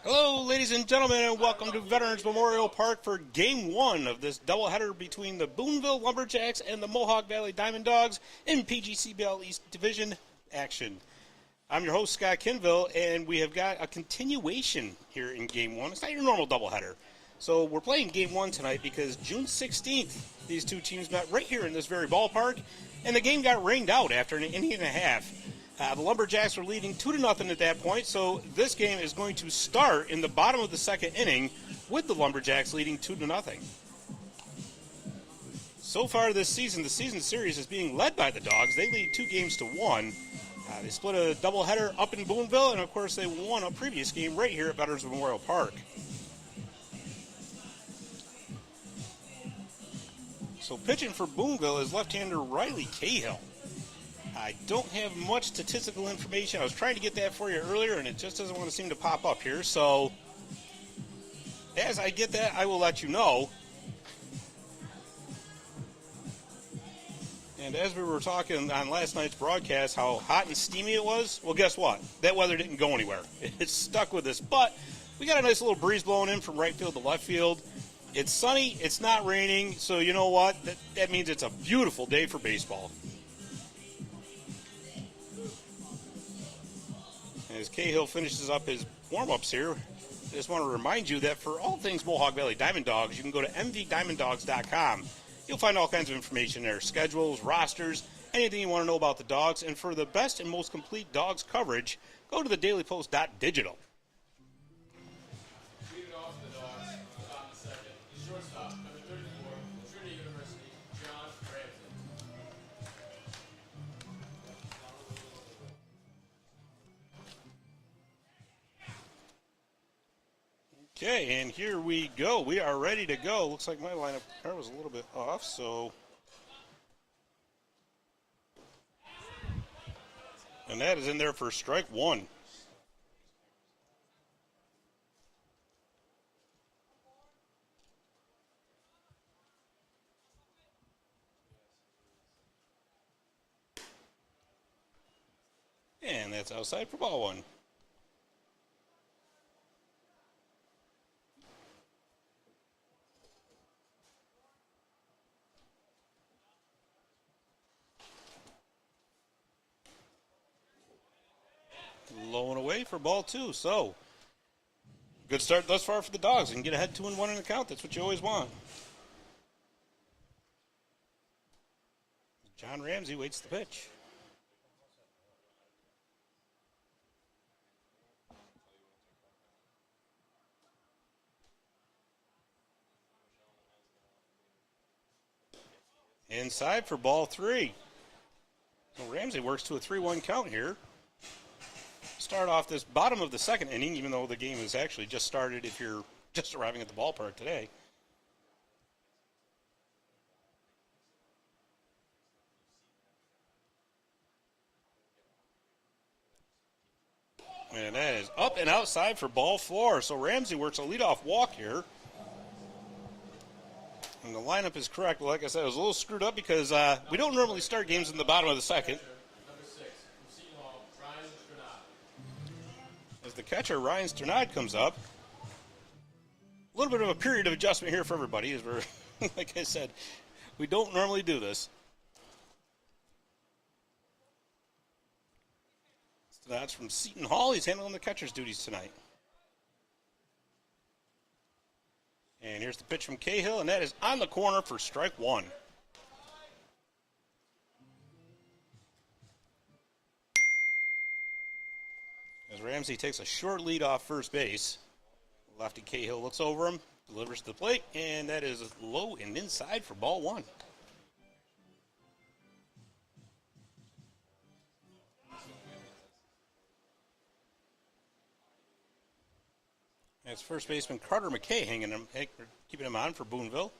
Hello, ladies and gentlemen, and welcome to Veterans Memorial Park for Game 1 of this doubleheader between the Boonville Lumberjacks and the Mohawk Valley DiamondDawgs in PGCBL East Division action. I'm your host, Scott Kinville, and we have got a continuation here in Game 1. It's not your normal doubleheader. So we're playing Game 1 tonight because June 16th, these two teams met right here in this very ballpark, and the game got rained out after an inning and a half. The Lumberjacks were leading 2-0 at that point, so this game is going to start in the bottom of the second inning with the Lumberjacks leading 2-0. So far this season, the season series is being led by the Dogs. They lead 2-1. They split a doubleheader up in Boonville, and of course they won a previous game right here at Veterans Memorial Park. So pitching for Boonville is left-hander Riley Cahill. I don't have much statistical information. I was trying to get that for you earlier, and it just doesn't want to seem to pop up here. So as I get that, I will let you know. And as we were talking on last night's broadcast, how hot and steamy it was, well, guess what? That weather didn't go anywhere. It's stuck with us. But we got a nice little breeze blowing in from right field to left field. It's sunny. It's not raining. So you know what? That means it's a beautiful day for baseball. As Cahill finishes up his warm-ups here, I just want to remind you that for all things Mohawk Valley DiamondDawgs, you can go to mvdiamonddogs.com. You'll find all kinds of information there, schedules, rosters, anything you want to know about the Dogs. And for the best and most complete Dogs coverage, go to thedailypost.digital. Okay, and here we go. We are ready to go. Looks like my lineup card was a little bit off, so. And that is in there for strike one. And that's outside for ball one. Low and away for ball two. So, good start thus far for the Dogs. And get ahead 2-1 in the count. That's what you always want. John Ramsey waits the pitch. Inside for ball three. So Ramsey works to a 3-1 count here. Start off this bottom of the second inning, even though the game has actually just started if you're just arriving at the ballpark today. And that is up and outside for ball four. So Ramsey works a leadoff walk here. And the lineup is correct. Well, like I said, it was a little screwed up because we don't normally start games in the bottom of the second. As the catcher, Ryan Sternad, comes up. A little bit of a period of adjustment here for everybody, as we're, like I said, we don't normally do this. Sternad's from Seton Hall. He's handling the catcher's duties tonight. And here's the pitch from Cahill, and that is on the corner for strike one. As Ramsey takes a short lead off first base, lefty Cahill looks over him, delivers to the plate, and that is low and inside for ball one. That's first baseman Carter McKay keeping him on for Boonville.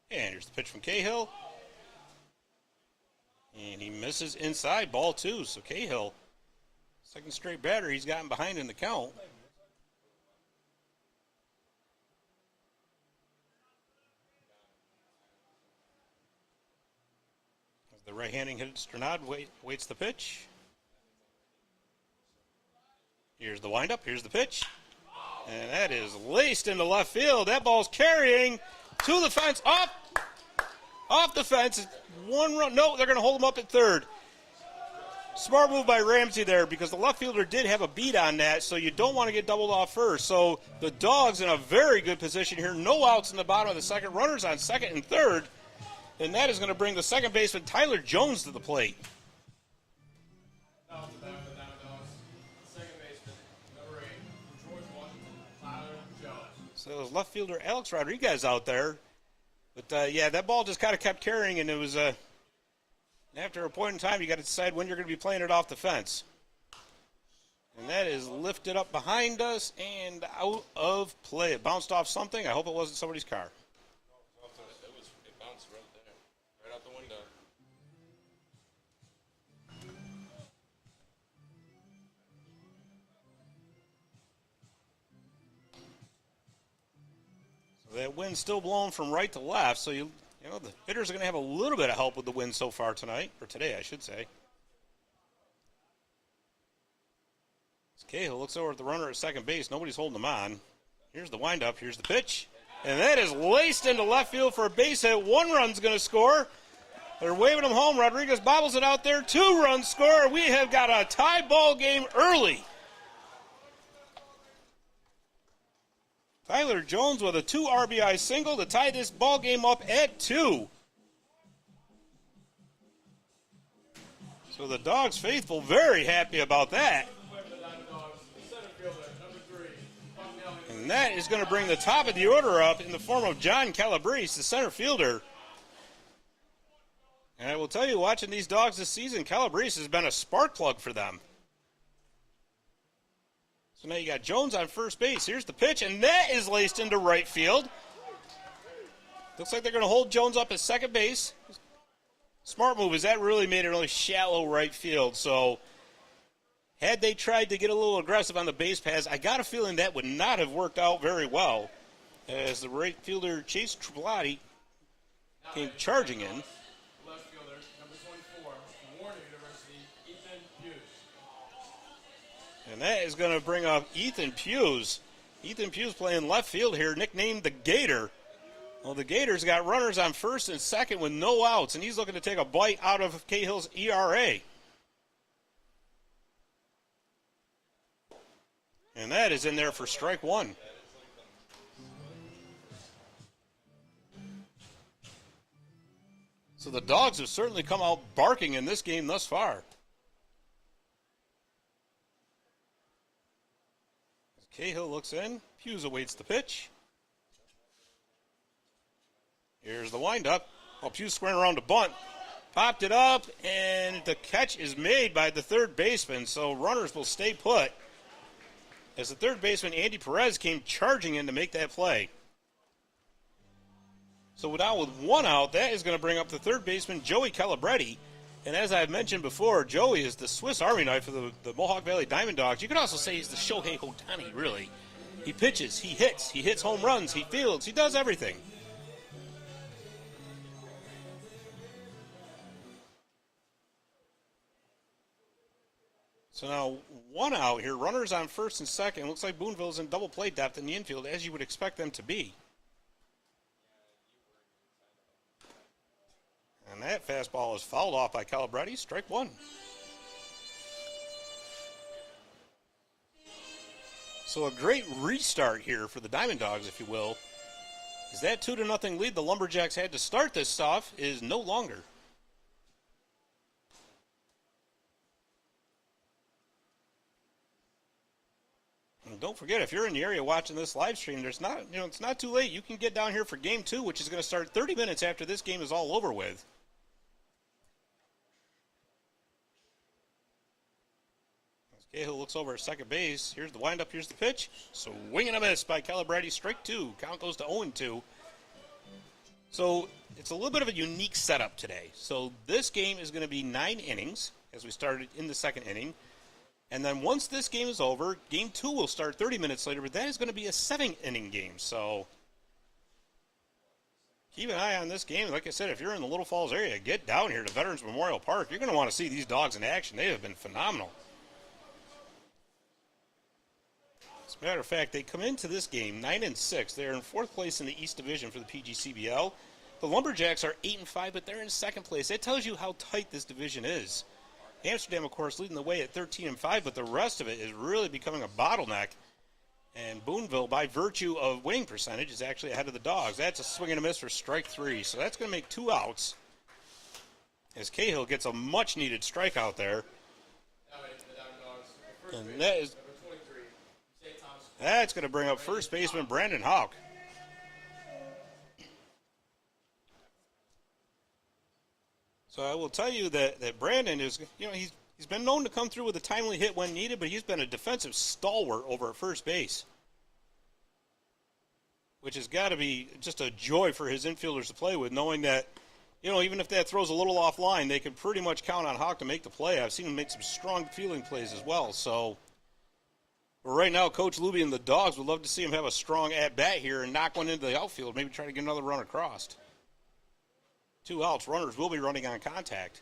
And here's the pitch from Cahill. And he misses inside, ball two. So Cahill, second straight batter he's gotten behind in the count. As the right-handing hitter Sternad waits the pitch. Here's the windup. Here's the pitch. And that is laced into left field. That ball's carrying to the fence, off the fence. One run. No, they're going to hold him up at third. Smart move by Ramsey there because the left fielder did have a beat on that, so you don't want to get doubled off first. So the Dawgs in a very good position here. No outs in the bottom of the second. Runners on second and third. And that is going to bring the second baseman, Tyler Jones, to the plate. So it was left fielder Alex Rodriguez out there. But, yeah, that ball just kind of kept carrying, and it was after a point in time, you got to decide when you're going to be playing it off the fence. And that is lifted up behind us and out of play. It bounced off something. I hope it wasn't somebody's car. It bounced right there, right out the window. So that wind's still blowing from right to left, so you know, the hitters are going to have a little bit of help with the wind so far tonight, or today, I should say. Cahill looks over at the runner at second base. Nobody's holding him on. Here's the windup. Here's the pitch. And that is laced into left field for a base hit. 1 run's going to score. They're waving him home. Rodriguez bobbles it out there. 2-run score. We have got a tie ball game early. Tyler Jones with a 2 RBI single to tie this ball game up at 2. So the Dawgs faithful very happy about that. And that is going to bring the top of the order up in the form of John Calabrese, the center fielder. And I will tell you, watching these Dawgs this season, Calabrese has been a spark plug for them. So now you got Jones on first base. Here's the pitch, and that is laced into right field. Looks like they're going to hold Jones up at second base. Smart move, is that really made it really shallow right field. So had they tried to get a little aggressive on the base paths, I got a feeling that would not have worked out very well, as the right fielder Chase Triplotti came charging in. Left fielder, number 24, Warner University, Ethan Hughes. And that is going to bring up Ethan Hughes. Ethan Hughes playing left field here, nicknamed the Gator. Well, the Gators got runners on first and second with no outs, and he's looking to take a bite out of Cahill's ERA. And that is in there for strike 1. So the Dawgs have certainly come out barking in this game thus far. As Cahill looks in, Hughes awaits the pitch. Here's the windup. Oh, Hughes squaring around to bunt. Popped it up, and the catch is made by the third baseman, so runners will stay put, as the third baseman, Andy Perez, came charging in to make that play. So now with 1 out, that is going to bring up the third baseman, Joey Calabretti. And as I've mentioned before, Joey is the Swiss Army knife of the Mohawk Valley DiamondDawgs. You could also say he's the Shohei Ohtani, really. He pitches, he hits home runs, he fields, he does everything. So now 1 out here, runners on first and second. Looks like Boonville's in double play depth in the infield, as you would expect them to be. And that fastball is fouled off by Calabretti, strike 1. So a great restart here for the DiamondDawgs, if you will, is that 2-0 lead the Lumberjacks had to start this off is no longer. And don't forget, if you're in the area watching this live stream, it's not too late. You can get down here for game 2, which is going to start 30 minutes after this game is all over with. As Cahill looks over at second base, here's the windup, here's the pitch. Swing and a miss by Calabretti, strike 2. Count goes to 0-2. So it's a little bit of a unique setup today. So this game is going to be 9 innings, as we started in the second inning. And then once this game is over, game 2 will start 30 minutes later, but that is going to be a 7-inning game. So keep an eye on this game. Like I said, if you're in the Little Falls area, get down here to Veterans Memorial Park. You're going to want to see these Dawgs in action. They have been phenomenal. Matter of fact, they come into this game 9-6. They're in 4th place in the East Division for the PGCBL. The Lumberjacks are 8-5, but they're in 2nd place. That tells you how tight this division is. Amsterdam, of course, leading the way at 13-5, but the rest of it is really becoming a bottleneck. And Boonville, by virtue of winning percentage, is actually ahead of the Dawgs. That's a swing and a miss for strike 3, so that's going to make 2 outs. As Cahill gets a much-needed strikeout there. And that's going to bring up first baseman Brandon Houck. So I will tell you that Brandon is, he's been known to come through with a timely hit when needed, but he's been a defensive stalwart over at first base, which has got to be just a joy for his infielders to play with, knowing that, even if that throws a little offline, they can pretty much count on Houck to make the play. I've seen him make some strong fielding plays as well. So right now, Coach Luby and the Dawgs would love to see him have a strong at-bat here and knock one into the outfield, maybe try to get another run across. 2 outs. Runners will be running on contact.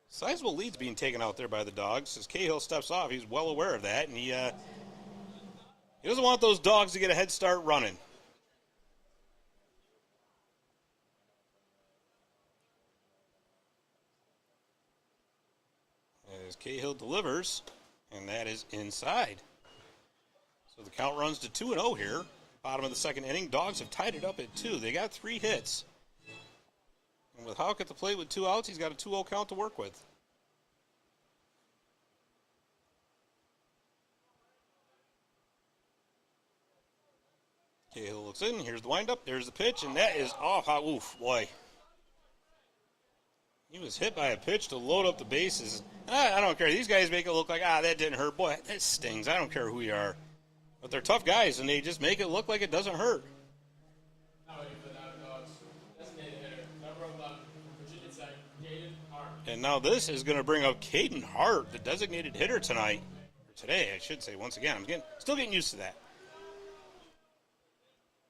Sizable lead's being taken out there by the Dawgs. As Cahill steps off, he's well aware of that, and he doesn't want those Dogs to get a head start running. As Cahill delivers, and that is inside. So the count runs to 2-0 here. Bottom of the 2nd inning. Dawgs have tied it up at 2. They got 3 hits. And with Houck at the plate with 2 outs, he's got a 2-0 count to work with. Cahill looks in. Here's the windup. There's the pitch, and that is off. Oof, boy. He was hit by a pitch to load up the bases. I don't care. These guys make it look like, that didn't hurt. Boy, that stings. I don't care who you are. But they're tough guys, and they just make it look like it doesn't hurt. And now this is going to bring up Caden Hart, the designated hitter tonight. Or today, I should say, once again. I'm still getting used to that.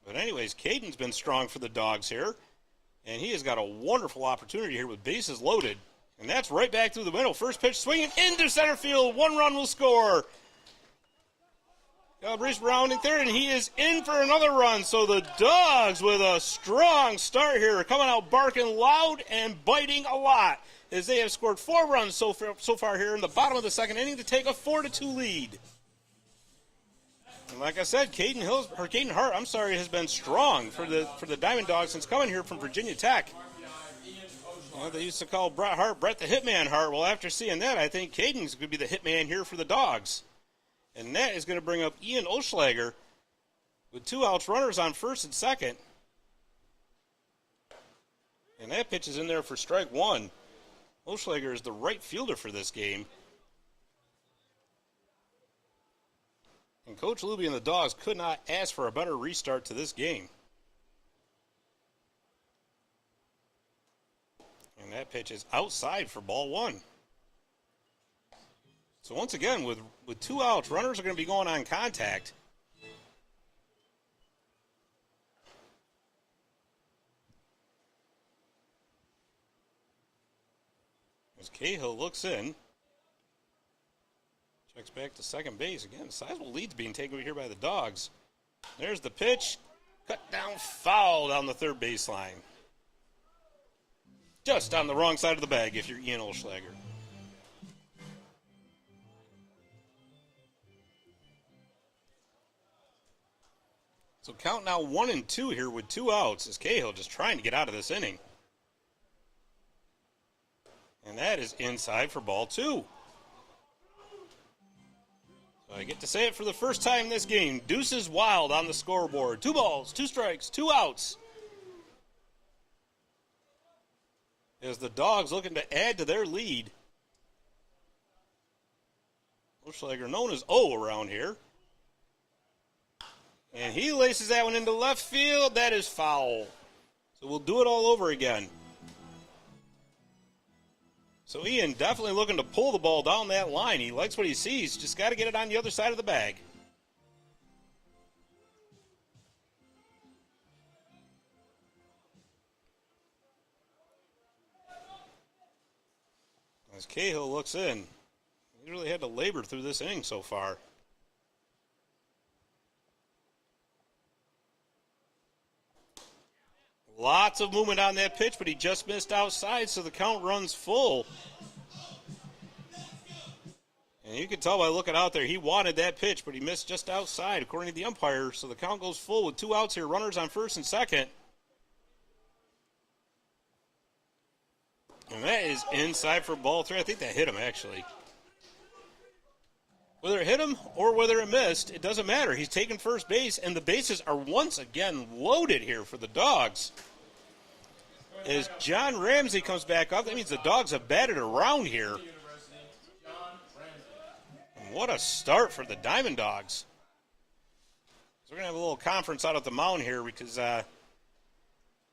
But anyways, Caden's been strong for the Dawgs here. And he has got a wonderful opportunity here with bases loaded. And that's right back through the middle. First pitch swinging into center field. 1 run will score. Bruce rounding third, and he is in for another run. So the Dawgs with a strong start here, coming out barking loud and biting a lot, as they have scored 4 runs so far here in the bottom of the 2nd inning to take a 4-2 lead. And like I said, Caden Hart, has been strong for the DiamondDawgs since coming here from Virginia Tech. They used to call Brett the Hitman Hart. Well, after seeing that, I think Caden's going to be the hitman here for the Dawgs. And that is going to bring up Ian Oschlager with 2 outs, runners on first and second. And that pitch is in there for strike 1. Oschlager is the right fielder for this game. And Coach Luby and the Dawgs could not ask for a better restart to this game. And that pitch is outside for ball 1. So once again, with 2 outs, runners are going to be going on contact. As Cahill looks in, checks back to second base. Again, sizable lead's being taken over here by the Dawgs. There's the pitch. Cut down foul down the third baseline. Just on the wrong side of the bag if you're Ian Oschlager. So count now 1-2 here with 2 outs as Cahill just trying to get out of this inning. And that is inside for ball 2. So I get to say it for the first time in this game. Deuces wild on the scoreboard. 2 balls, 2 strikes, 2 outs. As the Dawgs looking to add to their lead. Oschlager known as O around here. And he laces that one into left field. That is foul. So we'll do it all over again. So Ian definitely looking to pull the ball down that line. He likes what he sees. Just got to get it on the other side of the bag. As Cahill looks in. He really had to labor through this inning so far. Lots of movement on that pitch, but he just missed outside, so the count runs full. And you can tell by looking out there, he wanted that pitch, but he missed just outside, according to the umpire. So the count goes full with 2 outs here, runners on first and second. And that is inside for ball 3. I think that hit him, actually. Whether it hit him or whether it missed, it doesn't matter. He's taking first base, and the bases are once again loaded here for the Dawgs. As John Ramsey comes back up, that means the Dawgs have batted around here. And what a start for the DiamondDawgs. So we're going to have a little conference out at the mound here because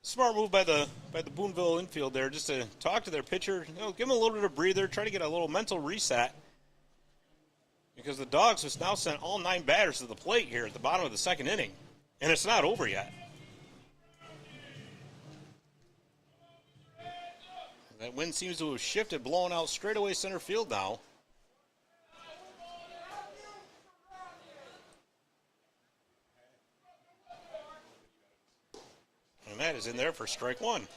smart move by the Boonville infield there just to talk to their pitcher, give them a little bit of breather, try to get a little mental reset. Because the Dawgs have now sent all 9 batters to the plate here at the bottom of the second inning. And it's not over yet. That wind seems to have shifted, blowing out straightaway center field now. And that is in there for strike 1.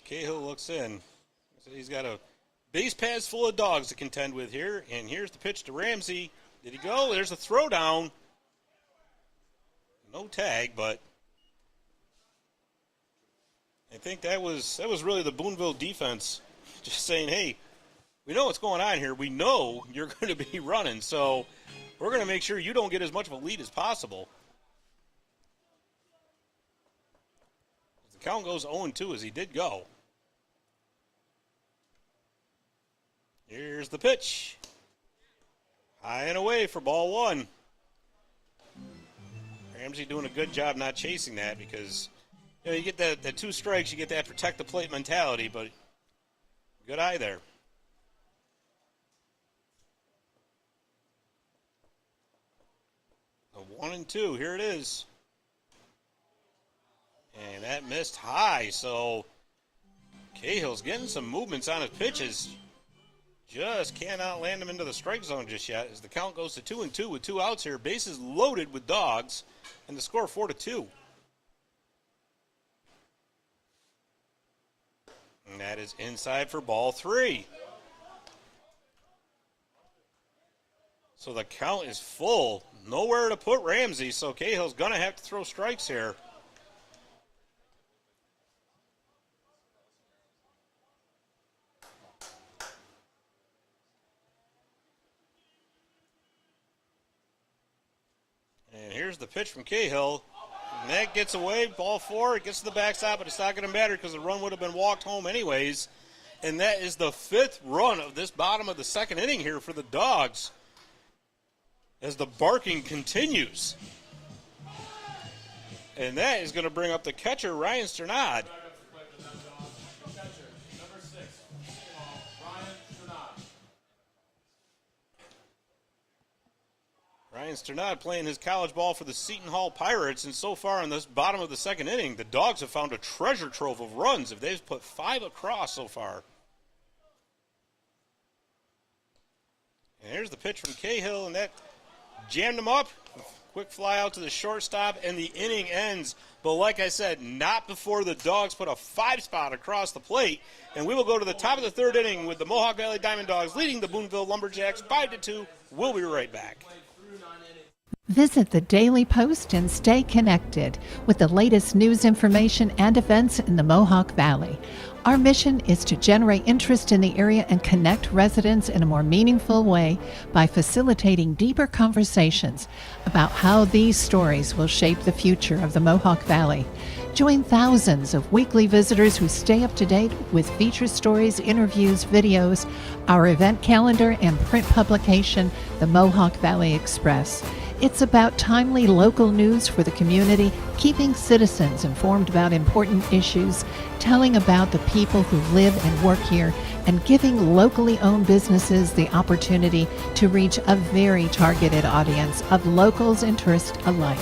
Cahill looks in. He's got a base paths full of Dawgs to contend with here. And here's the pitch to Ramsey. Did he go? There's a throwdown. No tag, but I think that was really the Boonville defense just saying, hey, we know what's going on here. We know you're going to be running, so we're going to make sure you don't get as much of a lead as possible. The count goes 0-2 as he did go. Here's the pitch. High and away for ball 1. Ramsey doing a good job not chasing that because, you get that 2 strikes, you get that protect the plate mentality, but good eye there. A 1-2, here it is. And that missed high, so Cahill's getting some movements on his pitches. Just cannot land him into the strike zone just yet as the count goes to 2-2 with 2 outs here. Bases loaded with Dawgs, and the score 4-2. And that is inside for ball 3. So the count is full. Nowhere to put Ramsey, so Cahill's going to have to throw strikes here. And here's the pitch from Cahill. And that gets away, ball 4. It gets to the backstop, but it's not going to matter because the run would have been walked home anyways. And that is the 5th run of this bottom of the second inning here for the Dawgs as the barking continues. And that is going to bring up the catcher, Ryan Sternad. Ryan Sternad playing his college ball for the Seton Hall Pirates, and so far in this bottom of the second inning, the Dawgs have found a treasure trove of runs. If they've put 5 across so far. And here's the pitch from Cahill, and that jammed him up. Quick fly out to the shortstop, and the inning ends. But like I said, not before the Dawgs put a 5 spot across the plate. And we will go to the top of the 3rd inning with the Mohawk Valley DiamondDawgs leading the Boonville Lumberjacks 5-2. We'll be right back. Visit the Daily Post and stay connected with the latest news, information, and events in the Mohawk Valley. Our mission is to generate interest in the area and connect residents in a more meaningful way by facilitating deeper conversations about how these stories will shape the future of the Mohawk Valley. Join thousands of weekly visitors who stay up to date with feature stories, interviews, videos, our event calendar, and print publication, the Mohawk Valley Express. It's about timely local news for the community, keeping citizens informed about important issues, telling about the people who live and work here, and giving locally owned businesses the opportunity to reach a very targeted audience of locals and tourists alike.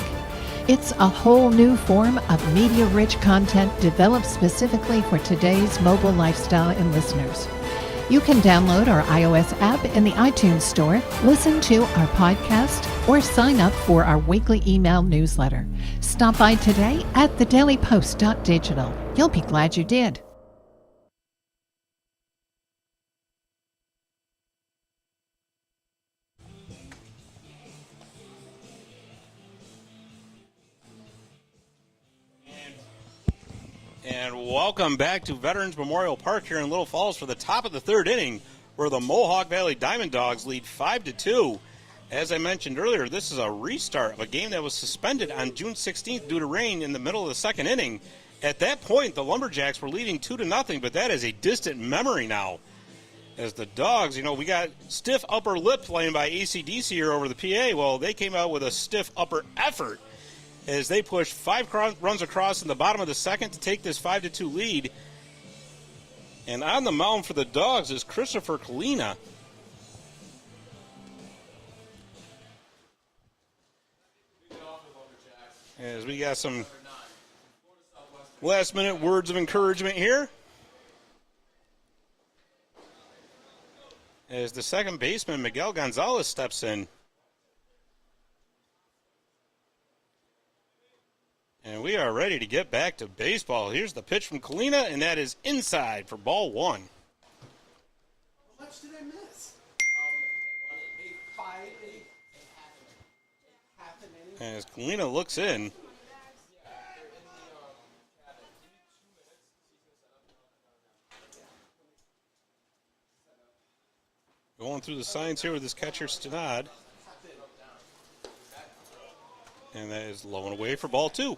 It's a whole new form of media-rich content developed specifically for today's mobile lifestyle and listeners. You can download our iOS app in the iTunes Store, listen to our podcast, or sign up for our weekly email newsletter. Stop by today at thedailypost.digital. You'll be glad you did. And welcome back to Veterans Memorial Park here in Little Falls for the top of the third inning, where the Mohawk Valley DiamondDawgs lead 5-2. As I mentioned earlier, this is a restart of a game that was suspended on June 16th due to rain in the middle of the second inning. At that point, the Lumberjacks were leading 2-0, but that is a distant memory now. As the Dogs, we got stiff upper lip playing by AC/DC here over the PA. Well, they came out with a stiff upper effort as they pushed 5 runs across in the bottom of the second to take this 5-2 lead. And on the mound for the Dogs is Christopher Kalina. As we got some last-minute words of encouragement here. As the second baseman, Miguel Gonzalez, steps in. And we are ready to get back to baseball. Here's the pitch from Kalina, and that is inside for ball one. How much did I miss? As Kalina looks in. Going through the signs here with his catcher, Stenad. And that is low and away for ball two.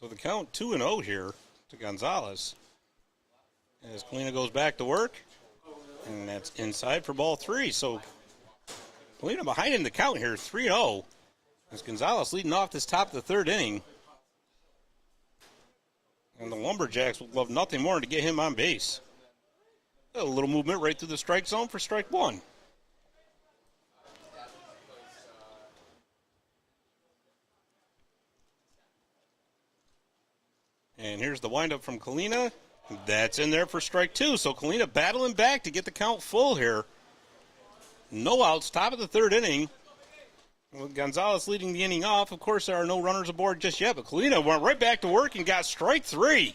So the count 2-0 here to Gonzalez. As Kalina goes back to work. And that's inside for ball three. So Kalina behind in the count here, 3-0. As Gonzalez leading off this top of the third inning. And the Lumberjacks would love nothing more than to get him on base. A little movement right through the strike zone for strike one. And here's the windup from Kalina. That's in there for strike two. So Kalina battling back to get the count full here. No outs, top of the third inning. With Gonzalez leading the inning off. Of course, there are no runners aboard just yet, but Kalina went right back to work and got strike three.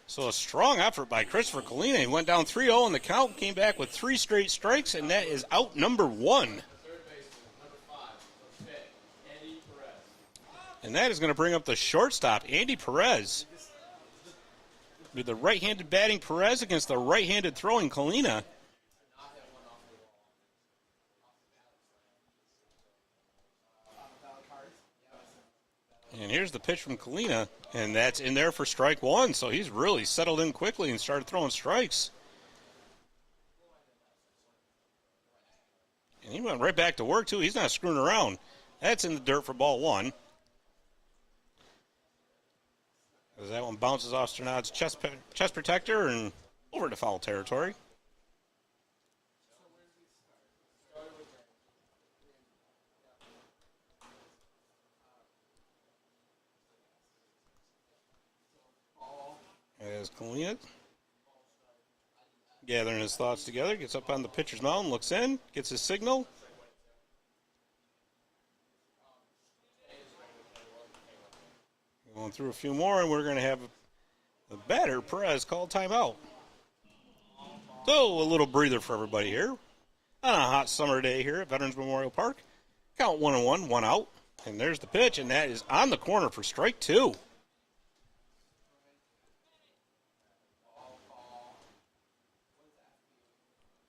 So a strong effort by Christopher Kalina. He went down 3-0 in the count, came back with 3 straight strikes, and that is out number one. And that is going to bring up the shortstop, Andy Perez. With the right-handed batting Perez against the right-handed throwing Kalina. And here's the pitch from Kalina, and that's in there for strike one. So he's really settled in quickly and started throwing strikes. And he went right back to work, too. He's not screwing around. That's in the dirt for ball one. As that one bounces off Sternad's chest protector and over to foul territory. As Kalina gathering his thoughts together, gets up on the pitcher's mound, looks in, gets his signal. Going through a few more, and we're going to have the batter, Perez, call timeout. So a little breather for everybody here on a hot summer day here at Veterans Memorial Park. Count 1-1, 1 out. And there's the pitch, and that is on the corner for strike two.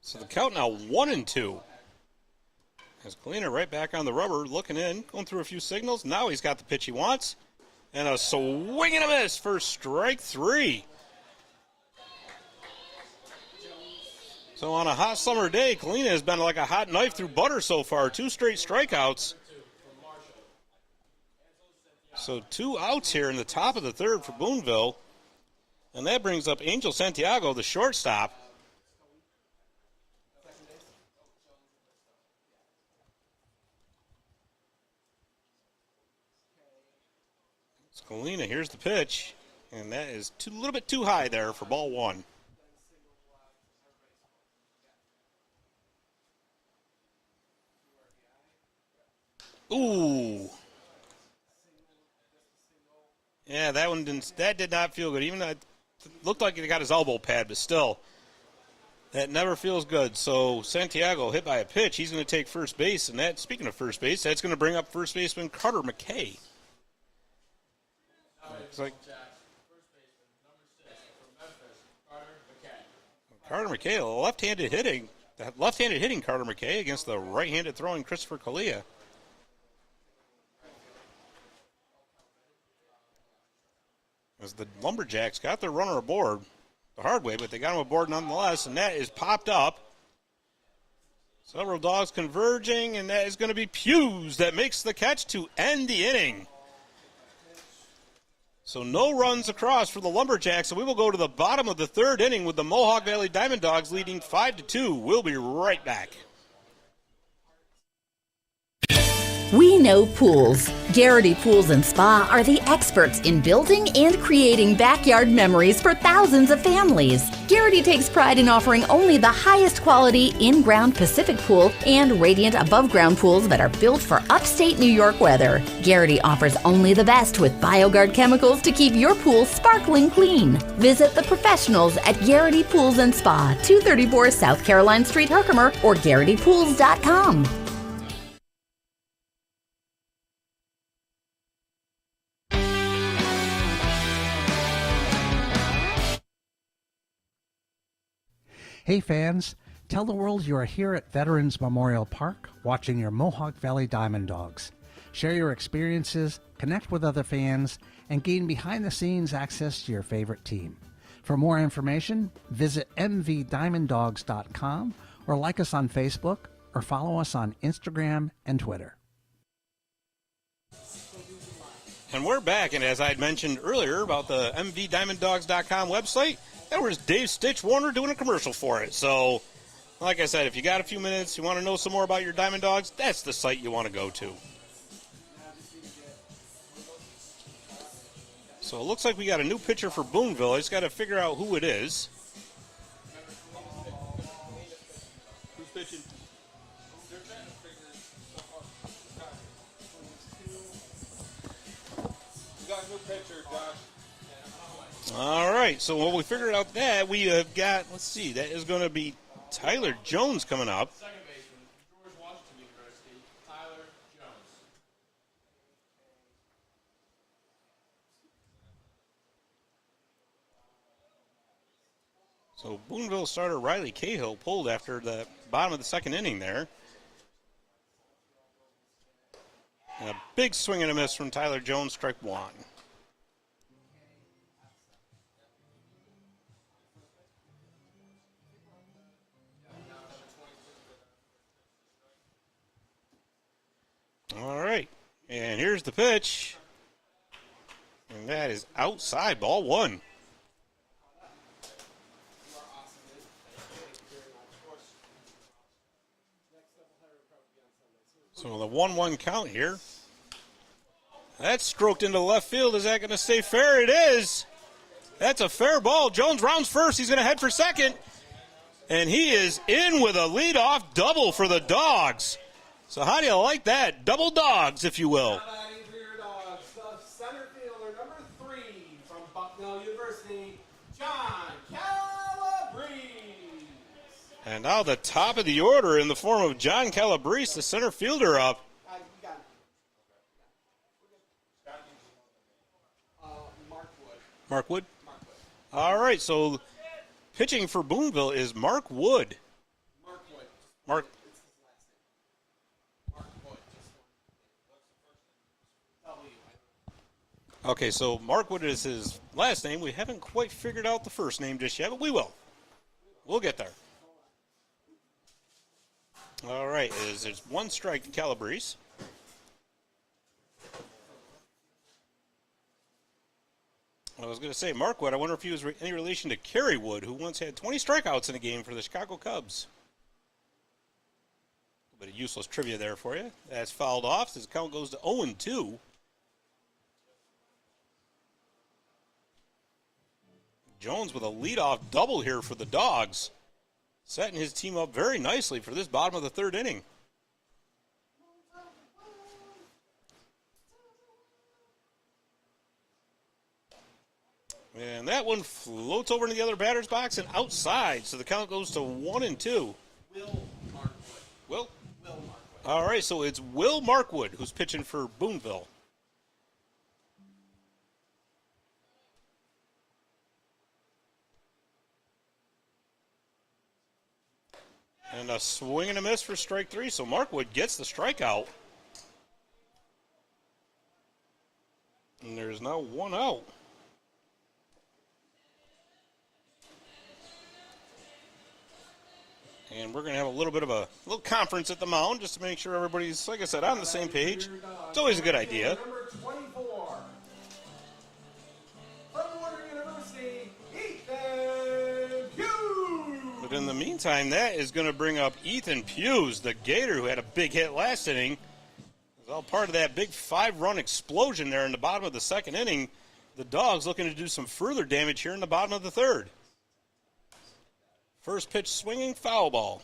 So the count now 1-2. As Kalina right back on the rubber, looking in, going through a few signals. Now he's got the pitch he wants. And a swing and a miss for strike three. So on a hot summer day, Kalina has been like a hot knife through butter so far. 2 straight strikeouts. So 2 outs here in the top of the third for Boonville. And that brings up Angel Santiago, the shortstop. Kalina, here's the pitch. And that is a little bit too high there for ball 1. Ooh. Yeah, that did not feel good. Even though it looked like he got his elbow pad, but still, that never feels good. So Santiago hit by a pitch. He's going to take first base, and that, speaking of first base, that's going to bring up first baseman Carter McKay. It's like Carter McKay, left-handed hitting Carter McKay against the right-handed throwing Christopher Kalia. As the Lumberjacks got their runner aboard the hard way, but they got him aboard nonetheless, and that is popped up. Several dogs converging, and that is going to be Hughes that makes the catch to end the inning. So no runs across for the Lumberjacks, so we will go to the bottom of the third inning with the Mohawk Valley DiamondDawgs leading 5-2. We'll be right back. We know pools. Garrity Pools and Spa are the experts in building and creating backyard memories for thousands of families. Garrity takes pride in offering only the highest quality in-ground Pacific pool and radiant above-ground pools that are built for upstate New York weather. Garrity offers only the best with BioGuard chemicals to keep your pool sparkling clean. Visit the professionals at Garrity Pools and Spa, 234 South Caroline Street, Herkimer, or GarrityPools.com. Hey fans, tell the world you are here at Veterans Memorial Park watching your Mohawk Valley DiamondDawgs. Share your experiences, connect with other fans, and gain behind-the-scenes access to your favorite team. For more information, visit mvdiamonddogs.com or like us on Facebook or follow us on Instagram and Twitter. And we're back, and as I had mentioned earlier about the mvdiamonddogs.com website, that was Dave Stitch Warner doing a commercial for it. So, like I said, if you got a few minutes, you want to know some more about your Diamond Dogs, that's the site you want to go to. So it looks like we got a new pitcher for Boonville. I just got to figure out who it is. Who's pitching? We got a new pitcher, Josh. All right, so when we figured out that, we have got, let's see, that is going to be Tyler Jones coming up. Second baseman, George Washington University, Tyler Jones. So Boonville starter Riley Cahill pulled after the bottom of the second inning there. And a big swing and a miss from Tyler Jones, strike 1. All right, and here's the pitch. And that is outside, ball 1. So the 1-1 count here. That's stroked into left field. Is that going to stay fair? It is. That's a fair ball. Jones rounds first. He's going to head for second. And he is in with a leadoff double for the Dogs. So how do you like that? Double dogs, if you will. Batting for your Dogs, the center fielder, number 3 from Bucknell University, John Calabrese. And now the top of the order in the form of John Calabrese, the center fielder up. You got it. Mark Wood. Mark Wood? Mark Wood. All right, so pitching for Boonville is Mark Wood. Mark Wood. Mark. It's his last name. Mark Wood. Just one. W. Okay, so Mark Wood is his last name. We haven't quite figured out the first name just yet, but we will. We'll get there. All right, there's one strike to Calabrese. I was going to say, Markwood, I wonder if he was any relation to Kerrywood, who once had 20 strikeouts in a game for the Chicago Cubs. A bit of useless trivia there for you. That's fouled off as the count goes to 0-2. Jones with a leadoff double here for the Dawgs, setting his team up very nicely for this bottom of the third inning. And that one floats over into the other batter's box and outside, so the count goes to 1-2. Will Markwood. Will? Will Markwood. All right, so it's Will Markwood who's pitching for Boonville. And a swing and a miss for strike three, so Markwood gets the strikeout. And there's now one out. And we're going to have a little bit of a little conference at the mound just to make sure everybody's, like I said, on the same page. It's always a good idea. Number 24. From Water University, Ethan Hughes. But in the meantime, that is going to bring up Ethan Hughes, the Gator who had a big hit last inning. It was all part of that big 5-run explosion there in the bottom of the second inning. The Dawgs looking to do some further damage here in the bottom of the third. First pitch swinging, foul ball.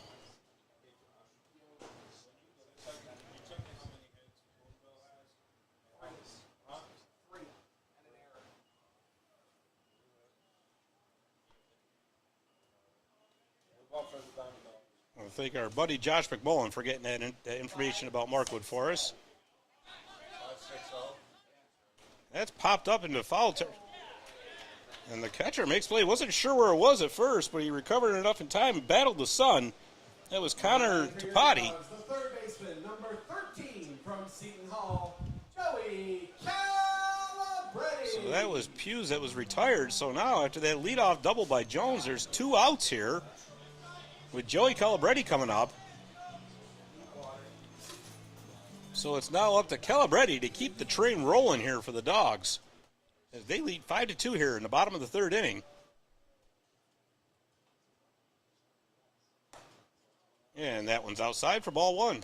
I thank our buddy Josh McMullen for getting that information about Markwood for us. That's popped up into foul territory. And the catcher makes play. Wasn't sure where it was at first, but he recovered enough in time and battled the sun. That was Connor Tapati. The third baseman, number 13 from Seton Hall, Joey Calabrese. So that was Hughes that was retired. So now after that leadoff double by Jones, there's 2 outs here with Joey Calabrese coming up. So it's now up to Calabrese to keep the train rolling here for the Dawgs, as they lead 5-2 here in the bottom of the third inning. And that one's outside for ball one.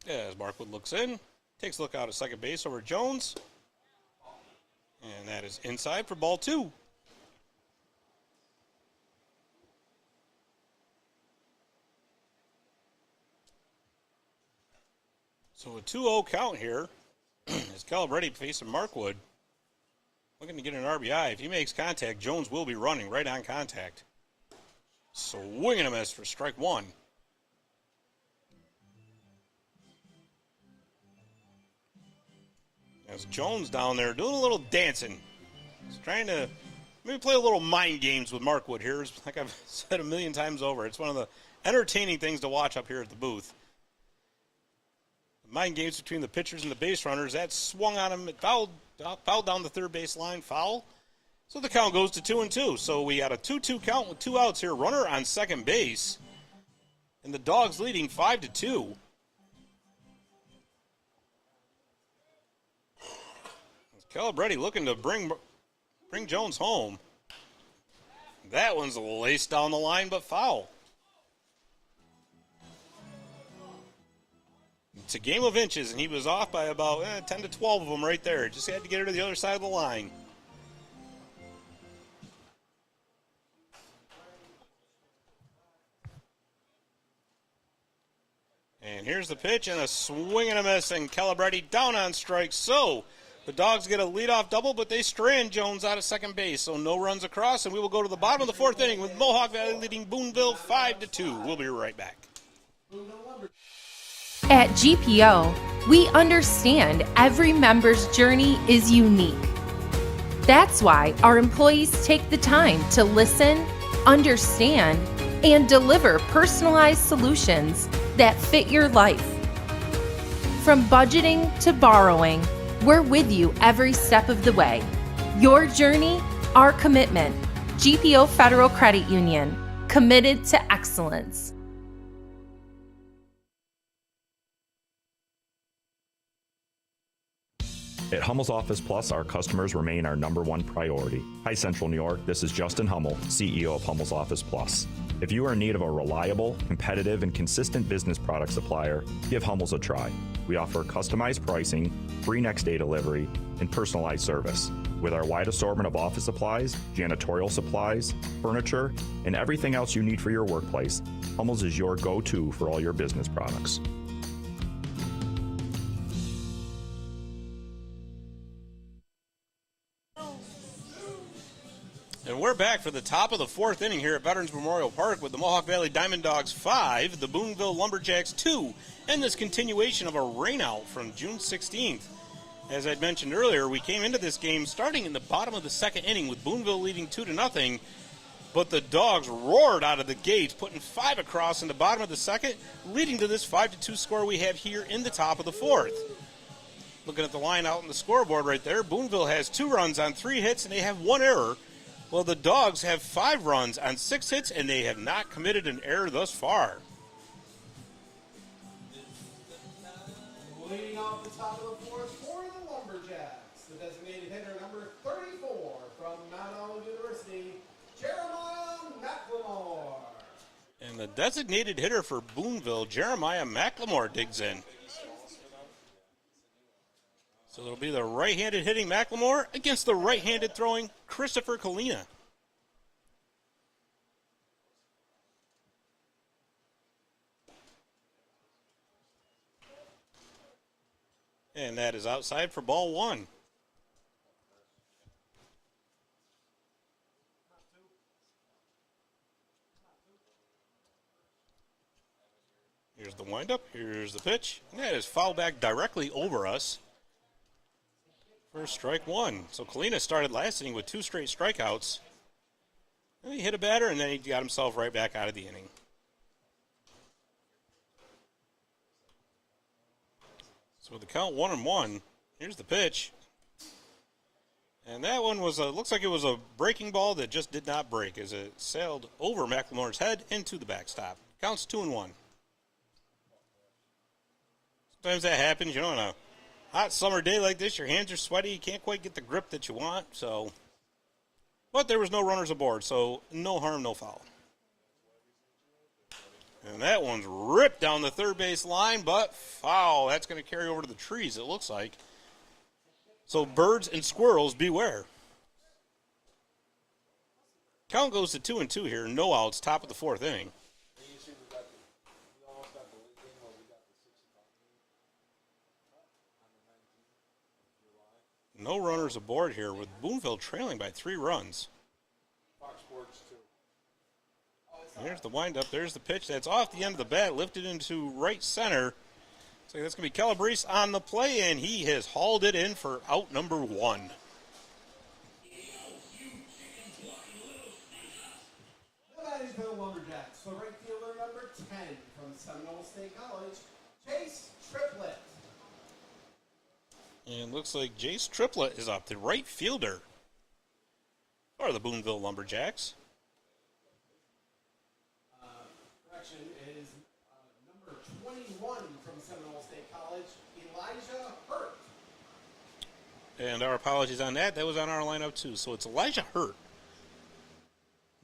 As Markwood looks in, takes a look out at second base over Jones. And that is inside for ball two. So a 2-0 count here as Calabrese facing Markwood. Looking to get an RBI. If he makes contact, Jones will be running right on contact. Swing and a miss for strike one. As Jones down there doing a little dancing. He's trying to maybe play a little mind games with Markwood here. Like I've said a million times over, it's one of the entertaining things to watch up here at the booth. Mind games between the pitchers and the base runners. That swung on him. It fouled down the third base line. Foul. So the count goes to 2-2. So we got a 2-2 count with 2 outs here. Runner on second base. And the Dawgs leading 5-2. Calabrese looking to bring Jones home. That one's laced down the line, but foul. It's a game of inches, and he was off by about 10 to 12 of them right there. Just had to get her to the other side of the line. And here's the pitch, and a swing and a miss, and Calabrese down on strikes. So the Dawgs get a leadoff double, but they strand Jones out of second base, so no runs across, and we will go to the bottom of the fourth inning with Mohawk Valley leading Boonville 5-2. We'll be right back. At GPO, we understand every member's journey is unique. That's why our employees take the time to listen, understand, and deliver personalized solutions that fit your life. From budgeting to borrowing, We're with you every step of the way. Your journey, our commitment. GPO Federal Credit Union, committed to excellence. At Hummel's Office Plus, our customers remain our #1 priority. Hi, Central New York. This is Justin Hummel, CEO of Hummel's Office Plus. If you are in need of a reliable, competitive, and consistent business product supplier, give Hummel's a try. We offer customized pricing, free next-day delivery, and personalized service. With our wide assortment of office supplies, janitorial supplies, furniture, and everything else you need for your workplace, Hummel's is your go-to for all your business products. And we're back for the top of the 4th inning here at Veterans Memorial Park with the Mohawk Valley DiamondDawgs 5, the Boonville Lumberjacks 2, and this continuation of a rainout from June 16th. As I'd mentioned earlier, we came into this game starting in the bottom of the 2nd inning with Boonville leading 2-0, but the Dogs roared out of the gates, putting 5 across in the bottom of the 2nd, leading to this 5-2 score we have here in the top of the 4th. Looking at the line out on the scoreboard right there, Boonville has 2 runs on 3 hits, and they have 1 error. Well, the Dogs have 5 runs on 6 hits, and they have not committed an error thus far. Leading off the top of the 4th for the Lumberjacks, the designated hitter number 34 from Mount Olive University, Jeremiah McLemore. And the designated hitter for Boonville, Jeremiah McLemore, digs in. So it'll be the right-handed hitting McLemore against the right-handed throwing Christopher Kalina. And that is outside for ball 1. Here's the windup. Here's the pitch. And that is fouled back directly over us. First strike 1. So Kalina started last inning with 2 straight strikeouts. And he hit a batter, and then he got himself right back out of the inning. So with the count 1-1, here's the pitch. And that one was looks like it was a breaking ball that just did not break as it sailed over McLemore's head into the backstop. Counts 2-1. Sometimes that happens, you know, on a hot summer day like this, your hands are sweaty, you can't quite get the grip that you want, so. But there was no runners aboard, so no harm, no foul. And that one's ripped down the third base line, but foul. That's going to carry over to the trees, it looks like. So birds and squirrels, beware. Count goes to 2-2 here, no outs, top of the 4th inning. No runners aboard here with Boonville trailing by 3 runs. There's the windup. There's the pitch. That's off the end of the bat, lifted into right center. So that's going to be Calabrese on the play, and he has hauled it in for out number 1. The Mattiesville Lumberjacks, the right fielder number 10 from Seminole State College, Chase Triplett. And looks like Jace Triplett is up, the right fielder for the Boonville Lumberjacks. Correction is number 21 from Seminole State College, Elijah Hurt. And our apologies on that. That was on our lineup too. So it's Elijah Hurt.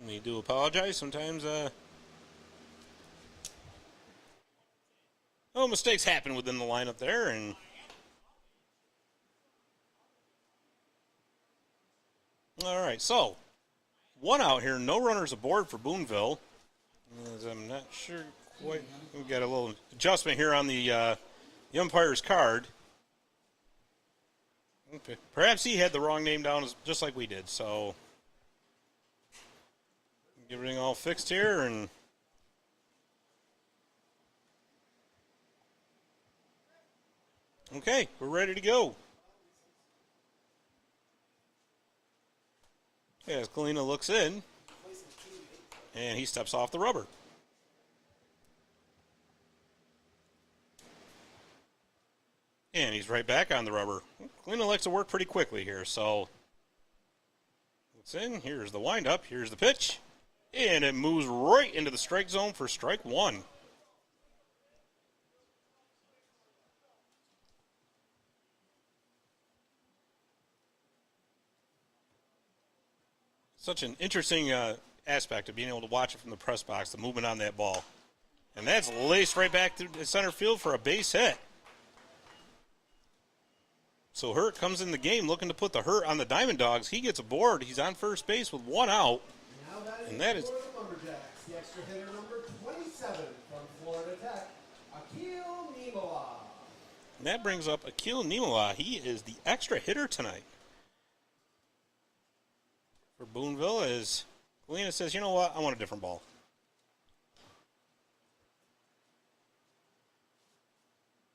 We do apologize. Sometimes, mistakes happen within the lineup there, and all right, so 1 out here, no runners aboard for Boonville. As I'm not sure quite. We've got a little adjustment here on the umpire's card. Okay. Perhaps he had the wrong name down just like we did, so get everything all fixed here. And okay, we're ready to go. As Kalina looks in, and he steps off the rubber. And he's right back on the rubber. Kalina likes to work pretty quickly here, so it's in. Here's the windup. Here's the pitch. And it moves right into the strike zone for strike one. Such an interesting aspect of being able to watch it from the press box, the movement on that ball. And that's laced right back to the center field for a base hit. So Hurt comes in the game looking to put the hurt on the DiamondDawgs. He gets aboard. He's on first base with one out. And that is for the Lumberjacks. The extra hitter number 27 from Florida Tech, Akil Nimola. And that brings up Akil Nimola. He is the extra hitter tonight for Boonville, as Kalina says, you know what, I want a different ball.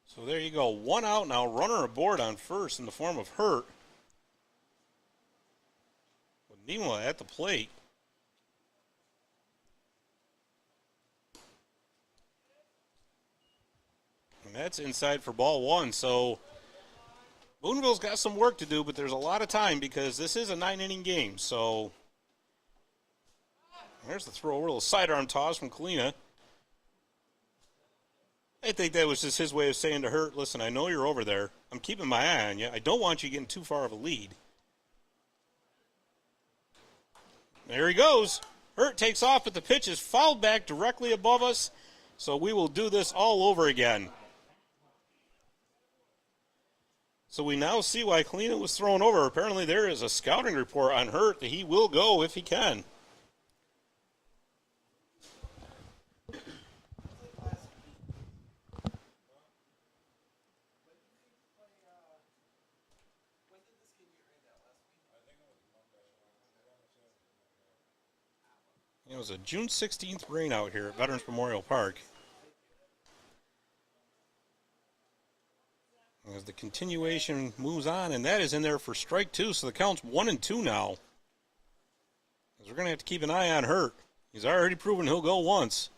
So there you go. One out now. Runner aboard on first in the form of Hurt. With Nimola at the plate. And that's inside for ball one. So Boonville's got some work to do, but there's a lot of time because this is a 9-inning game. So there's the throw, a little sidearm toss from Kalina. I think that was just his way of saying to Hurt, listen, I know you're over there. I'm keeping my eye on you. I don't want you getting too far of a lead. There he goes. Hurt takes off, but the pitch is fouled back directly above us. So we will do this all over again. So we now see why Kalina was thrown over. Apparently there is a scouting report on Hurt that he will go if he can. It was a June 16th rain out here at Veterans Memorial Park. As the continuation moves on, and that is in there for strike two, so the count's 1-2 now. As we're going to have to keep an eye on Hurt. He's already proven he'll go once.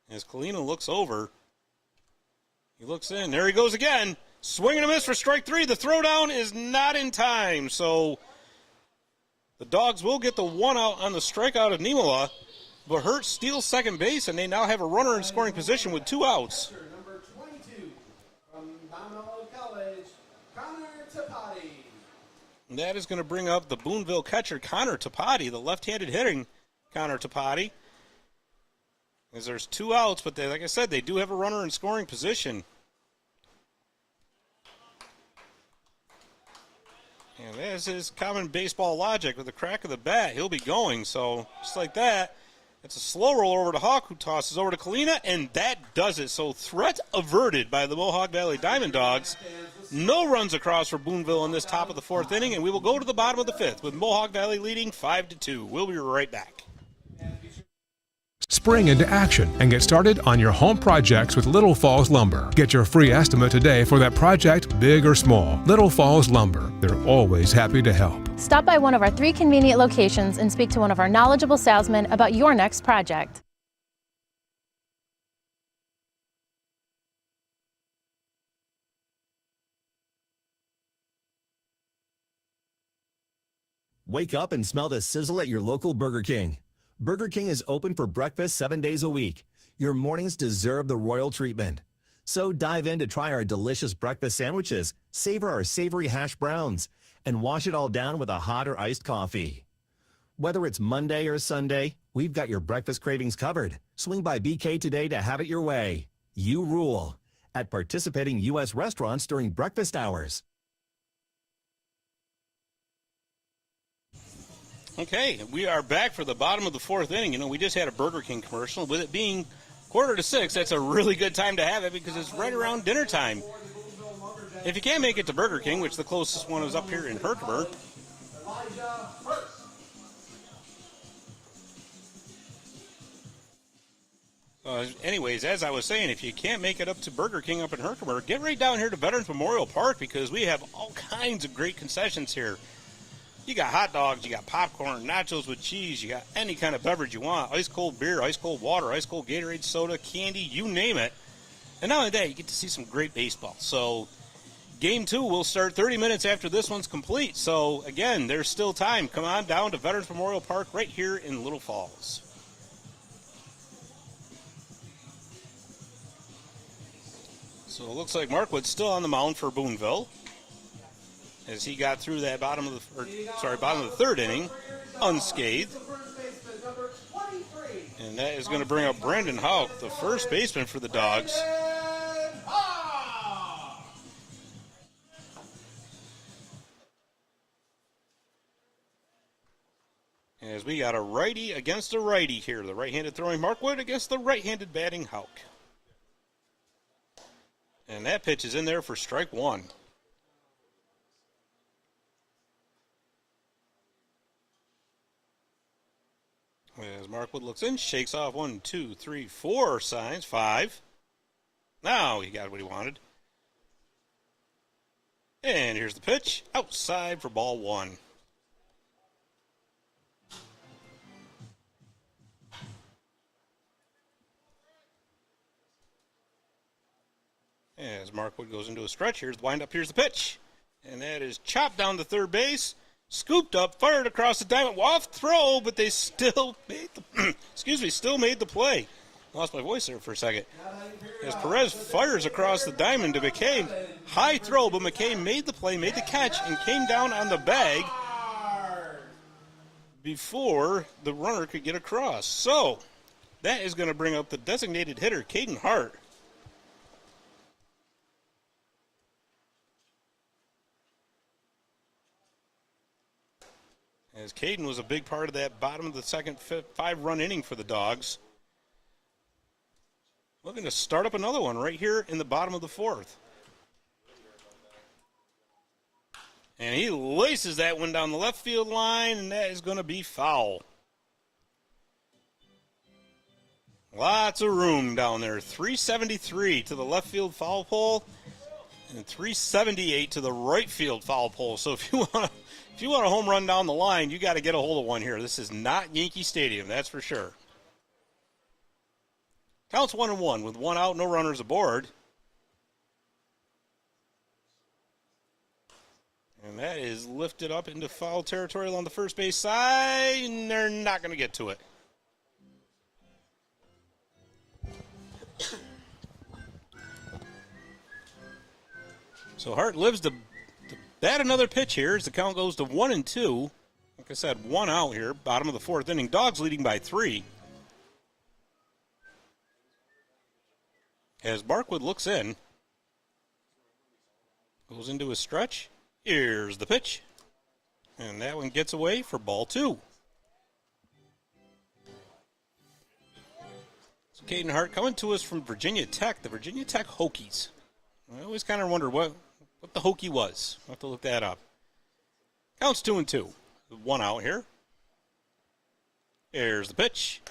As Kalina looks over, he looks in. There he goes again. Swing and a miss for strike three. The throwdown is not in time, so the Dogs will get the one out on the strikeout of Nimola, but Hurt steals second base, and they now have a runner in scoring position with two outs. Number 22 from Mount College, Connor Tapati. And that is going to bring up the Boonville catcher, Connor Tapati, the left-handed hitting Connor Tapati. As there's two outs, but they, like I said, they do have a runner in scoring position. And as is common baseball logic, with the crack of the bat, he'll be going. So just like that, it's a slow roll over to Hawk, who tosses over to Kalina, and that does it. So threat averted by the Mohawk Valley DiamondDawgs. No runs across for Boonville in this top of the fourth inning, and we will go to the bottom of the fifth with Mohawk Valley leading 5-2. We'll be right back. Spring into action and get started on your home projects with Little Falls Lumber. Get your free estimate today for that project, big or small. Little Falls Lumber, they're always happy to help. Stop by one of our 3 convenient locations and speak to one of our knowledgeable salesmen about your next project. Wake up and smell the sizzle at your local Burger King. Burger King is open for breakfast 7 days a week. Your mornings deserve the royal treatment. So dive in to try our delicious breakfast sandwiches, savor our savory hash browns, and wash it all down with a hot or iced coffee. Whether it's Monday or Sunday, we've got your breakfast cravings covered. Swing by BK today to have it your way. You rule at participating U.S. restaurants during breakfast hours. Okay, we are back for the bottom of the fourth inning. You know, we just had a Burger King commercial. With it being 5:45, that's a really good time to have it because it's right around dinner time. If you can't make it to Burger King, which the closest one is up here in Herkimer, anyways, as I was saying, if you can't make it up to Burger King up in Herkimer, get right down here to Veterans Memorial Park because we have all kinds of great concessions here. You got hot dogs, you got popcorn, nachos with cheese, you got any kind of beverage you want, ice cold beer, ice cold water, ice cold Gatorade, soda, candy, you name it. And not only that, you get to see some great baseball. So Game 2 will start 30 minutes after this one's complete. So, again, there's still time. Come on down to Veterans Memorial Park right here in Little Falls. So it looks like Markwood's still on the mound for Boonville as he got through that bottom of the third inning unscathed. And that is going to bring up Brandon Houck, the first baseman for the Dawgs. As we got a righty against a righty here. The right-handed throwing Markwood against the right-handed batting Houck. And that pitch is in there for strike one. As Markwood looks in, shakes off 1, 2, 3, 4 signs, 5. Now he got what he wanted. And here's the pitch, outside for ball 1. As Markwood goes into a stretch, here's the windup, here's the pitch. And that is chopped down to third base, scooped up, fired across the diamond, off throw, but they still made the, still made the play. Lost my voice there for a second. As Perez fires across the diamond to McKay, high throw, but McKay made the play, made the catch, and came down on the bag before the runner could get across. So, that is going to bring up the designated hitter, Caden Hart. As Caden was a big part of that bottom of the second 5-run inning for the Dawgs. Looking to start up another one right here in the bottom of the 4th. And he laces that one down the left field line, and that is going to be foul. Lots of room down there. 373 to the left field foul pole and 378 to the right field foul pole. So if you want a home run down the line, you got to get a hold of one here. This is not Yankee Stadium, that's for sure. Counts 1-1 with 1 out, no runners aboard. And that is lifted up into foul territory along the first base side, and they're not going to get to it. So Hart lives to bat another pitch here as the count goes to 1-2. Like I said, 1 out here, bottom of the 4th inning. Dawgs leading by 3. As Markwood looks in, goes into his stretch. Here's the pitch. And that one gets away for ball 2. So Caden Hart coming to us from Virginia Tech, the Virginia Tech Hokies. I always kind of wonder what the Hokie was. I'll have to look that up. Counts 2-2. 1 out here. Here's the pitch.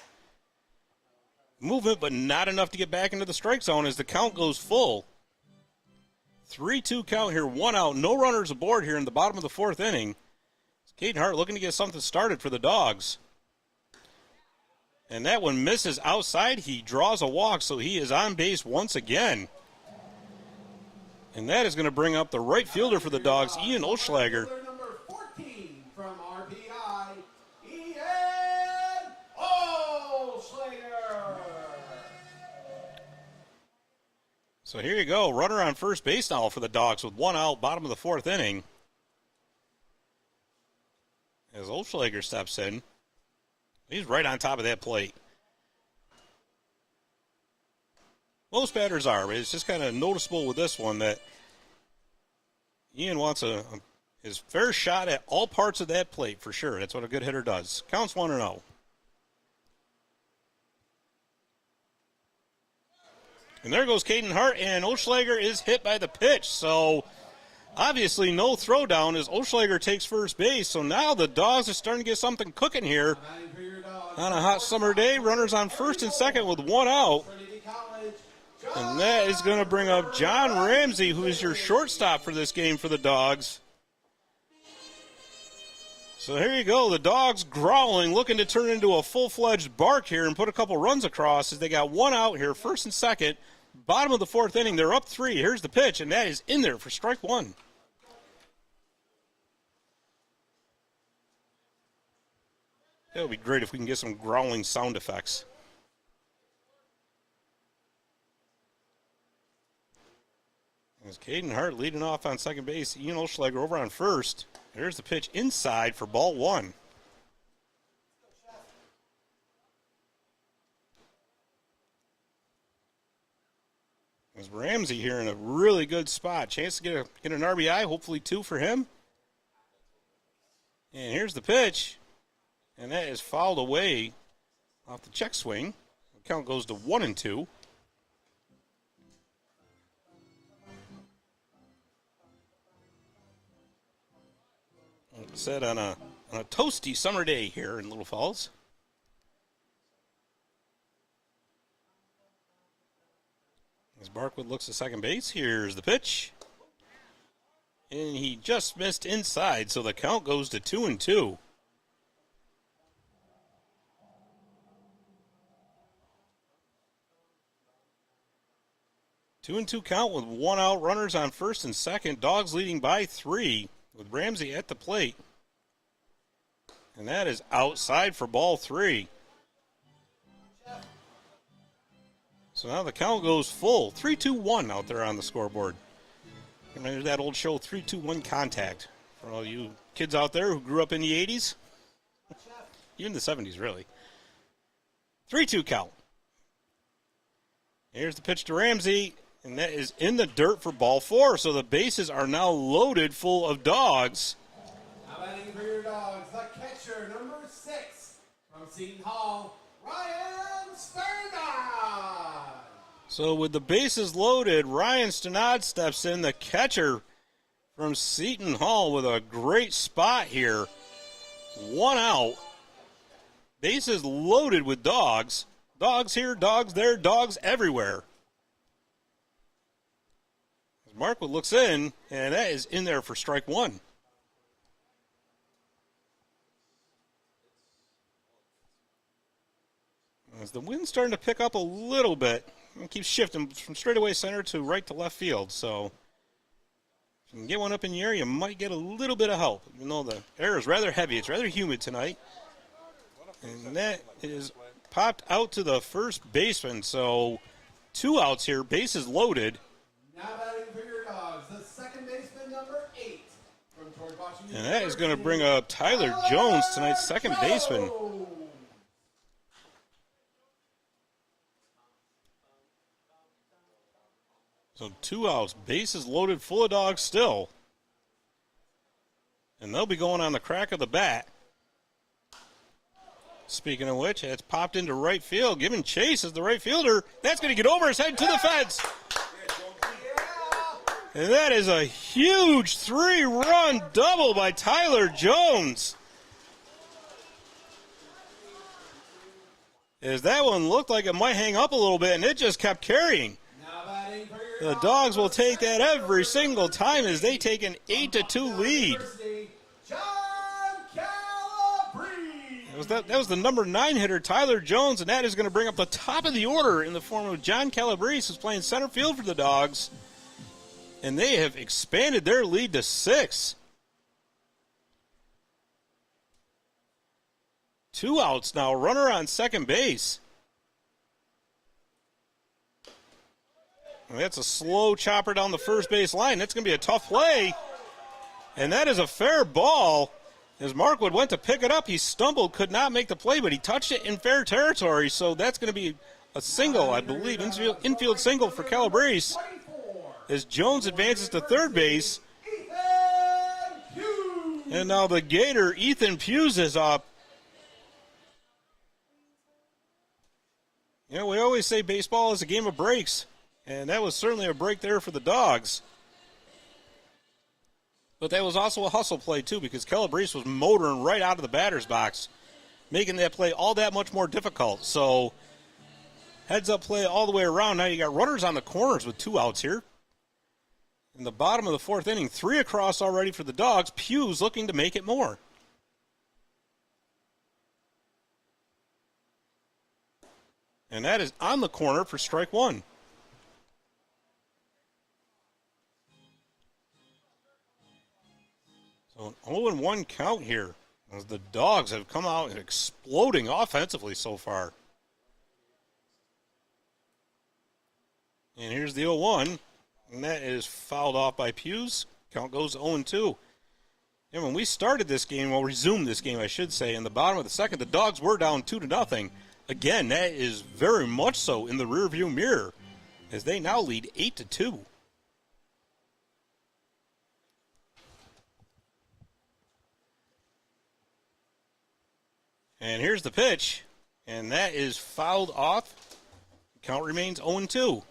Movement, but not enough to get back into the strike zone as the count goes full. 3-2 count here, 1 out. No runners aboard here in the bottom of the 4th inning. Caden Hart looking to get something started for the Dawgs. And that one misses outside. He draws a walk, so he is on base once again. And that is going to bring up the right fielder for the Dawgs, Ian Oschlager. Number 14 from RBI, Ian Oschlager. So here you go, runner on first base now for the Dawgs with 1 out, bottom of the 4th inning. As Oschlager steps in, he's right on top of that plate. Most batters are, but it's just kind of noticeable with this one that Ian wants his fair shot at all parts of that plate for sure. That's what a good hitter does. Counts 1-0. And there goes Caden Hart, and Oschlager is hit by the pitch. So obviously no throwdown as Oschlager takes first base. So now the Dawgs are starting to get something cooking here. On a hot summer day, runners on first and second with 1 out. And that is going to bring up John Ramsey, who is your shortstop for this game for the Dawgs. So here you go, the Dawgs growling, looking to turn into a full-fledged bark here and put a couple runs across as they got 1 out here, first and second, bottom of the fourth inning. They're up 3. Here's the pitch, and that is in there for strike 1. That would be great if we can get some growling sound effects. As Caden Hart leading off on second base, Ian Olschlager over on first. There's the pitch inside for ball 1. As Ramsey here in a really good spot. Chance to get an RBI, hopefully 2 for him. And here's the pitch. And that is fouled away off the check swing. The count goes to 1-2. Set on a toasty summer day here in Little Falls. As Barkwood looks at second base, here's the pitch. And he just missed inside, so the count goes to 2-2. Two and 2 count with 1 out, runners on first and second. Dawgs leading by 3 with Ramsey at the plate. And that is outside for ball 3. So now the count goes full. 3-2-1 out there on the scoreboard. Remember that old show, 3-2-1 Contact. For all you kids out there who grew up in the 80s. Even the 70s, really. 3-2 count. Here's the pitch to Ramsey. And that is in the dirt for ball 4. So the bases are now loaded full of Dawgs. Now batting for your Dogs, the catcher, number 6 from Seton Hall, Ryan Sternad. So with the bases loaded, Ryan Sternad steps in, the catcher from Seton Hall, with a great spot here. 1 out. Bases loaded with Dawgs. Dawgs here, Dawgs there, Dawgs everywhere. Markwood looks in, and that is in there for strike 1. As the wind's starting to pick up a little bit, it keeps shifting from straightaway center to right to left field. So if you can get one up in the air, you might get a little bit of help. Even though the air is rather heavy, it's rather humid tonight. And that is popped out to the first baseman. So 2 outs here, bases loaded. Now batting for your Dogs, the second baseman, number 8 from George Washington. And that is going to bring up Tyler Jones, tonight's second baseman. So 2 outs, bases loaded, full of Dogs still. And they'll be going on the crack of the bat. Speaking of which, it's popped into right field, giving chase as the right fielder. That's going to get over his head to the fence. And that is a huge 3-run double by Tyler Jones. As that one looked like it might hang up a little bit, and it just kept carrying. The Dogs will take that every single time as they take an 8-2 lead. That was the number 9 hitter, Tyler Jones, and that is going to bring up the top of the order in the form of John Calabrese, who's playing center field for the Dogs. And they have expanded their lead to 6. 2 outs now, runner on second base. And that's a slow chopper down the first base line. That's going to be a tough play. And that is a fair ball. As Markwood went to pick it up, he stumbled, could not make the play, but he touched it in fair territory. So that's going to be a single, I believe, infield single for Calabrese. As Jones advances to third base. And now the Gator, Ethan Hughes, is up. You know, we always say baseball is a game of breaks. And that was certainly a break there for the Dogs. But that was also a hustle play, too, because Calabrese was motoring right out of the batter's box, making that play all that much more difficult. So, heads-up play all the way around. Now you got runners on the corners with 2 outs here. In the bottom of the fourth inning, 3 across already for the Dogs. Hughes looking to make it more. And that is on the corner for strike 1. 0-1 count here as the Dogs have come out exploding offensively so far. And here's the 0-1, and that is fouled off by Hughes. Count goes 0-2. And when we started this game, well, resumed this game, I should say, in the bottom of the second, the Dogs were down 2-0. Again, that is very much so in the rearview mirror, as they now lead 8-2. And here's the pitch, and that is fouled off. Count remains 0-2.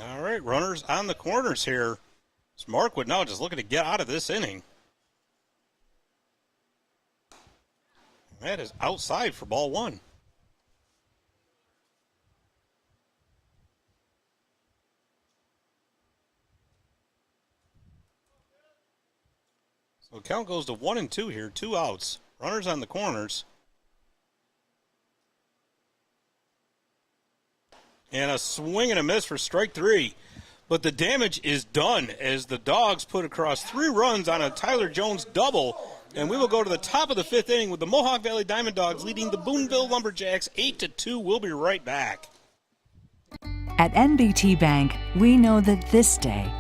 All right, runners on the corners here. It's Markwood now just looking to get out of this inning. That is outside for ball one. So count goes to 1-2 here, 2 outs. Runners on the corners. And a swing and a miss for strike 3. But the damage is done as the Dogs put across 3 runs on a Tyler Jones double. And we will go to the top of the 5th inning with the Mohawk Valley DiamondDawgs leading the Boonville Lumberjacks 8-2. We'll be right back. At NBT Bank, we know that this day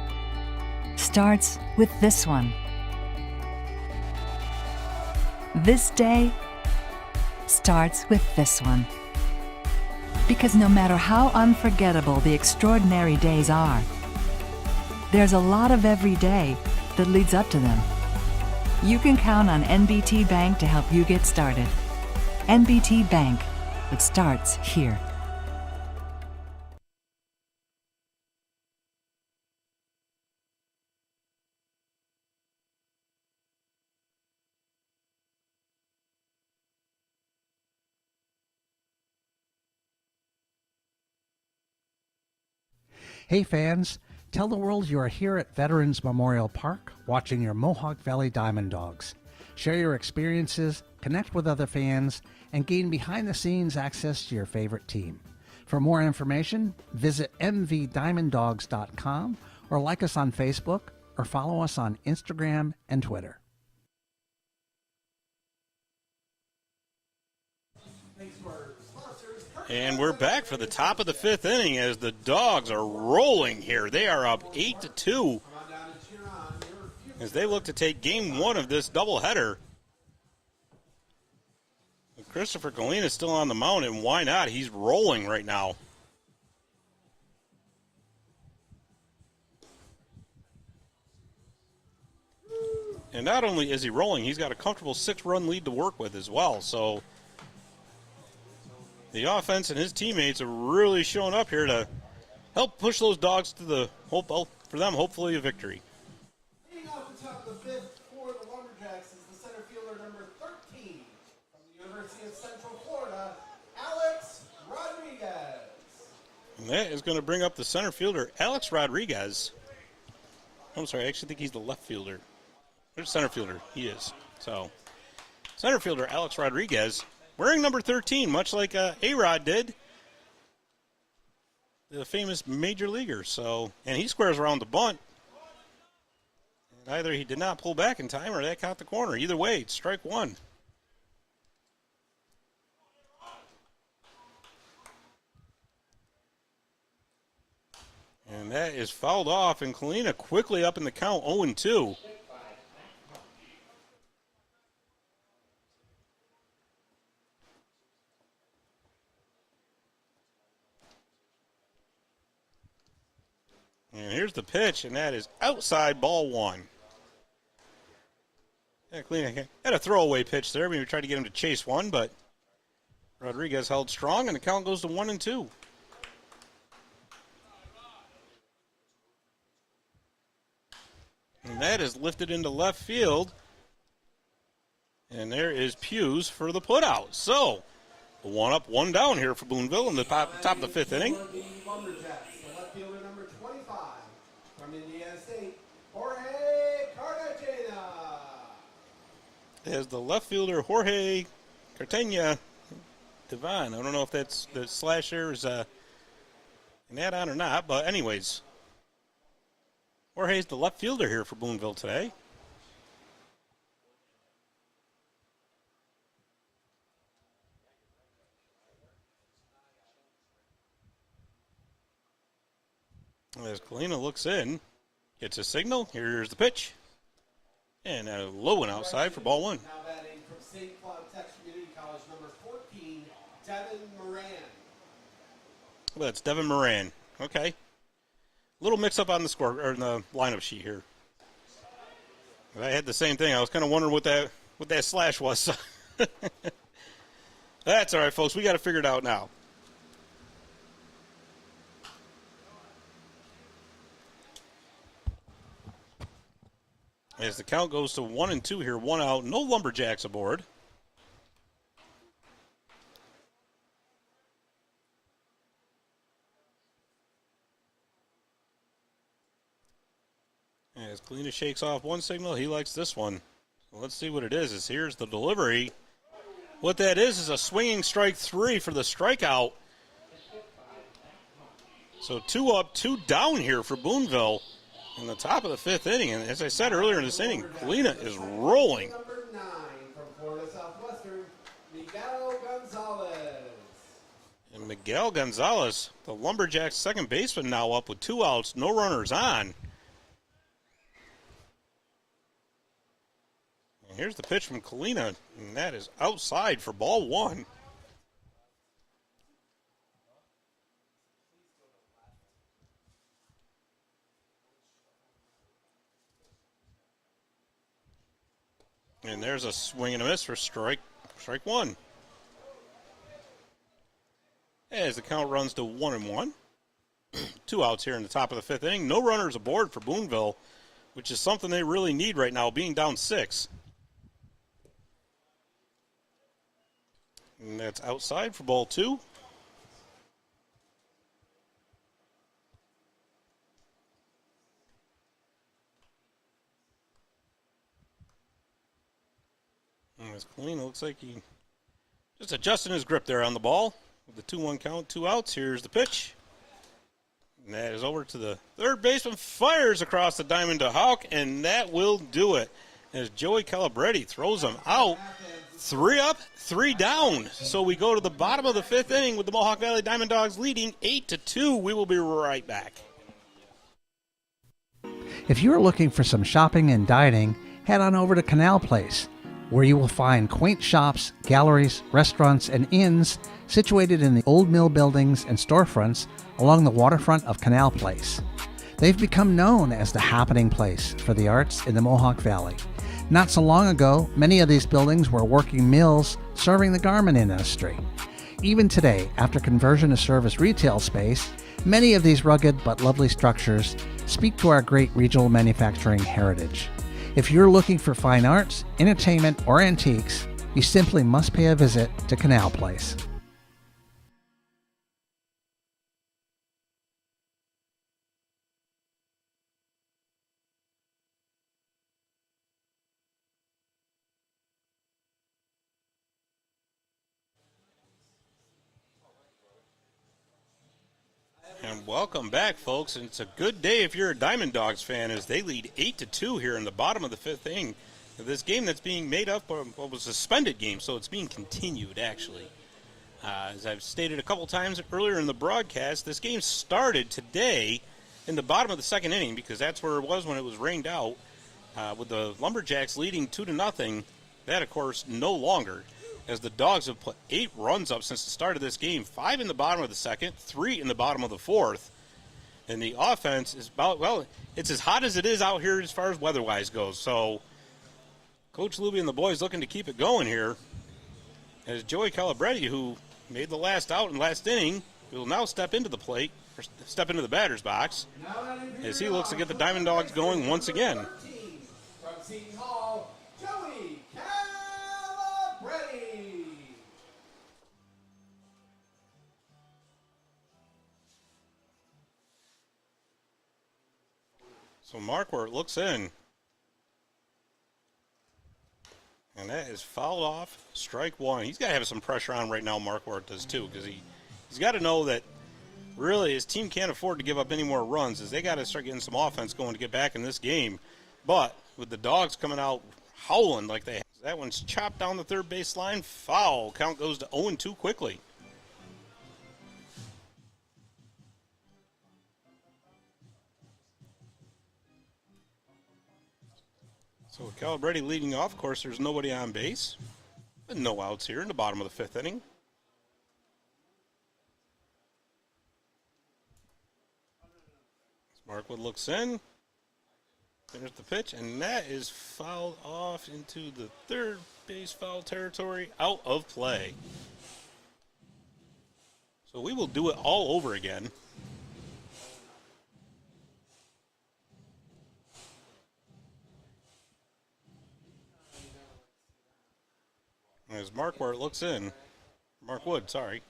starts with this one. This day starts with this one. Because no matter how unforgettable the extraordinary days are, there's a lot of every day that leads up to them. You can count on NBT Bank to help you get started. NBT Bank, it starts here. Hey fans, tell the world you are here at Veterans Memorial Park watching your Mohawk Valley DiamondDawgs. Share your experiences, connect with other fans, and gain behind-the-scenes access to your favorite team. For more information, visit mvdiamonddogs.com or like us on Facebook or follow us on Instagram and Twitter. And we're back for the top of the 5th inning as the Dogs are rolling here. They are up 8-2 as they look to take game 1 of this doubleheader. Christopher Colleen is still on the mound, and why not? He's rolling right now. And not only is he rolling, he's got a comfortable 6-run lead to work with as well. So the offense and his teammates are really showing up here to help push those Dogs to the hope for them, hopefully a victory. Leading off the top of the 5th for the Lumberjacks is the center fielder number 13 from the University of Central Florida, Alex Rodriguez. And that is going to bring up the center fielder, Alex Rodriguez. I'm sorry, I actually think he's the left fielder. There's center fielder. He is. So, center fielder Alex Rodriguez, wearing number 13, much like A-Rod did, the famous major leaguer. So, and he squares around the bunt. And either he did not pull back in time or that caught the corner. Either way, it's strike 1. And that is fouled off, and Kalina quickly up in the count, 0-2. And here's the pitch, and that is outside, ball 1. Yeah, Kalina had a throwaway pitch there. We tried to get him to chase one, but Rodriguez held strong, and the count goes to 1-2. And that is lifted into left field. And there is Hughes for the putout. So, 1 up, 1 down here for Boonville in the top of the 5th inning. The Lumberjacks, the left fielder number 25 from Indiana State, Jorge Cartagena. as the left fielder Jorge Cartagena Devon. I don't know if that's the slash there is an add-on or not, but anyways, Jorge's the left fielder here for Boonville today. As Kalina looks in, gets a signal. Here's the pitch. And a low one outside for ball one. Now batting from St. Cloud Tech Community College, number 14, Devin Moran. Well, that's Devin Moran. Okay. Little mix-up on the score or in the lineup sheet here. I had the same thing. I was kind of wondering what that slash was. That's all right, folks. We got to figure it out now. As the count goes to 1-2 here, 1 out, no Lumberjacks aboard. As Kalina shakes off one signal, he likes this one. So let's see what it is. Here's the delivery. What that is a swinging strike 3 for the strikeout. So 2 up, 2 down here for Boonville in the top of the 5th inning. And as I said earlier in this inning, Kalina is rolling. Number 9 from Florida Southwestern, Miguel Gonzalez. And Miguel Gonzalez, the Lumberjacks second baseman, now up with 2 outs, no runners on. And here's the pitch from Kalina, and that is outside for ball 1. And there's a swing and a miss for strike 1. As the count runs to 1-1. 2 outs here in the top of the 5th inning. No runners aboard for Boonville, which is something they really need right now, being down 6. And that's outside for ball 2. And as Kalina looks like he just adjusting his grip there on the ball. With the 2-1 count, 2 outs. Here's the pitch. And that is over to the third baseman. Fires across the diamond to Hawk, and that will do it. As Joey Calabretti throws him out. 3 up, 3 down. So we go to the bottom of the 5th inning with the Mohawk Valley DiamondDawgs leading 8-2. We will be right back. If you're looking for some shopping and dining, head on over to Canal Place, where you will find quaint shops, galleries, restaurants, and inns situated in the old mill buildings and storefronts along the waterfront of Canal Place. They've become known as the happening place for the arts in the Mohawk Valley. Not so long ago, many of these buildings were working mills serving the garment industry. Even today, after conversion to serve as retail space, many of these rugged but lovely structures speak to our great regional manufacturing heritage. If you're looking for fine arts, entertainment, or antiques, you simply must pay a visit to Canal Place. And welcome back, folks. And it's a good day if you're a DiamondDawgs fan, as they lead 8-2 here in the bottom of the 5th inning of this game that's being made up of what was a suspended game, so it's being continued, actually. As I've stated a couple times earlier in the broadcast, this game started today in the bottom of the 2nd inning, because that's where it was when it was rained out, with the Lumberjacks leading 2-0. That, of course, no longer, as the Dogs have put 8 runs up since the start of this game, 5 in the bottom of the 2nd, 3 in the bottom of the 4th. And the offense is about, well, it's as hot as it is out here as far as weather-wise goes. So Coach Luby and the boys looking to keep it going here. As Joey Calabretti, who made the last out in last inning, will now step into the plate, or step into the batter's box, as he looks to get the DiamondDawgs going once again. From Seton Hall, Joey Calabretti. So Markwart looks in. And that is fouled off, strike one. He's got to have some pressure on right now, Markwart does too, because he's got to know that really his team can't afford to give up any more runs, as they got to start getting some offense going to get back in this game. But with the Dogs coming out howling like they have, that one's chopped down the third base line, foul. Count goes to 0-2 quickly. So with Calabrese leading off, of course, there's nobody on base. But no outs here in the bottom of the fifth inning. Markwood looks in. There's the pitch, and that is fouled off into the third base foul territory, out of play. So we will do it all over again. As Markwart looks in, Markwood, sorry.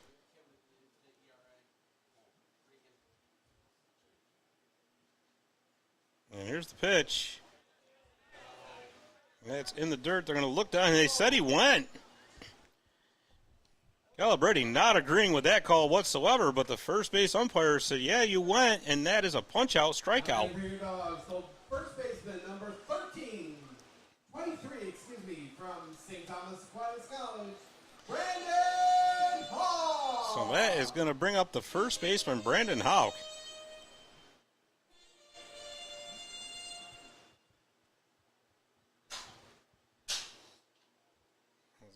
And here's the pitch. And that's in the dirt. They're going to look down, and they said he went. Calabrese not agreeing with that call whatsoever, but the first base umpire said, yeah, you went, and that is a punch-out strikeout. So first baseman number 23, from St. Thomas Aquinas College, Brandon Hawk. So that is going to bring up the first baseman, Brandon Hawk.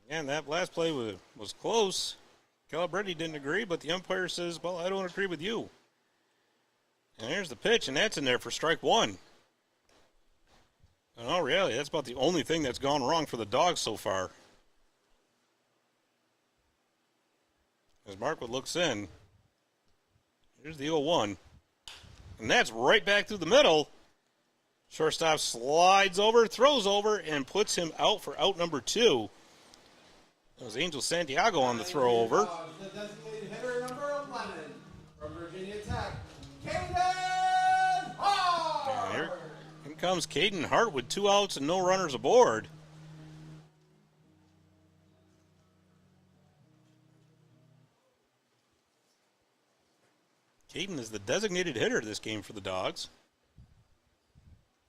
Again, that last play was close. Calabrese didn't agree, but the umpire says, well, I don't agree with you. And here's the pitch, and that's in there for strike one. In all reality, that's about the only thing that's gone wrong for the Dogs so far. As Markwood looks in, here's the 0-1. And that's right back through the middle. Shortstop slides over, throws over, and puts him out for out number 2. That was Angel Santiago on the throw over. The designated hitter number 11 from Virginia Tech, Caden Hart. Here comes Caden Hart with 2 outs and no runners aboard. Caden is the designated hitter this game for the Dogs.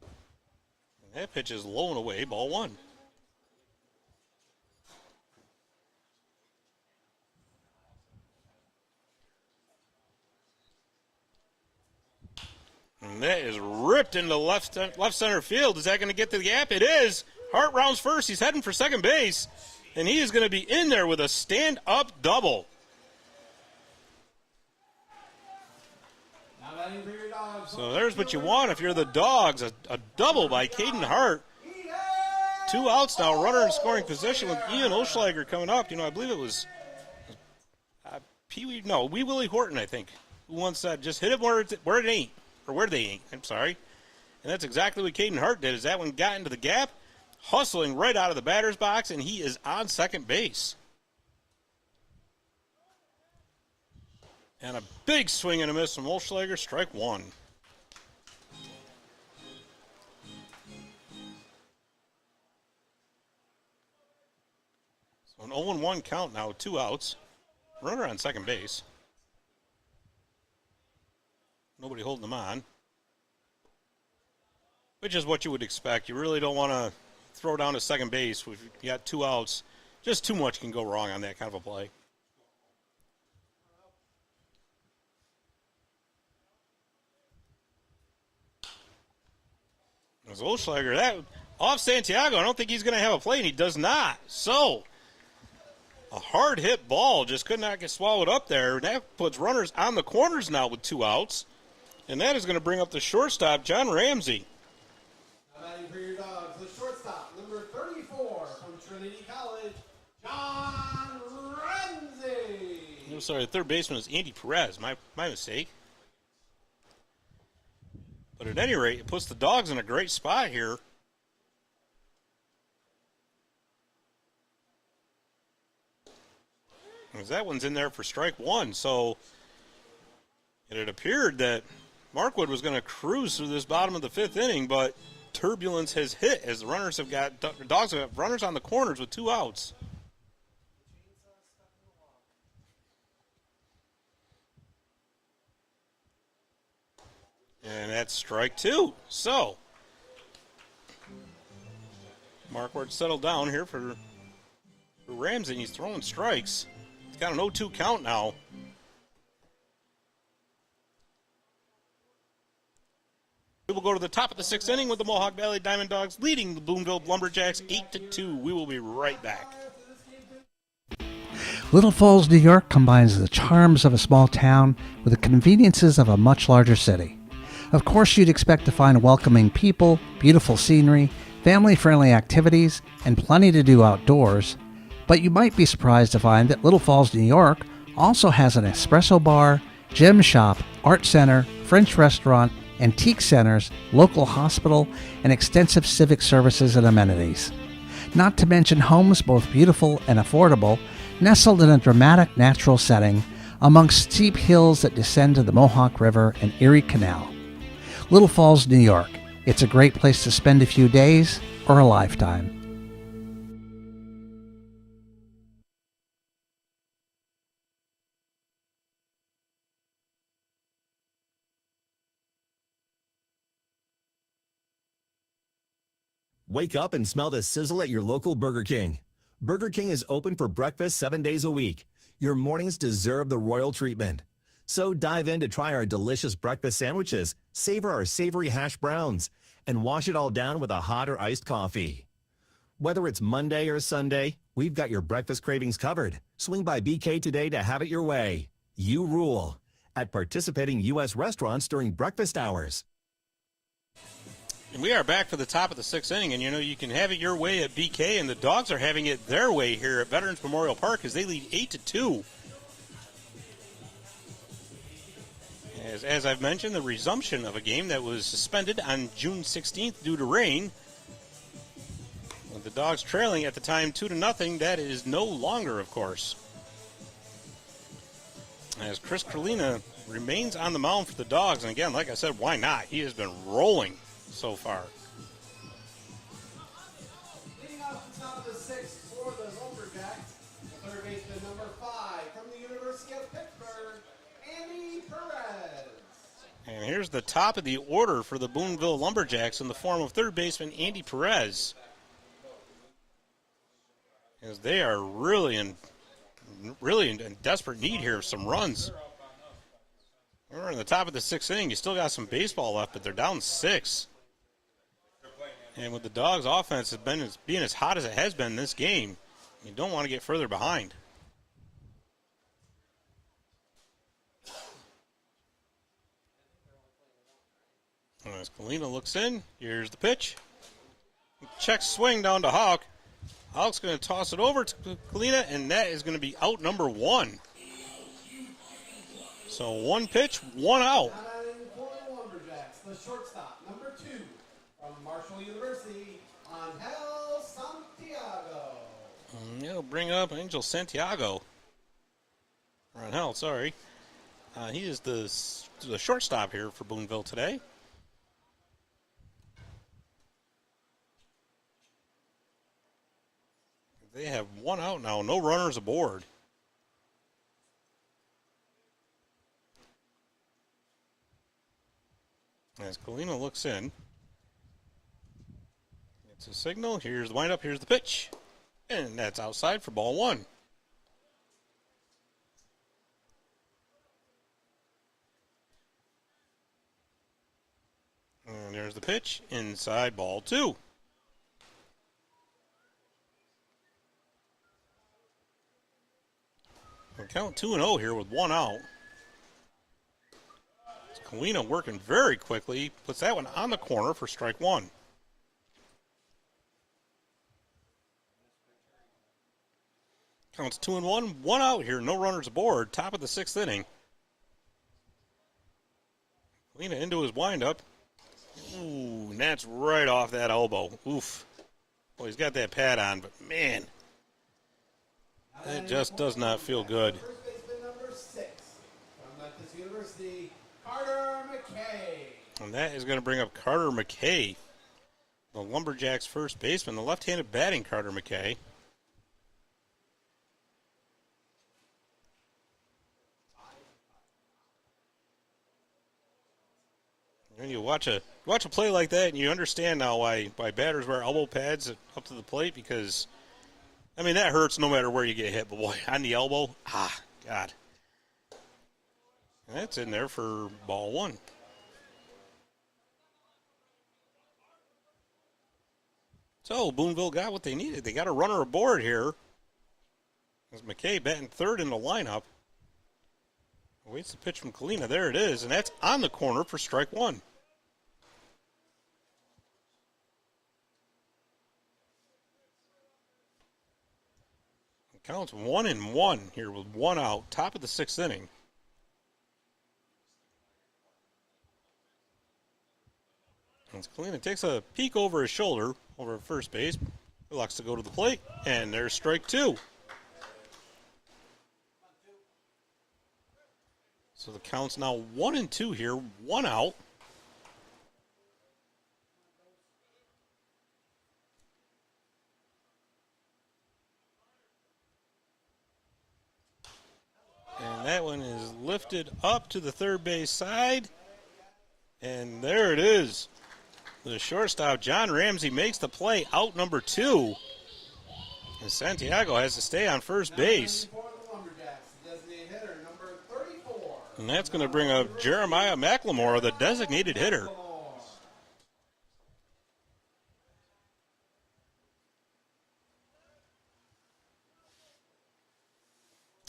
And that pitch is low and away, ball 1. And that is ripped into left center field. Is that going to get to the gap? It is. Hart rounds first. He's heading for second base. And he is going to be in there with a stand-up double. So there's what you want if you're the Dogs. A double by Caden Hart. 2 outs now. Runner in scoring position with Ian Oschlager coming up. You know, I believe it was Wee Willie Horton, I think, who once said, just hit it where it ain't. Or where they ain't, I'm sorry. And that's exactly what Caden Hart did, is that one got into the gap, hustling right out of the batter's box, and he is on second base. And a big swing and a miss from Oschlager, strike 1. So an 0-1 count now, 2 outs. Runner on second base. Nobody holding them on, which is what you would expect. You really don't want to throw down to second base if you got 2 outs. Just too much can go wrong on that kind of a play. As Oschlager, that off Santiago, I don't think he's going to have a play, and he does not. So a hard hit ball just could not get swallowed up there. That puts runners on the corners now with 2 outs. And that is going to bring up the shortstop, John Ramsey. Now batting for your Dogs, the shortstop, number 34 from Trinity College, John Ramsey. I'm sorry, the third baseman is Andy Perez. My mistake. But at any rate, it puts the Dogs in a great spot here. As that one's in there for strike 1. So it appeared that Markwood was going to cruise through this bottom of the 5th inning, but turbulence has hit as the runners have got Dogs have got runners on the corners with 2 outs. And that's strike 2. So Markward settled down here for Ramsey, and he's throwing strikes. He's got an 0-2 count now. We will go to the top of the 6th inning with the Mohawk Valley DiamondDawgs leading the Boonville Lumberjacks 8-2. We will be right back. Little Falls, New York combines the charms of a small town with the conveniences of a much larger city. Of course, you'd expect to find welcoming people, beautiful scenery, family-friendly activities, and plenty to do outdoors. But you might be surprised to find that Little Falls, New York also has an espresso bar, gem shop, art center, French restaurant, antique centers, local hospital, and extensive civic services and amenities. Not to mention homes both beautiful and affordable, nestled in a dramatic natural setting amongst steep hills that descend to the Mohawk River and Erie Canal. Little Falls, New York. It's a great place to spend a few days or a lifetime. Wake up and smell the sizzle at your local Burger King. Burger King is open for breakfast 7 days a week. Your mornings deserve the royal treatment. So dive in to try our delicious breakfast sandwiches, savor our savory hash browns, and wash it all down with a hot or iced coffee. Whether it's Monday or Sunday, we've got your breakfast cravings covered. Swing by BK today to have it your way. You rule at participating U.S. restaurants during breakfast hours. And we are back for the top of the 6th inning, and you can have it your way at BK, and the Dogs are having it their way here at Veterans Memorial Park as they lead 8-2. As I've mentioned, the resumption of a game that was suspended on June 16th due to rain. With the Dogs trailing at the time 2-0, that is no longer, of course. As Chris Carlina remains on the mound for the Dogs, and again, like I said, why not? He has been rolling so far. Leading off the top of the 6th for the Lumberjacks, the third baseman number 5 from the University of Pittsburgh, Andy Perez. And here's the top of the order for the Boonville Lumberjacks in the form of third baseman Andy Perez. As they are really in desperate need here of some runs. We're in the top of the 6th inning. You still got some baseball left, but they're down 6. And with the Dogs' offense being as hot as it has been this game, you don't want to get further behind. As Kalina looks in, here's the pitch. Check swing down to Hawk. Hawk's going to toss it over to Kalina, and that is going to be out number 1. So 1 pitch, 1 out. For the Lumberjacks, the shortstop, number 2 from Marshall University, Angel Santiago. He'll bring up Angel Santiago. Angel, sorry. He is the shortstop here for Boonville today. They have 1 out now, no runners aboard. As Kalina looks in, it's a signal. Here's the windup, here's the pitch. And that's outside for ball 1. And there's the pitch, inside ball 2. We'll count 2-0 here with 1 out. Kalina working very quickly, puts that one on the corner for strike 1. Counts 2-1, 1 out here, no runners aboard, top of the 6th inning. Kalina into his windup. Ooh, and that's right off that elbow. Oof. Well, he's got that pad on, but man, that just does not feel good. First baseman number 6 from Memphis University, Carter McKay. And that is going to bring up Carter McKay. the Lumberjacks first baseman, the left-handed batting Carter McKay. And you watch a play like that, and you understand now why batters wear elbow pads up to the plate, because, I mean, that hurts no matter where you get hit. But boy, on the elbow, God. And that's in there for ball one. So Boonville got what they needed. They got a runner aboard here. As McKay batting third in the lineup. Waits the pitch from Kalina. There it is, and that's on the corner for strike one. It counts 1-1 here with one out, top of the sixth inning. As Kalina takes a peek over his shoulder, over at first base, elects to go to the plate, and there's strike two. So the count's now 1-2 here, one out. And that one is lifted up to the third base side. And there it is. The shortstop, John Ramsey, makes the play, out number two. And Santiago has to stay on first base. And that's going to bring up Jeremiah McLemore, the designated hitter.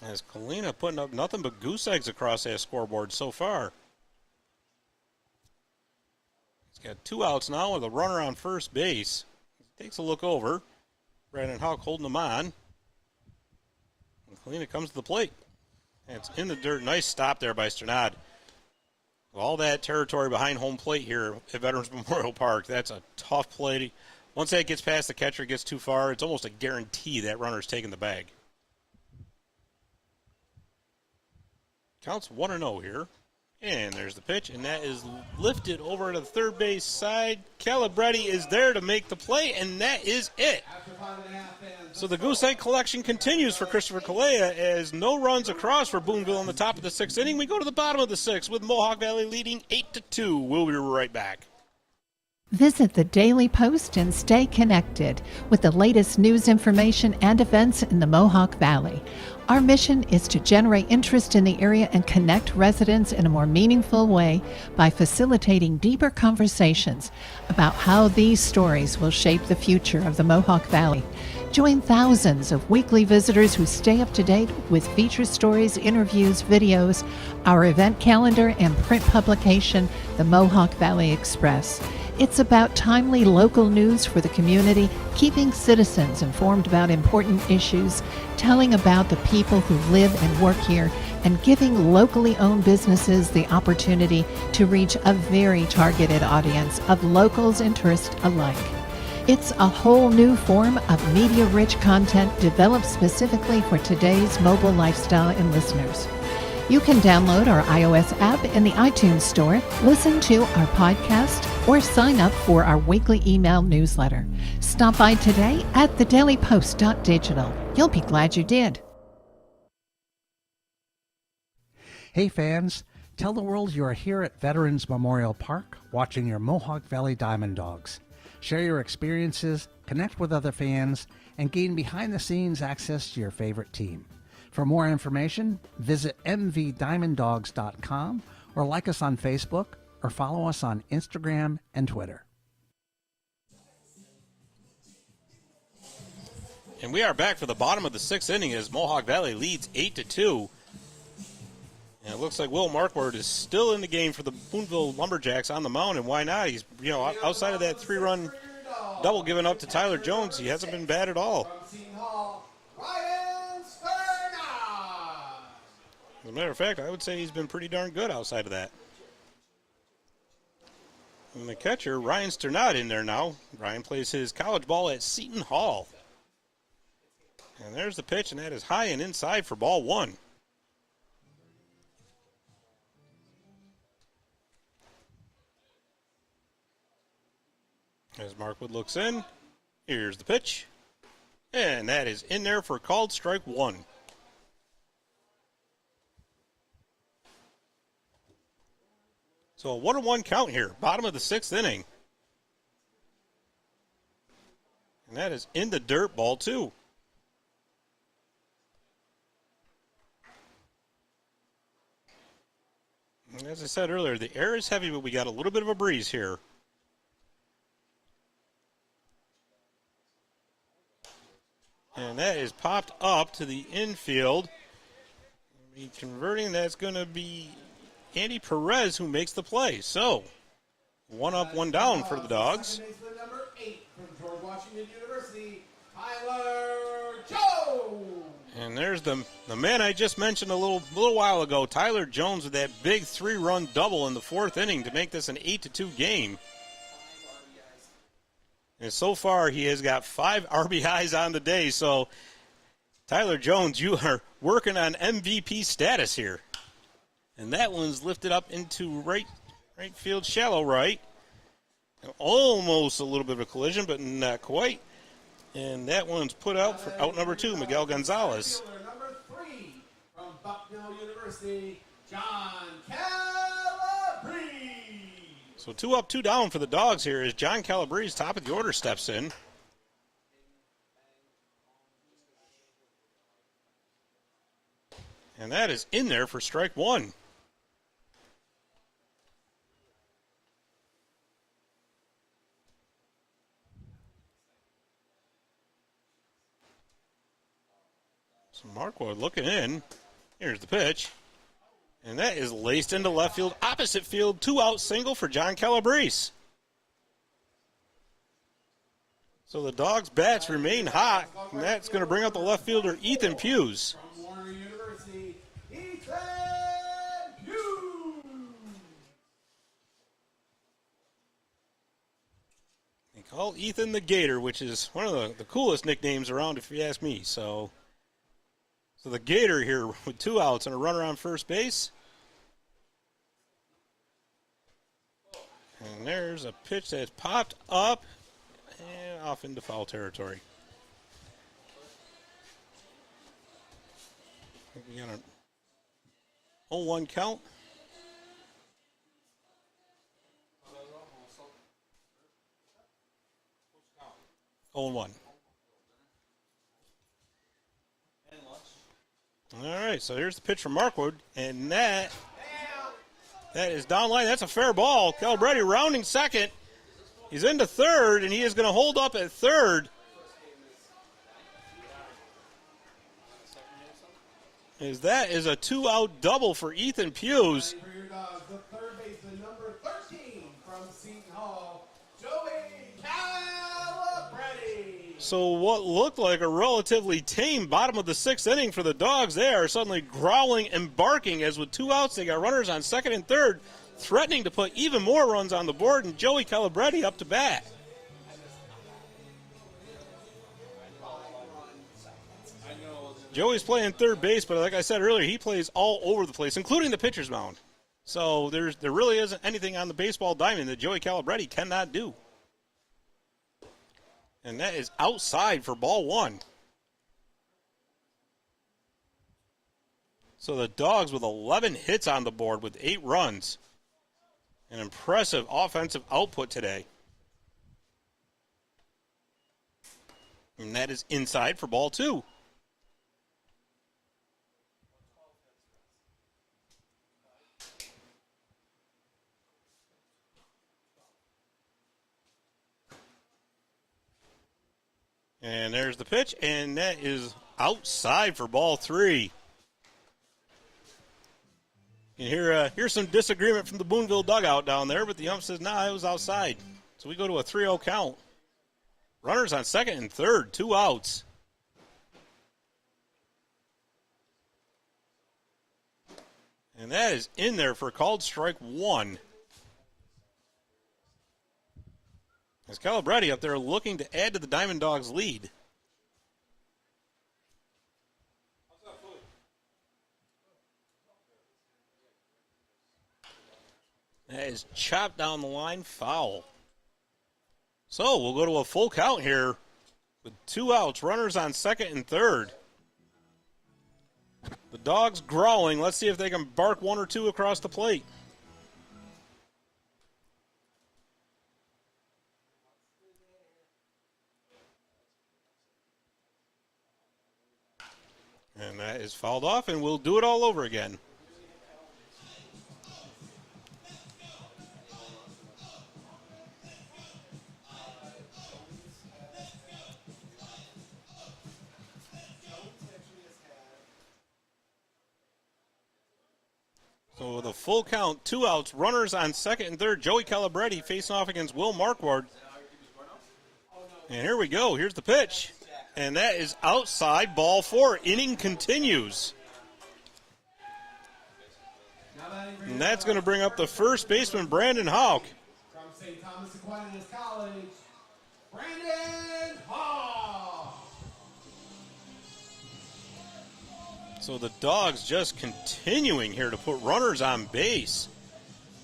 As Kalina putting up nothing but goose eggs across that scoreboard so far. He's got two outs now with a runner on first base. He takes a look over. Brandon Houck holding him on. And Kalina comes to the plate. And it's in the dirt. Nice stop there by Sternad. All that territory behind home plate here at Veterans Memorial Park. That's a tough play. Once that gets past the catcher, gets too far, it's almost a guarantee that runner's taking the bag. Counts 1-0 here. And there's the pitch, and that is lifted over to the third base side. Calabretti is there to make the play, and that is it. So the goose egg collection continues for Christopher Calea as no runs across for Boonville in the top of the sixth inning. We go to the bottom of the sixth with Mohawk Valley leading 8-2. We'll be right back. Visit the Daily Post and stay connected with the latest news, information, and events in the Mohawk Valley. Our mission is to generate interest in the area and connect residents in a more meaningful way by facilitating deeper conversations about how these stories will shape the future of the Mohawk Valley. Join thousands of weekly visitors who stay up to date with feature stories, interviews, videos, our event calendar, and print publication, the Mohawk Valley Express. It's about timely local news for the community, keeping citizens informed about important issues, telling about the people who live and work here, and giving locally owned businesses the opportunity to reach a very targeted audience of locals and tourists alike. It's a whole new form of media-rich content developed specifically for today's mobile lifestyle and listeners. You can download our iOS app in the iTunes Store, listen to our podcast, or sign up for our weekly email newsletter. Stop by today at thedailypost.digital. You'll be glad you did. Hey fans, tell the world you are here at Veterans Memorial Park watching your Mohawk Valley DiamondDawgs. Share your experiences, connect with other fans, and gain behind-the-scenes access to your favorite team. For more information, visit mvdiamonddogs.com or like us on Facebook or follow us on Instagram and Twitter. And we are back for the bottom of the sixth inning as Mohawk Valley leads 8-2. And it looks like Will Markward is still in the game for the Boonville Lumberjacks on the mound, and why not? He's, outside of that three-run double given up to Tyler Jones, he hasn't been bad at all. As a matter of fact, I would say he's been pretty darn good outside of that. And the catcher, Ryan Sternad, in there now. Ryan plays his college ball at Seton Hall. And there's the pitch, and that is high and inside for ball one. As Markwood looks in, here's the pitch. And that is in there for called strike one. So a 1-1 count here, bottom of the sixth inning. And that is in the dirt, ball two. And as I said earlier, the air is heavy, but we got a little bit of a breeze here. And that is popped up to the infield. Converting, that's going to be Andy Perez who makes the play. So, one up, one down for the Dogs. Number 8 from George Washington University, Tyler Jones. And there's the man I just mentioned a little while ago, Tyler Jones, with that big 3-run double in the fourth inning to make this an 8-2 game. And so far, he has got 5 RBIs on the day. So, Tyler Jones, you are working on MVP status here. And that one's lifted up into right field, shallow right. Almost a little bit of a collision, but not quite. And that one's put out for out number 2, Miguel Gonzalez. Number 3 from Bucknell University, John Calabrese. So 2 up, 2 down for the Dogs here as John Calabrese, top of the order, steps in. And that is in there for strike one. So Markwood looking in. Here's the pitch. And that is laced into left field, opposite field, 2-out single for John Calabrese. So the Dogs' bats remain hot, and that's going to bring out the left fielder, Ethan Hughes. From Warner University, Ethan Hughes. They call Ethan the Gator, which is one of the coolest nicknames around, if you ask me. So the Gator here with 2 outs and a runner on first base. And there's a pitch that's popped up and off into foul territory. I think we got an 0-1 count. Oh, 1. All right, so here's the pitch from Markwood, and that is down line. That's a fair ball. Calabrese rounding second. He's into third, and he is going to hold up at third. That is a 2-out double for Ethan Hughes. For your Dogs, the third baseman, number 13 from Seton Hall, Joey Calabrese. So what looked like a relatively tame bottom of the sixth inning for the Dogs, they are suddenly growling and barking as with 2 outs, they got runners on second and third, threatening to put even more runs on the board, and Joey Calabrese up to bat. Joey's playing third base, but like I said earlier, he plays all over the place, including the pitcher's mound. So there really isn't anything on the baseball diamond that Joey Calabrese cannot do. And that is outside for ball 1. So the Dogs with 11 hits on the board with 8 runs. An impressive offensive output today. And that is inside for ball 2. And there's the pitch, and that is outside for ball 3. You hear some disagreement from the Boonville dugout down there, but the ump says, nah, it was outside. So we go to a 3-0 count. Runners on second and third, 2 outs. And that is in there for called strike 1. As Calabrese up there looking to add to the DiamondDawgs lead. That is chopped down the line, foul. So we'll go to a full count here with 2 outs, runners on second and third. The Dawgs growling. Let's see if they can bark 1 or 2 across the plate. And that is fouled off, and we'll do it all over again. So with a full count, 2 outs, runners on second and third. Joey Calabretti facing off against Will Marquardt. And here we go. Here's the pitch. And that is outside, ball 4. Inning continues. And that's going to bring up the first baseman, Brandon Houck. From St. Thomas Aquinas College, Brandon Hall. So the Dawgs just continuing here to put runners on base,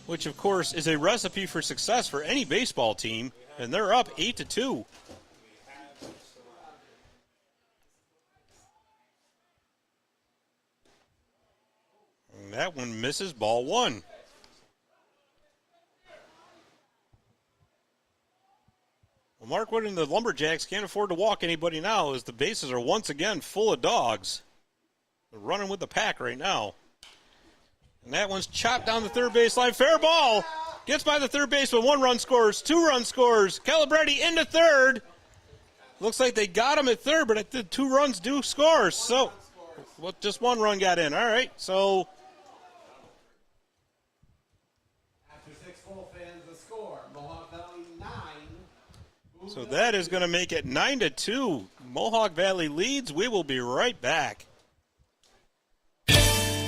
which of course is a recipe for success for any baseball team. And they're up 8-2. And that one misses, ball 1. Well, Marquardt and the Lumberjacks can't afford to walk anybody now as the bases are once again full of Dawgs. They're running with the pack right now. And that one's chopped down the third baseline. Fair ball. Gets by the third baseman. 1 run scores. 2 run scores. Calabretti into third. Looks like they got him at third, but the 2 runs do score. So, well, just 1 run got in. All right, so... After 6 full fans, the score, Mohawk Valley 9. So that is going to make it 9-2. Mohawk Valley leads. We will be right back.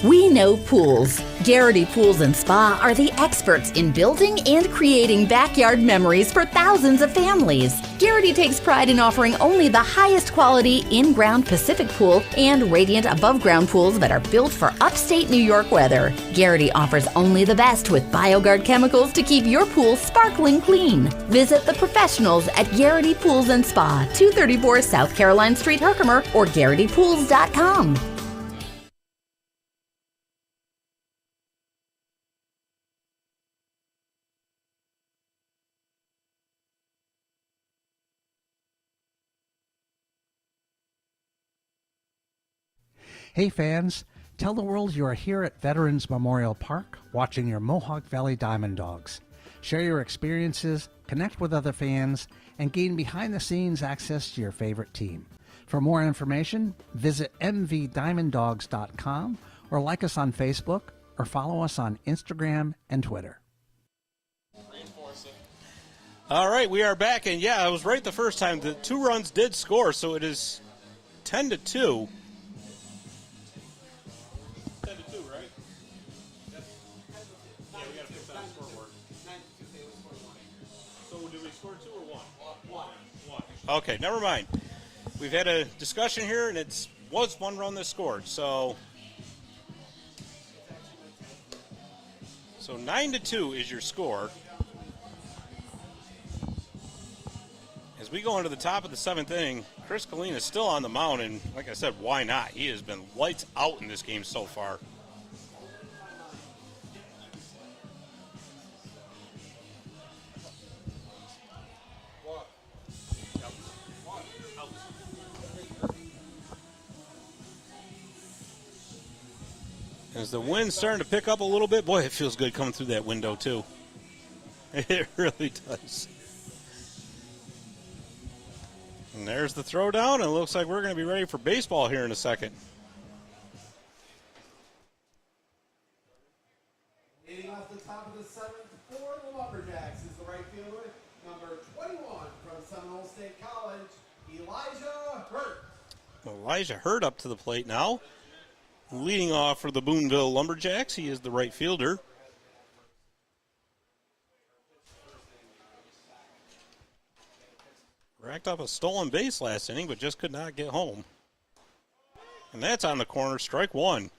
We know pools. Garrity Pools and Spa are the experts in building and creating backyard memories for thousands of families. Garrity takes pride in offering only the highest quality in-ground Pacific pool and radiant above-ground pools that are built for upstate New York weather. Garrity offers only the best with BioGuard chemicals to keep your pool sparkling clean. Visit the professionals at Garrity Pools and Spa, 234 South Caroline Street, Herkimer, or GarrityPools.com. Hey fans, tell the world you are here at Veterans Memorial Park watching your Mohawk Valley DiamondDawgs. Share your experiences, connect with other fans, and gain behind-the-scenes access to your favorite team. For more information, visit mvdiamonddogs.com or like us on Facebook or follow us on Instagram and Twitter. All right, we are back, and yeah, I was right the first time. The 2 runs did score, so it is 10-2. 10-2, right? Yeah, we got to fix that scoreboard. So did we score 2 or 1? 1. Okay, never mind. We've had a discussion here, and it was 1 run that scored. So 9-2 is your score. As we go into the top of the 7th inning, Chris Colleen is still on the mound, and like I said, why not? He has been lights out in this game so far. As the wind's starting to pick up a little bit, boy, it feels good coming through that window too. It really does. And there's the throwdown, and it looks like we're going to be ready for baseball here in a second. Leading off the top of the 7th for the Lumberjacks is the right fielder, number 21 from Seminole State College, Elijah Hurt. Elijah Hurt up to the plate now. Leading off for the Boonville Lumberjacks, he is the right fielder. Racked up a stolen base last inning, but just could not get home. And that's on the corner, strike 1.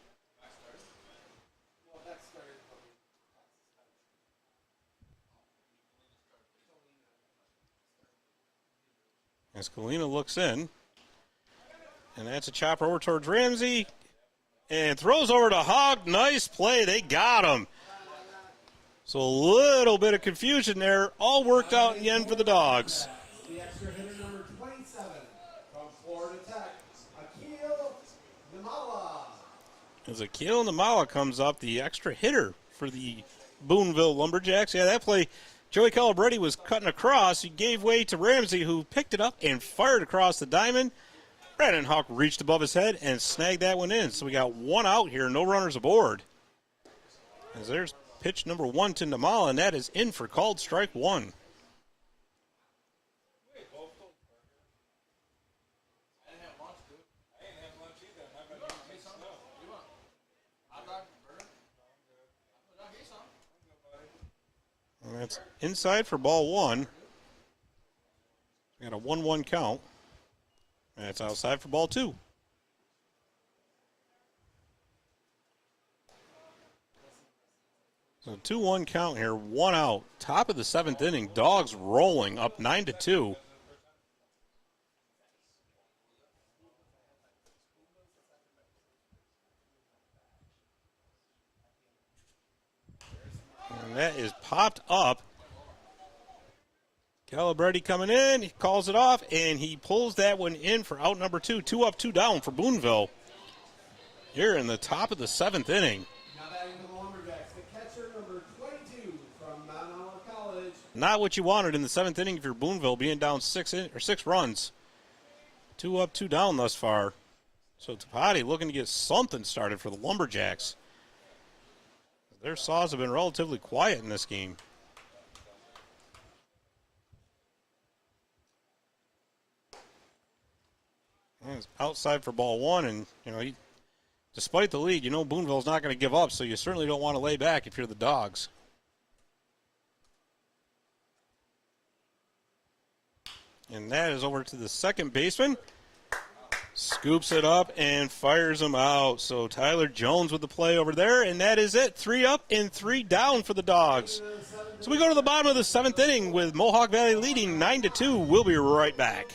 As Kalina looks in. And that's a chopper over towards Ramsey. And throws over to Hogg. Nice play. They got him. So a little bit of confusion there. All worked out in the end for the Dogs. The extra hitter number 27 from Florida Tech, Akil Namala. As Akil Namala comes up, the extra hitter for the Boonville Lumberjacks. Yeah, that play, Joey Calabretti was cutting across. He gave way to Ramsey, who picked it up and fired across the diamond. Brandon Hawk reached above his head and snagged that one in. So we got one out here, no runners aboard. As there's pitch number 1 to Namala, and that is in for called strike 1. And that's inside for ball 1. We got a 1-1 count. And it's outside for ball 2. So 2-1 count here, 1 out. Top of the 7th inning, Dawgs rolling up 9-2. And that is popped up. Calabretti coming in, he calls it off, and he pulls that one in for out number 2. 2 up, 2 down for Boonville. Here in the top of the 7th inning. Now batting for the Lumberjacks, the catcher number 22 from Mount Olive College. Not what you wanted in the 7th inning if you're Boonville, being down 6 runs. 2 up, 2 down thus far. So Tapati looking to get something started for the Lumberjacks. Their saws have been relatively quiet in this game. And it's outside for ball 1, and despite the lead, Boonville's not going to give up, so you certainly don't want to lay back if you're the Dogs. And that is over to the second baseman. Scoops it up and fires him out. So Tyler Jones with the play over there, and that is it. 3 up and 3 down for the Dogs. So we go to the bottom of the 7th inning with Mohawk Valley leading 9-2. We'll be right back.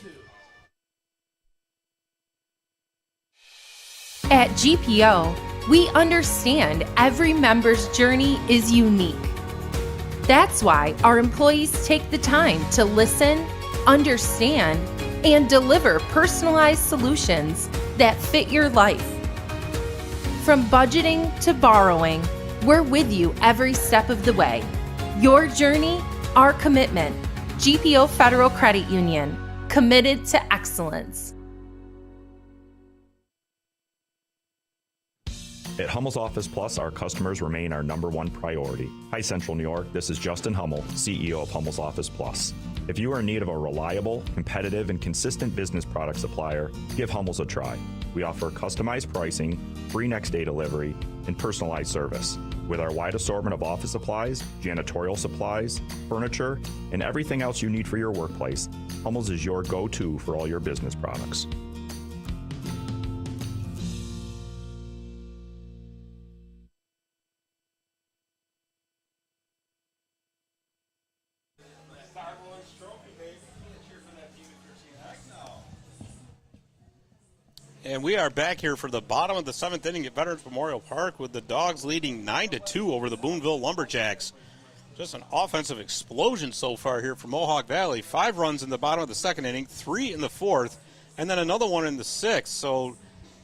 At GPO, we understand every member's journey is unique. That's why our employees take the time to listen, understand, and deliver personalized solutions that fit your life. From budgeting to borrowing, we're with you every step of the way. Your journey, our commitment. GPO Federal Credit Union, committed to excellence. At Hummel's Office Plus, our customers remain our #1 priority. Hi, Central New York. This is Justin Hummel, CEO of Hummel's Office Plus. If you are in need of a reliable, competitive, and consistent business product supplier, give Hummel's a try. We offer customized pricing, free next-day delivery, and personalized service. With our wide assortment of office supplies, janitorial supplies, furniture, and everything else you need for your workplace, Hummel's is your go-to for all your business products. And we are back here for the bottom of the 7th inning at Veterans Memorial Park with the Dogs leading 9-2 over the Boonville Lumberjacks. Just an offensive explosion so far here for Mohawk Valley. 5 runs in the bottom of the 2nd inning, 3 in the 4th, and then another one in the 6th. So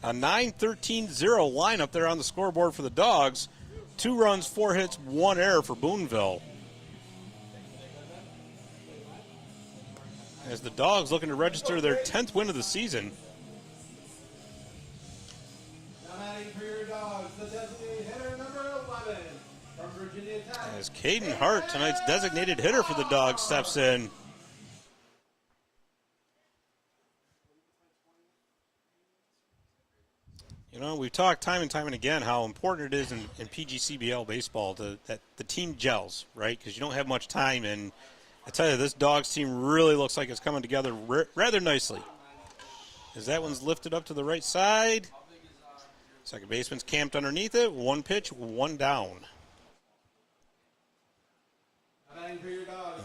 a 9-13-0 lineup there on the scoreboard for the Dogs. 2 runs, 4 hits, 1 error for Boonville. As the Dogs looking to register their 10th win of the season. As Caden Hart, tonight's designated hitter for the Dogs, steps in. We've talked time and time and again how important it is in PGCBL baseball that the team gels, right? Because you don't have much time, and I tell you, this Dogs team really looks like it's coming together rather nicely. As that one's lifted up to the right side. Second baseman's camped underneath it. 1 pitch, 1 down.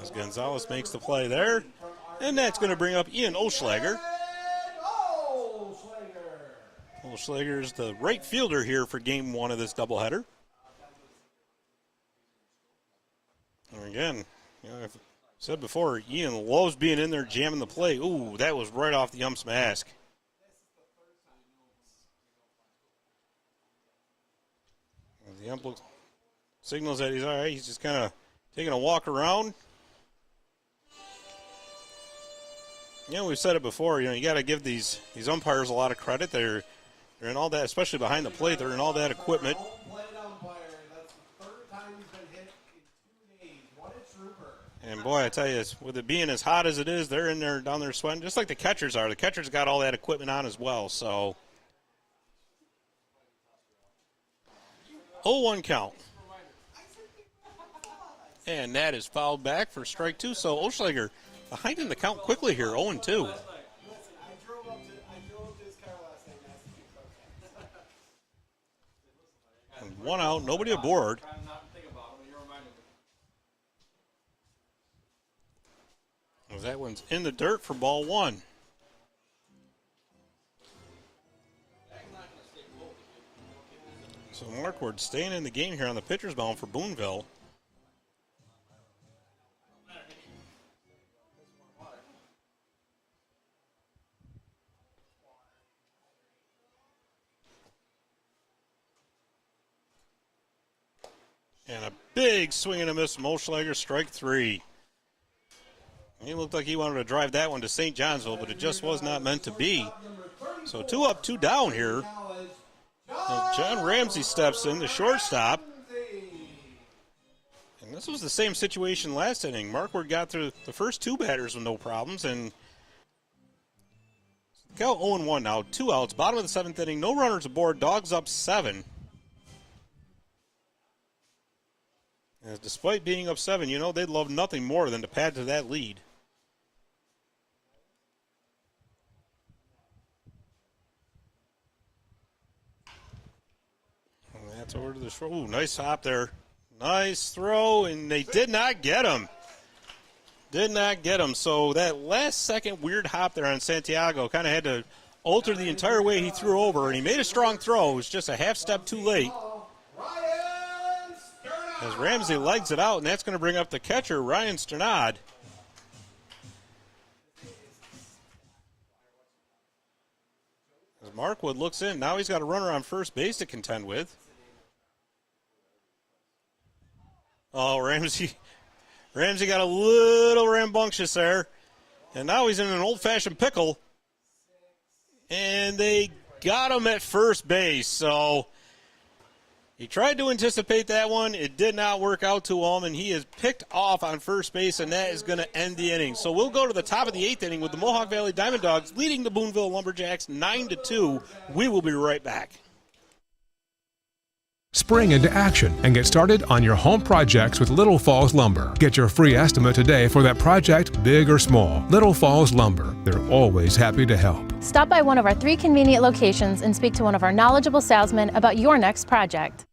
As Gonzalez makes the play there. And that's going to bring up Ian Oschlager. Oschlager is the right fielder here for game one of this doubleheader. And again, I've said before, Ian loves being in there jamming the play. Ooh, that was right off the ump's mask. The ump signals that he's all right. He's just kind of taking a walk around. We've said it before. You got to give these umpires a lot of credit. They're in all that, especially behind the plate. They're in all that equipment. And boy, I tell you, with it being as hot as it is, they're in there down there sweating, just like the catchers are. The catchers got all that equipment on as well. So 0-1 count. And that is fouled back for strike two. So Oschlager behind in the count quickly here, 0-2. And one out, nobody aboard. That one's in the dirt for ball one. So Markward staying in the game here on the pitcher's mound for Boonville. And a big swing and a miss from Oschlager, strike three. He looked like he wanted to drive that one to St. Johnsville, but it just was not meant to be. So 2 up, 2 down here. And John Ramsey steps in, the shortstop. And this was the same situation last inning. Markward got through the first 2 batters with no problems. And count 0-1 now, 2 outs, bottom of the 7th inning, no runners aboard, Dawgs up 7. And despite being up 7, they'd love nothing more than to pad to that lead. And that's over to the short. Ooh, nice hop there. Nice throw, and they did not get him. Did not get him. So that last second weird hop there on Santiago kind of had to alter the entire way he threw over, and he made a strong throw. It was just a half step too late. As Ramsey legs it out, and that's going to bring up the catcher, Ryan Sternad. As Markwood looks in, now he's got a runner on first base to contend with. Oh, Ramsey got a little rambunctious there. And now he's in an old-fashioned pickle. And they got him at first base, so he tried to anticipate that one. It did not work out to him, and he is picked off on first base, and that is going to end the inning. So we'll go to the top of the 8th inning with the Mohawk Valley DiamondDawgs leading the Boonville Lumberjacks 9-2. We will be right back. Spring into action and get started on your home projects with Little Falls Lumber. Get your free estimate today for that project, big or small. Little Falls Lumber, they're always happy to help. Stop by one of our 3 convenient locations and speak to one of our knowledgeable salesmen about your next project.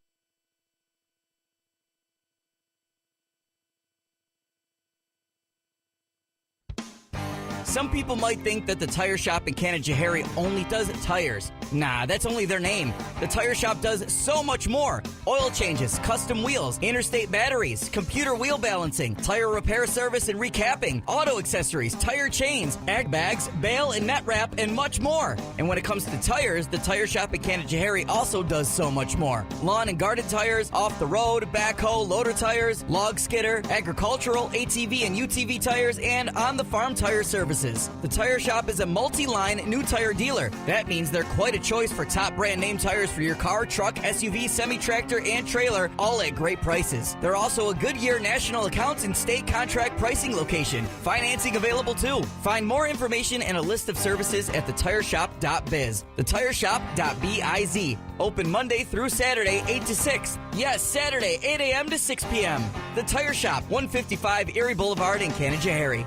Some people might think that the tire shop in Canajoharie only does tires. Nah, that's only their name. The tire shop does so much more. Oil changes, custom wheels, interstate batteries, computer wheel balancing, tire repair service and recapping, auto accessories, tire chains, ag bags, bale and net wrap, and much more. And when it comes to tires, the tire shop in Canajoharie also does so much more. Lawn and garden tires, off the road, backhoe, loader tires, log skidder, agricultural, ATV and UTV tires, and on the farm tire services. The tire shop is a multi-line new tire dealer. That means they're quite a choice for top brand name tires for your car, truck, SUV, semi-tractor, and trailer, all at great prices. They're also a Goodyear national accounts and state contract pricing location. Financing available too. Find more information and a list of services at thetireshop.biz. Thetireshop.biz. Open Monday through Saturday, 8 to 6. Yes, Saturday, 8 a.m. to 6 p.m. The Tire Shop, 155 Erie Boulevard in Canajoharie.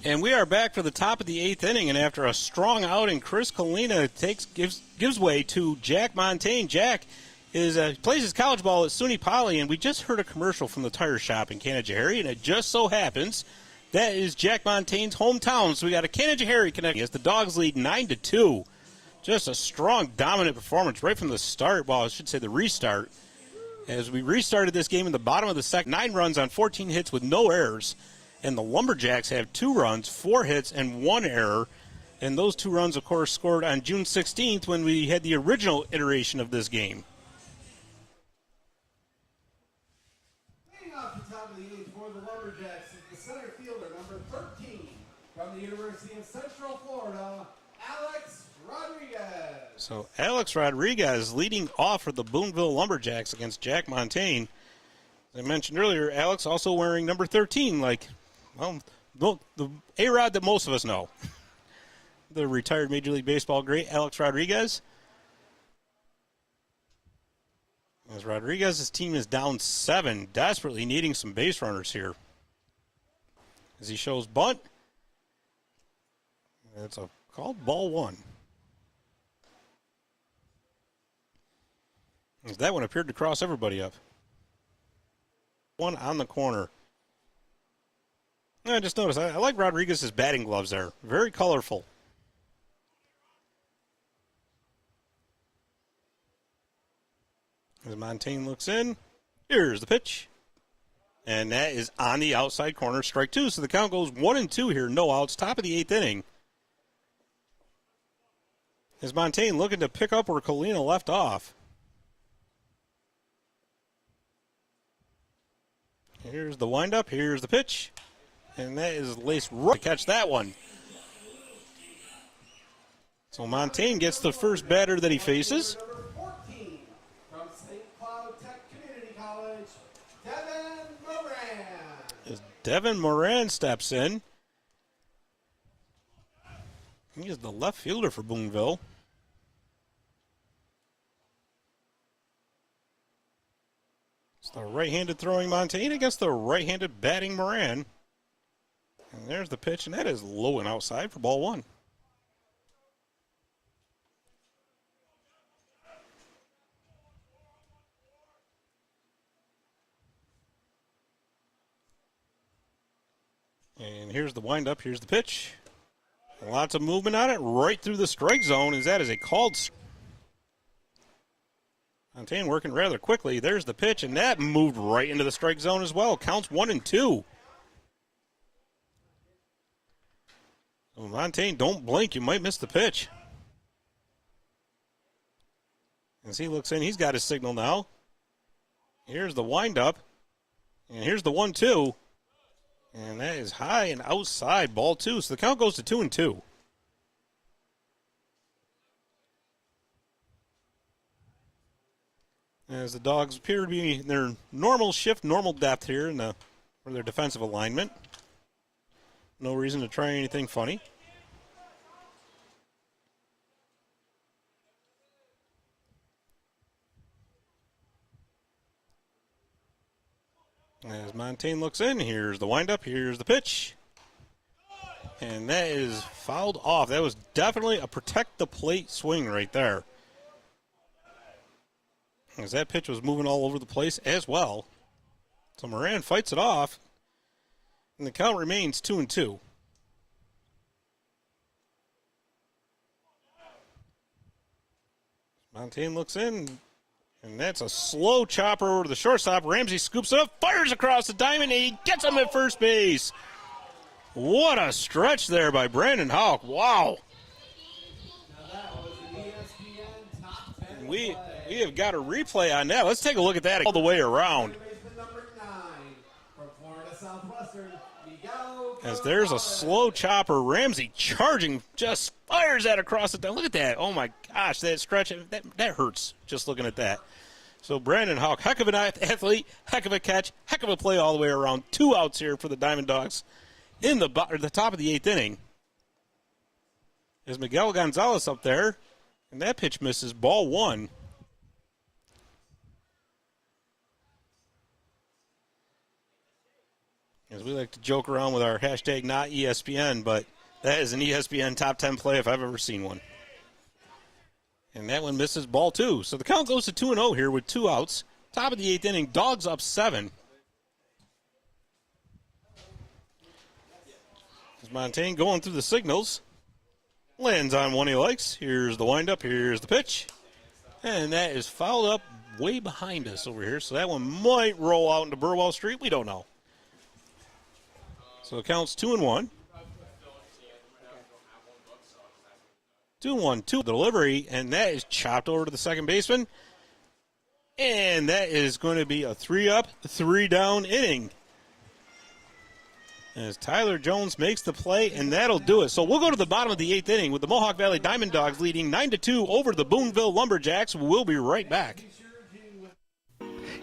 And we are back for the top of the 8th inning, and after a strong outing, Chris Kalina gives way to Jack Montaigne. Jack, plays his college ball at SUNY Poly, and we just heard a commercial from the tire shop in Canajoharie, and it just so happens that is Jack Montaigne's hometown. So we got a Canajoharie connection as the Dogs lead 9-2. Just a strong, dominant performance right from the start. Well, I should say the restart. As we restarted this game in the bottom of the second, 9 runs on 14 hits with no errors. And the Lumberjacks have 2 runs, 4 hits, and 1 error. And those 2 runs, of course, scored on June 16th when we had the original iteration of this game. Leading off the top of the 8th for the Lumberjacks is the center fielder, number 13, from the University of Central Florida, Alex Rodriguez. So Alex Rodriguez leading off for the Boonville Lumberjacks against Jack Montaigne. As I mentioned earlier, Alex also wearing number 13, like, well, the A-Rod that most of us know. The retired Major League Baseball great Alex Rodriguez. As Rodriguez's team is down 7, desperately needing some base runners here. As he shows bunt. It's a called ball 1. As that one appeared to cross everybody up. 1 on the corner. I just noticed, I like Rodriguez's batting gloves there. Very colorful. As Montaigne looks in, here's the pitch. And that is on the outside corner, strike 2. So the count goes 1-2 here, no outs, top of the 8th inning. As Montaigne looking to pick up where Colina left off. Here's the windup, here's the pitch. And that is laced right to catch that one. So Montaigne gets the first batter that he faces. Number 14, from St. Cloud Tech Community College, Devin Moran. As Devin Moran steps in. He is the left fielder for Boonville. It's the right-handed throwing Montaigne against the right-handed batting Moran. And there's the pitch, and that is low and outside for ball 1. And here's the windup, here's the pitch. Lots of movement on it, right through the strike zone, as that is a called. Montaigne working rather quickly. There's the pitch, and that moved right into the strike zone as well. Counts 1-2. So Montaigne, don't blink. You might miss the pitch. As he looks in, he's got his signal now. Here's the windup. And here's the 1-2. And that is high and outside, ball 2. So the count goes to 2-2. As the Dogs appear to be in their normal shift, normal depth here for their defensive alignment. No reason to try anything funny. As Montaigne looks in, here's the windup, here's the pitch. And that is fouled off. That was definitely a protect the plate swing right there. As that pitch was moving all over the place as well. So Moran fights it off. And the count remains 2-2. Montaigne looks in. And that's a slow chopper over to the shortstop. Ramsey scoops it up, fires across the diamond, and he gets him at first base. What a stretch there by Brandon Houck. Wow. Now that was an ESPN top 10 We have got a replay on that. Let's take a look at that all the way around. Number 9, from Florida Southwestern, Miguel. As there's a slow chopper, Ramsey charging, just fires that across the diamond. Look at that. Oh my gosh, that stretch, that hurts just looking at that. So Brandon Houck, heck of an athlete, heck of a catch, heck of a play all the way around. 2 outs here for the DiamondDawgs in the top of the 8th inning. There's Miguel Gonzalez up there, and that pitch misses, ball 1. As we like to joke around with our hashtag not ESPN, but that is an ESPN top 10 play if I've ever seen one. And that one misses ball 2. So the count goes to 2-0 here with 2 outs. Top of the 8th inning, Dawgs up 7. As Montaigne going through the signals. Lands on one he likes. Here's the windup. Here's the pitch. And that is fouled up way behind us over here. So that one might roll out into Burwell Street. We don't know. So it counts 2-1. 2-1, delivery, and that is chopped over to the second baseman. And that is going to be a 3-up, 3-down inning. As Tyler Jones makes the play, and that'll do it. So we'll go to the bottom of the 8th inning with the Mohawk Valley DiamondDawgs leading 9-2 over the Boonville Lumberjacks. We'll be right back.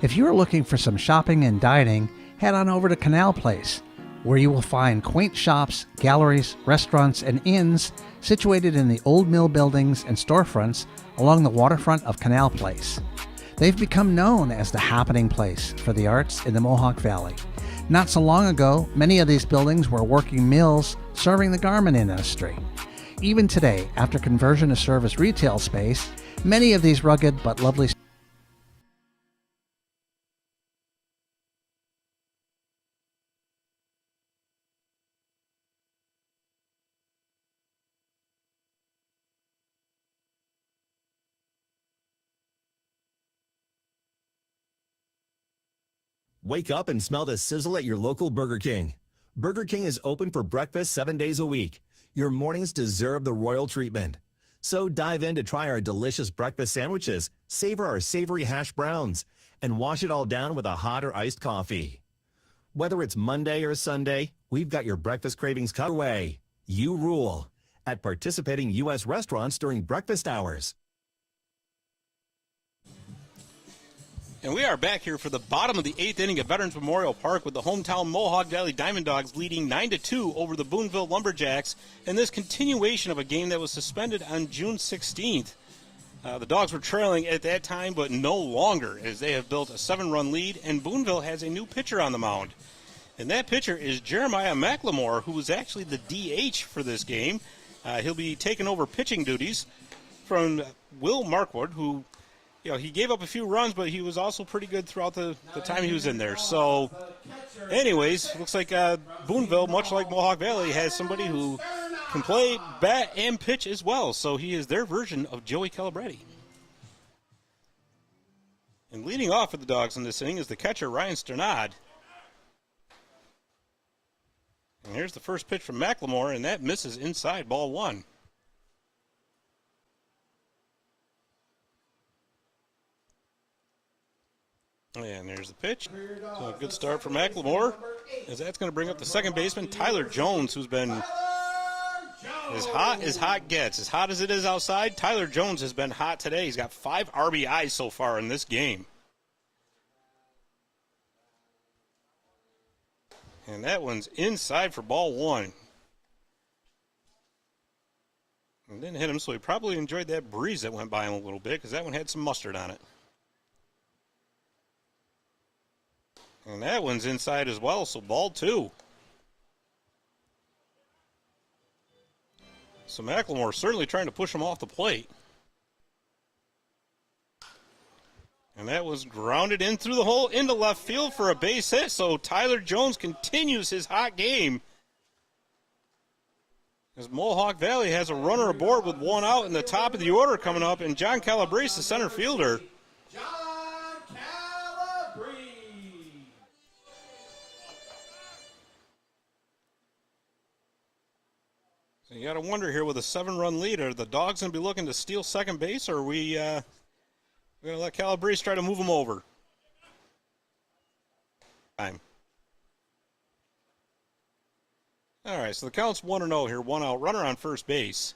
If you are looking for some shopping and dining, head on over to Canal Place, where you will find quaint shops, galleries, restaurants, and inns situated in the old mill buildings and storefronts along the waterfront of Canal Place. They've become known as the happening place for the arts in the Mohawk Valley. Not so long ago, many of these buildings were working mills serving the garment industry. Even today, after conversion to service retail space, many of these rugged but lovely Wake up and smell the sizzle at your local Burger King. Burger King is open for breakfast 7 days a week. Your mornings deserve the royal treatment. So dive in to try our delicious breakfast sandwiches, savor our savory hash browns, and wash it all down with a hot or iced coffee. Whether it's Monday or Sunday, we've got your breakfast cravings cut away. You rule at participating U.S. restaurants during breakfast hours. And we are back here for the bottom of the 8th inning at Veterans Memorial Park with the hometown Mohawk Valley DiamondDawgs leading 9-2 over the Boonville Lumberjacks in this continuation of a game that was suspended on June 16th. The Dogs were trailing at that time, but no longer, as they have built a 7-run lead, and Boonville has a new pitcher on the mound. And that pitcher is Jeremiah McLemore, who was actually the DH for this game. He'll be taking over pitching duties from Will Markwood, who he gave up a few runs, but he was also pretty good throughout the time he was in there. So, anyways, looks like Boonville, much like Mohawk Valley, has somebody who can play, bat, and pitch as well. So he is their version of Joey Calabretti. And leading off for the Dogs in this inning is the catcher, Ryan Sternad. And here's the first pitch from McLemore, and that misses inside, ball 1. And there's the pitch. So a good start for McLemore, as that's going to bring up the second baseman, Tyler Jones, who's been as hot as hot gets. As hot as it is outside, Tyler Jones has been hot today. He's got 5 RBIs so far in this game. And that one's inside for ball 1. And didn't hit him, so he probably enjoyed that breeze that went by him a little bit, because that one had some mustard on it. And that one's inside as well, so ball 2. So McLemore certainly trying to push him off the plate. And that was grounded in through the hole into left field for a base hit. So Tyler Jones continues his hot game, as Mohawk Valley has a runner aboard with 1 out in the top of the order coming up, and John Calabrese, the center fielder. You got to wonder here with a 7-run lead, are the Dogs going to be looking to steal second base, or are we going to let Calabrese try to move them over? Time. All right, so the count's 1-0 here, 1 out, runner on first base.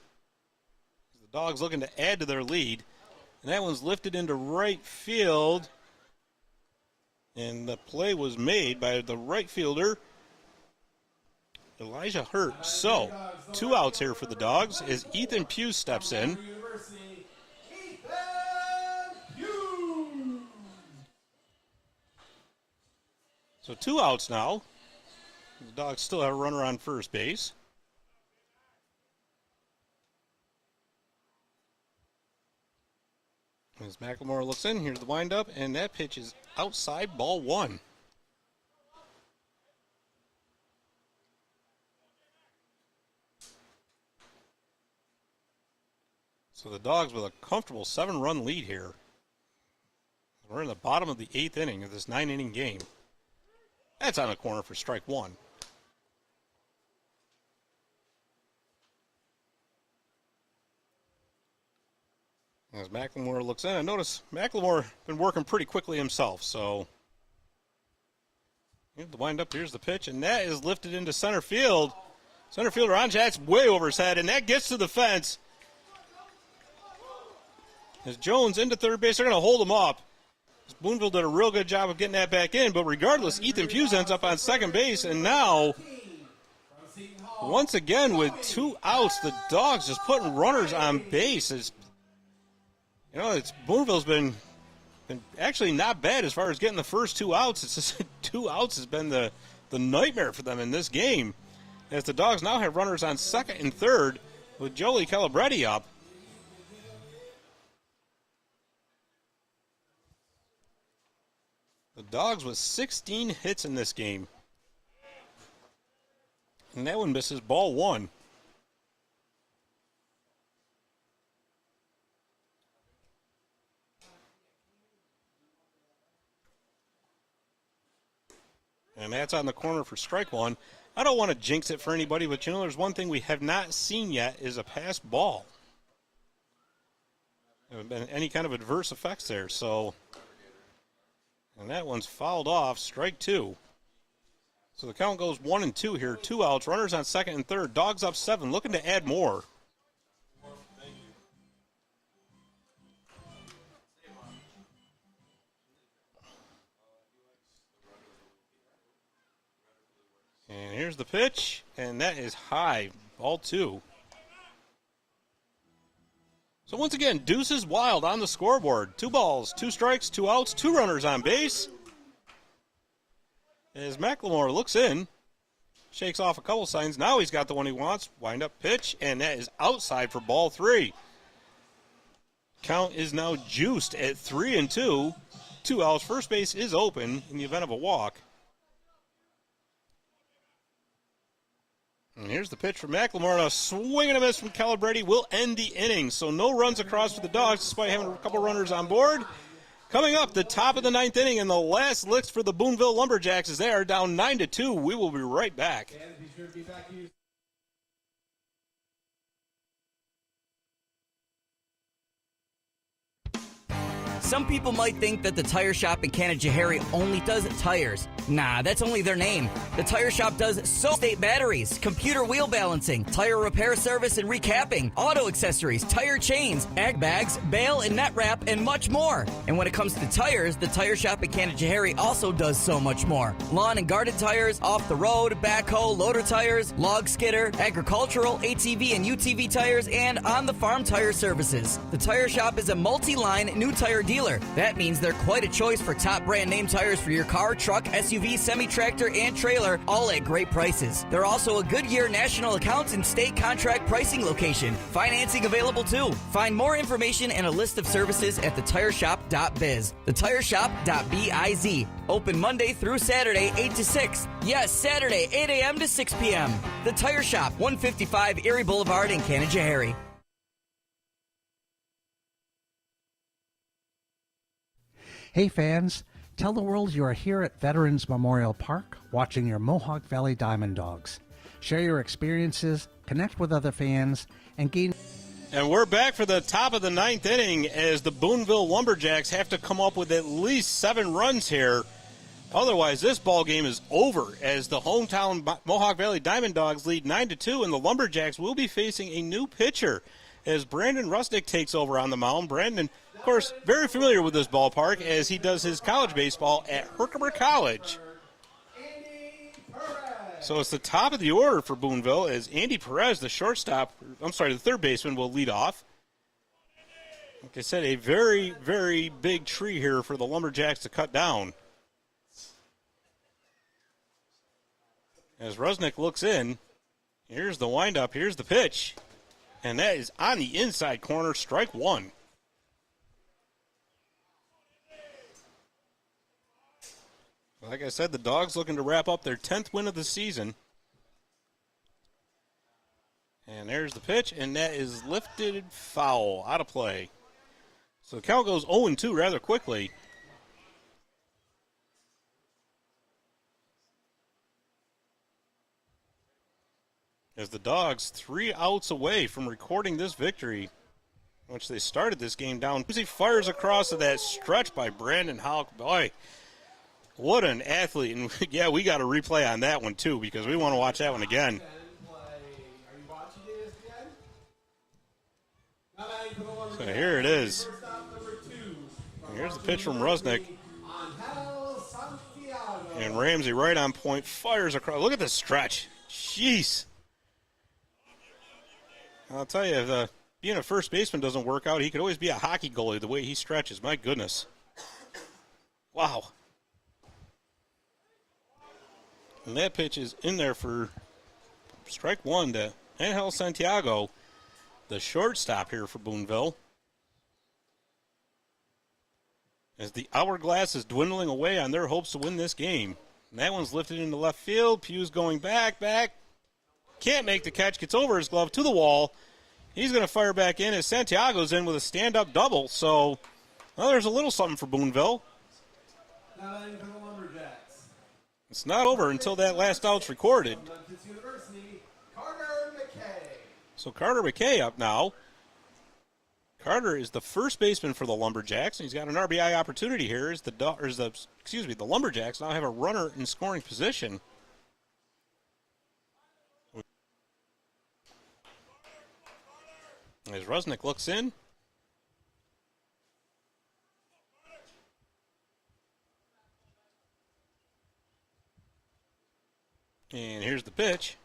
The Dogs looking to add to their lead, and that one's lifted into right field, and the play was made by the right fielder, Elijah Hurt. So, 2 outs here for the Dogs as Ethan Pugh steps in. So 2 outs now. The Dogs still have a runner on first base. As McLemore looks in, here's the windup, and that pitch is outside, ball one. So the Dawgs with a comfortable 7-run lead here. We're in the bottom of the 8th inning of this 9-inning game. That's on the corner for strike one. As McLemore looks in, I notice McLemore been working pretty quickly himself, so here's the windup, here's the pitch, and that is lifted into center field. Center fielder on Jack's way over his head, and that gets to the fence. As Jones into third base, they're going to hold him up. Boonville did a real good job of getting that back in, but regardless, Ethan Hughes ends up on second base, and now, once again, with 2 outs, the Dawgs just putting runners on base. Boonville's been actually not bad as far as getting the first 2 outs. It's just 2 outs has been the nightmare for them in this game, as the Dawgs now have runners on second and third with Joey Calabretti up. The Dawgs with 16 hits in this game. And that one misses, ball one. And that's on the corner for strike one. I don't want to jinx it for anybody, but there's one thing we have not seen yet is a pass ball. There haven't been any kind of adverse effects there, so. And that one's fouled off, strike two. So the count goes 1-2 here. 2 outs, runners on second and third. Dawgs up 7, looking to add more. And here's the pitch, and that is high, ball 2. So once again, Deuces Wild on the scoreboard. 2 balls, 2 strikes, 2 outs, 2 runners on base. As McLemore looks in, shakes off a couple signs. Now he's got the one he wants. Wind up pitch, and that is outside for ball 3. Count is now juiced at 3-2. 2 outs. First base is open in the event of a walk. And here's the pitch from McLemore, and a swing and a miss from Calabretti will end the inning. So no runs across for the Dawgs, despite having a couple runners on board. Coming up, the top of the 9th inning, and the last licks for the Boonville Lumberjacks as they are down 9-2. We will be right back. Some people might think that the tire shop in Canajoharie only does tires. Nah, that's only their name. The tire shop does state batteries, computer wheel balancing, tire repair service and recapping, auto accessories, tire chains, ag bags, bale and net wrap, and much more. And when it comes to tires, the tire shop in Canajoharie also does so much more. Lawn and garden tires, off the road, backhoe, loader tires, log skidder, agricultural, ATV and UTV tires, and on the farm tire services. The tire shop is a multi-line new tire dealer. That means they're quite a choice for top brand name tires for your car, truck, SUV, semi-tractor, and trailer, all at great prices. They're also a Goodyear national accounts and state contract pricing location. Financing available too. Find more information and a list of services at thetireshop.biz. Thetireshop.biz. Open Monday through Saturday, 8 to 6. Yes, Saturday, 8 a.m. to 6 p.m. The Tire Shop, 155 Erie Boulevard in Canajoharie. Hey fans, tell the world you are here at Veterans Memorial Park watching your Mohawk Valley DiamondDawgs. Share your experiences, connect with other fans, and gain... And we're back for the top of the 9th inning as the Boonville Lumberjacks have to come up with at least 7 runs here. Otherwise, this ball game is over as the hometown Mohawk Valley DiamondDawgs lead 9-2, and the Lumberjacks will be facing a new pitcher as Brandon Rusnick takes over on the mound. Brandon, of course, very familiar with this ballpark as he does his college baseball at Herkimer College. So it's the top of the order for Boonville as Andy Perez, the third baseman, will lead off. Like I said, a very, very big tree here for the Lumberjacks to cut down. As Rusnick looks in, here's the windup, here's the pitch. And that is on the inside corner, strike one. Like I said, the Dawgs looking to wrap up their 10th win of the season. And there's the pitch, and that is lifted foul, out of play. So the count goes 0-2 rather quickly. As the Dawgs 3 outs away from recording this victory, which they started this game down. He fires across to that stretch by Brandon Houck. Boy, what an athlete. And yeah, we got a replay on that one too because we want to watch that one again. So here it is. And here's the pitch from Rusnick. And Ramsey right on point, fires across. Look at this stretch. Jeez. I'll tell you, if being a first baseman doesn't work out, he could always be a hockey goalie the way he stretches. My goodness. Wow. And that pitch is in there for strike one to Angel Santiago, the shortstop here for Boonville. As the hourglass is dwindling away on their hopes to win this game. And that one's lifted into left field. Pugh's going back. Can't make the catch. Gets over his glove to the wall. He's going to fire back in as Santiago's in with a stand-up double. So, well, there's a little something for Boonville. It's not over until that last out's recorded. So Carter McKay up now. Carter is the first baseman for the Lumberjacks, and he's got an RBI opportunity here. The Lumberjacks now have a runner in scoring position. As Rusnick looks in. And here's the pitch.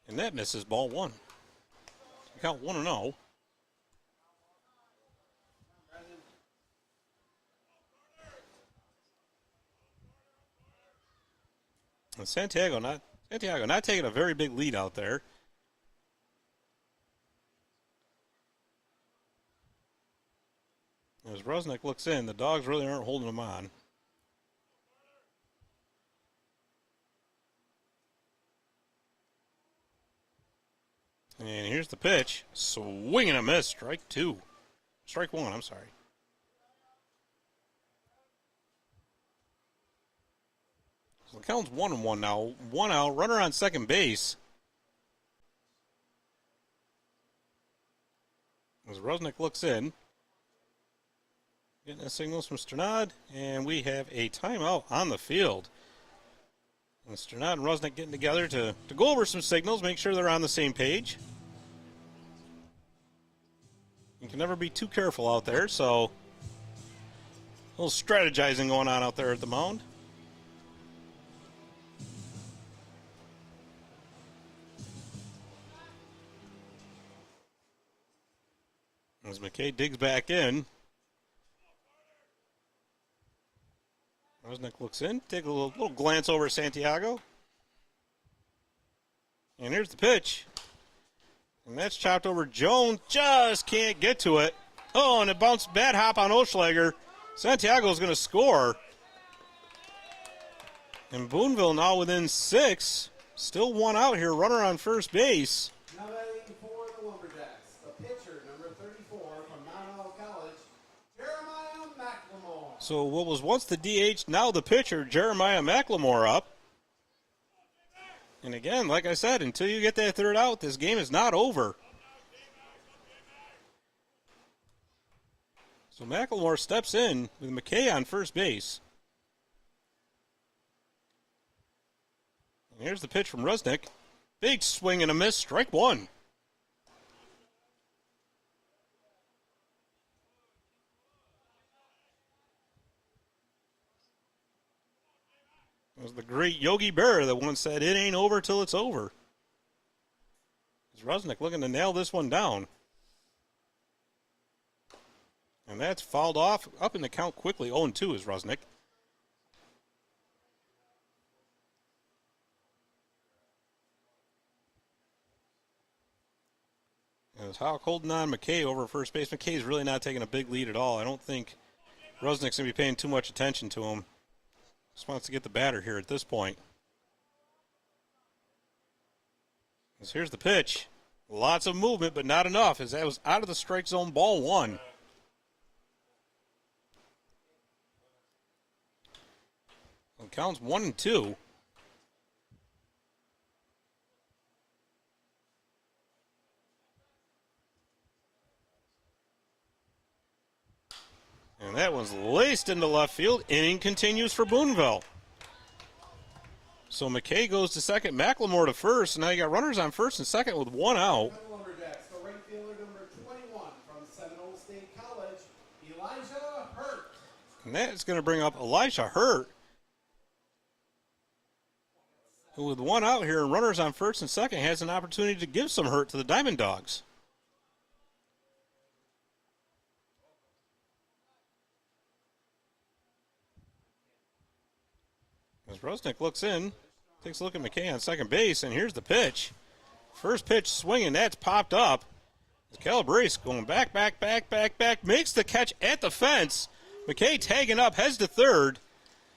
And that misses ball one. Count 1-0. And Santiago not taking a very big lead out there. As Rusnick looks in, the Dawgs really aren't holding him on. And here's the pitch. Swing and a miss. Strike one, I'm sorry. So the count's 1-1 now. 1 out. Runner on second base. As Rusnick looks in. Getting the signals from Sternad. And we have a timeout on the field. And Sternad and Rusnick getting together to go over some signals, make sure they're on the same page. You can never be too careful out there, so a little strategizing going on out there at the mound. As McKay digs back in. Rusnick looks in, take a little glance over at Santiago. And here's the pitch. And that's chopped over. Jones just can't get to it. Oh, and it bounced bad hop on Oschlager. Santiago's going to score. And Boonville now within 6. Still 1 out here. Runner on first base. Now batting for the Lumberjacks, the pitcher, number 34 from Mount Olive College, Jeremiah McLemore. So what was once the DH, now the pitcher, Jeremiah McLemore up. And again, like I said, until you get that third out, this game is not over. So McLemore steps in with McKay on first base. And here's the pitch from Rusnick. Big swing and a miss, strike one. It was the great Yogi Berra that once said, "It ain't over till it's over." Is Rusnick looking to nail this one down. And that's fouled off, up in the count quickly. 0-2 is Rusnick. As Houck holding on McKay over first base. McKay's really not taking a big lead at all. I don't think Rusnick's going to be paying too much attention to him. Just wants to get the batter here at this point. As here's the pitch. Lots of movement, but not enough, as that was out of the strike zone, ball one. It counts 1-2. And that one's laced into left field. Inning continues for Boonville. So McKay goes to second, McLemore to first. Now you got runners on first and second with one out. The Lumberjacks, the right fielder number 21 from Seminole State College, Elijah Hurt. And that's going to bring up Elisha Hurt, who with one out here and runners on first and second has an opportunity to give some hurt to the DiamondDawgs. As Rusnick looks in, takes a look at McKay on second base, and here's the pitch. First pitch swinging, that's popped up. Calabrese going back, makes the catch at the fence. McKay tagging up, heads to third.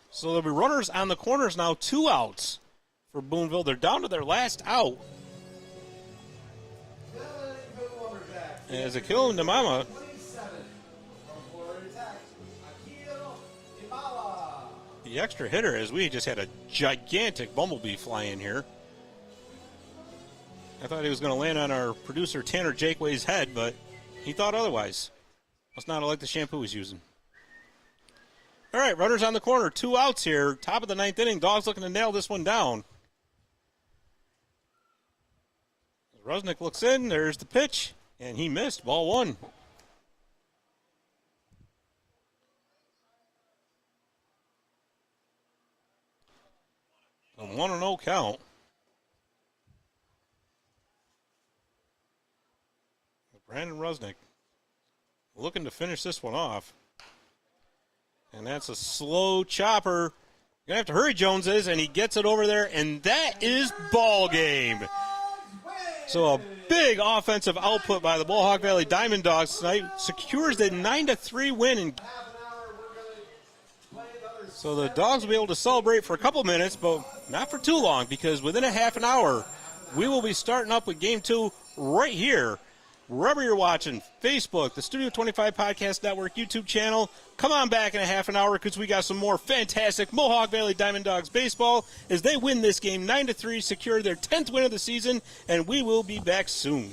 So there'll be runners on the corners now, 2 outs for Boonville. They're down to their last out. As Akil Namama the extra hitter, as we just had a gigantic bumblebee fly in here. I thought he was going to land on our producer Tanner Jakeway's head, but he thought otherwise. Must not have liked the shampoo he's using. All right, runners on the corner, 2 outs here. Top of the 9th inning. Dawgs looking to nail this one down. Rusnick looks in. There's the pitch, and he missed. Ball 1. A 1-0 count. Brandon Rusnick looking to finish this one off. And that's a slow chopper. You're going to have to hurry, Jones is, and he gets it over there, and that is ball game. So a big offensive output by the Mohawk Valley DiamondDawgs tonight secures the 9-3 win. And so the Dogs will be able to celebrate for a couple minutes, but not for too long, because within a half an hour, we will be starting up with Game 2 right here. Wherever you're watching, Facebook, the Studio 25 Podcast Network, YouTube channel, come on back in a half an hour because we got some more fantastic Mohawk Valley DiamondDawgs baseball as they win this game 9-3, secure their 10th win of the season, and we will be back soon.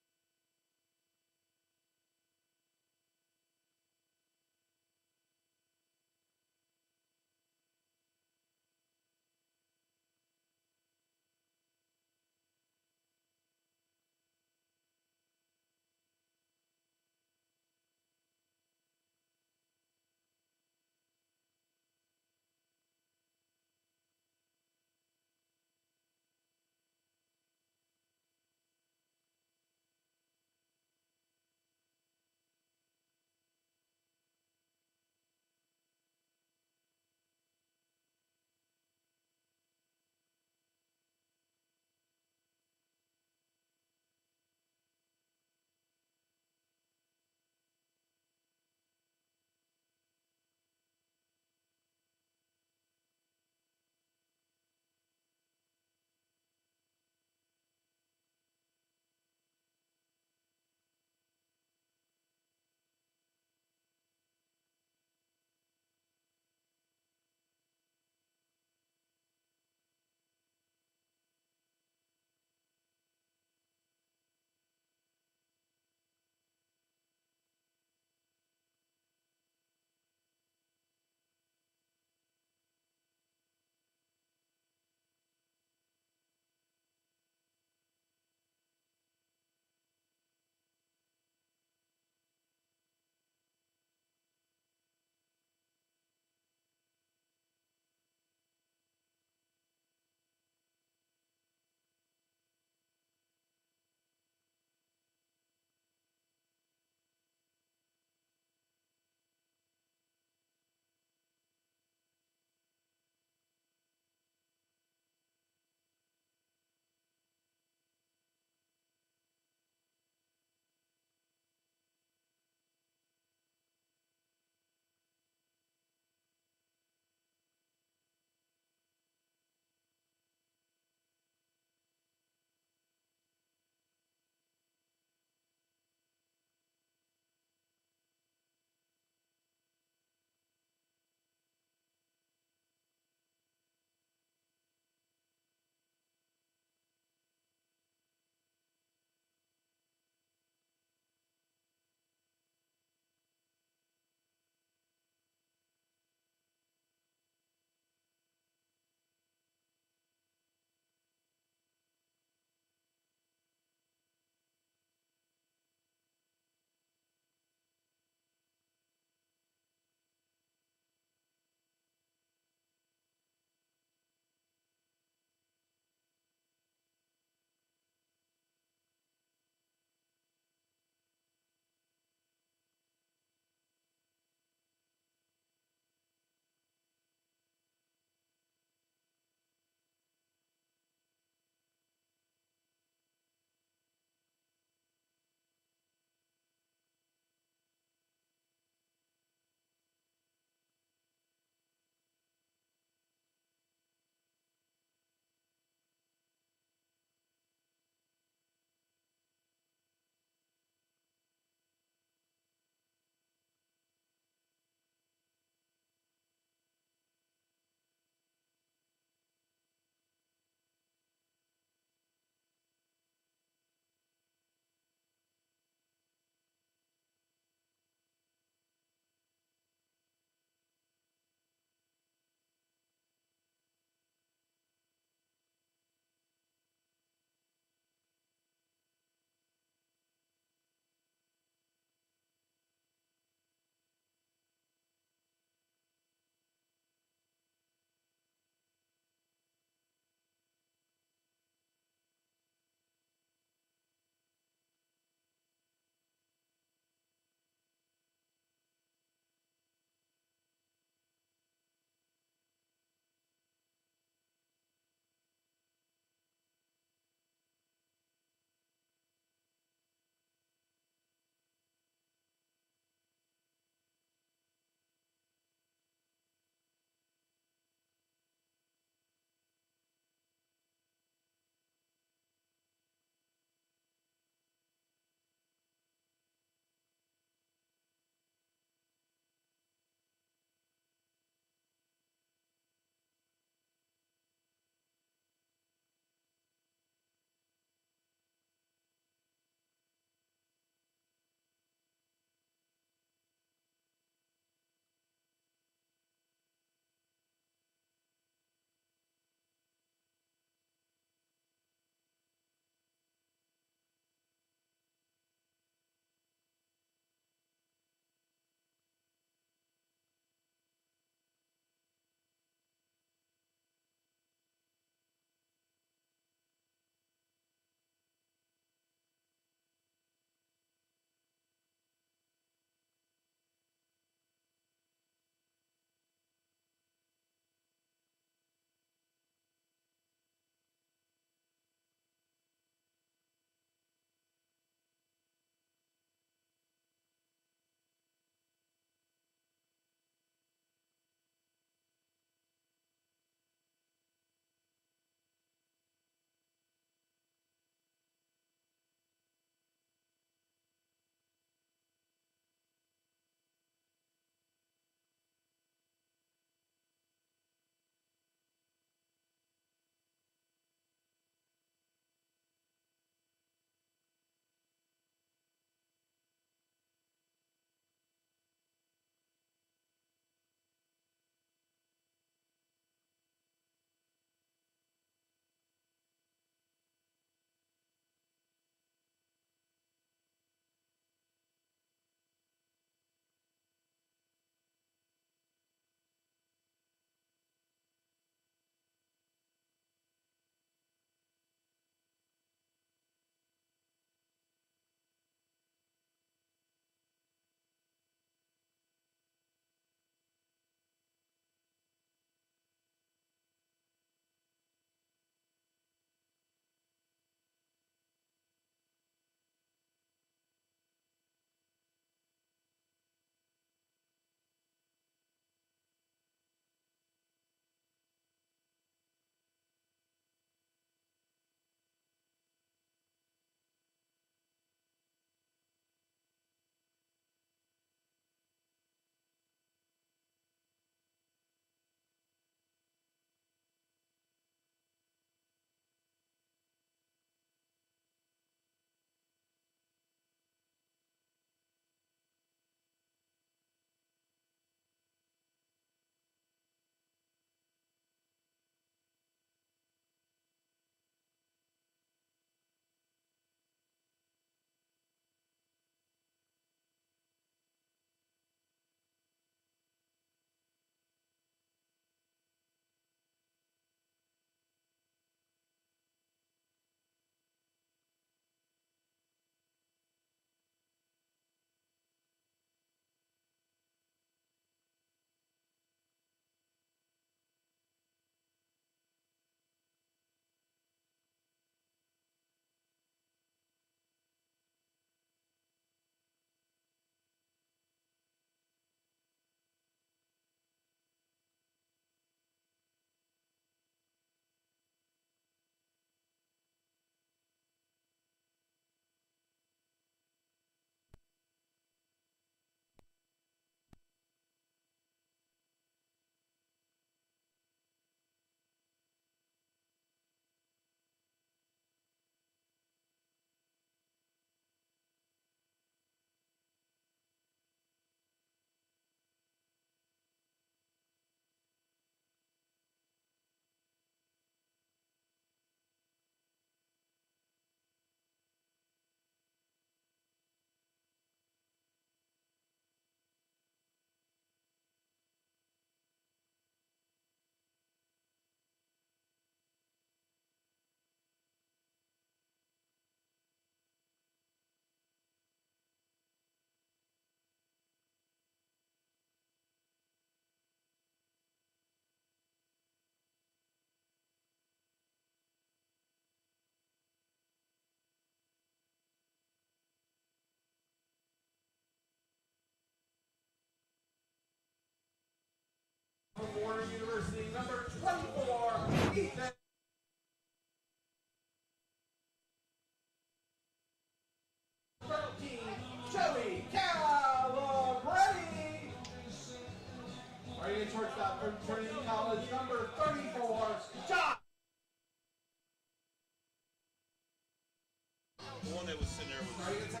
The one that was sitting there was.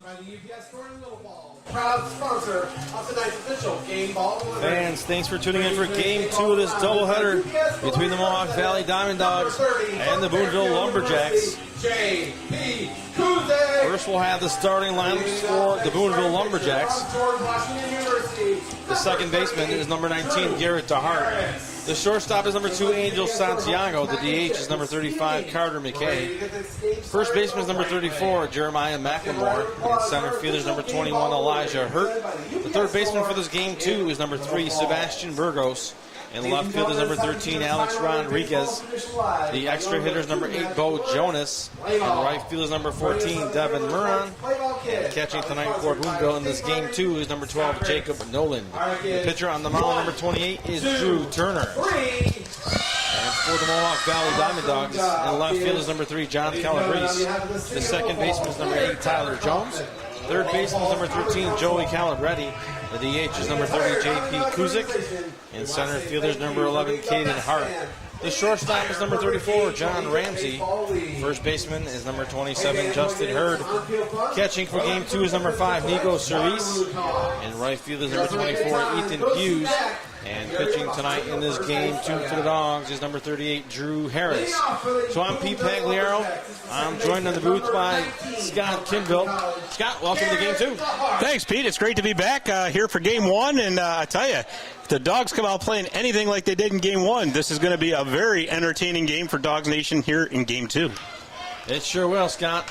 By the UPS store in Little Falls. Proud sponsor of tonight's official game ball delivery. Fans, thanks for tuning in for Game 2 of this doubleheader between the Mohawk Valley DiamondDawgs and the Boonville Lumberjacks. First, we'll have the starting lineups for the Boonville Lumberjacks. The second baseman is number 19, Garrett DeHart. The shortstop is number 2, Angel Santiago. The DH is number 35, Carter McKay. First baseman is number 34, Jeremiah McLemore. And center fielder is number 21, Elijah Hurt. The third baseman for this game 2 is number 3, Sebastian Burgos. And left field is number 13, Alex Rodriguez. The extra hitter is number 8, Bo Jonas. And right field is number 14, Devin Muron. And catching tonight for Boonville in this game 2 is number 12, Jacob Nolan. The pitcher on the mound, number 28, is Drew Turner. And for the Mohawk Valley DiamondDawgs, in left field is number 3, John Calabrese. The second baseman is number 8, Tyler Jones. Third baseman is number 13, Joey Calabretti. The DH is number 30, J.P. Kuzik. And center fielder is number 11, Caden Hart. The shortstop is number 34, John Ramsey. First baseman is number 27, Justin Hurd. Catching for game 2 is number 5, Nico Cerise. And right field is number 24, Ethan Hughes. And pitching tonight in this game 2 for the Dogs is number 38, Drew Harris. So I'm Pete Pagliaro. I'm joined on the booth by Scott Kinville. Scott, welcome to game 2. Thanks, Pete. It's great to be back here for game 1. And I tell you, if the Dogs come out playing anything like they did in game 1, this is going to be a very entertaining game for Dogs Nation here in game 2. It sure will, Scott.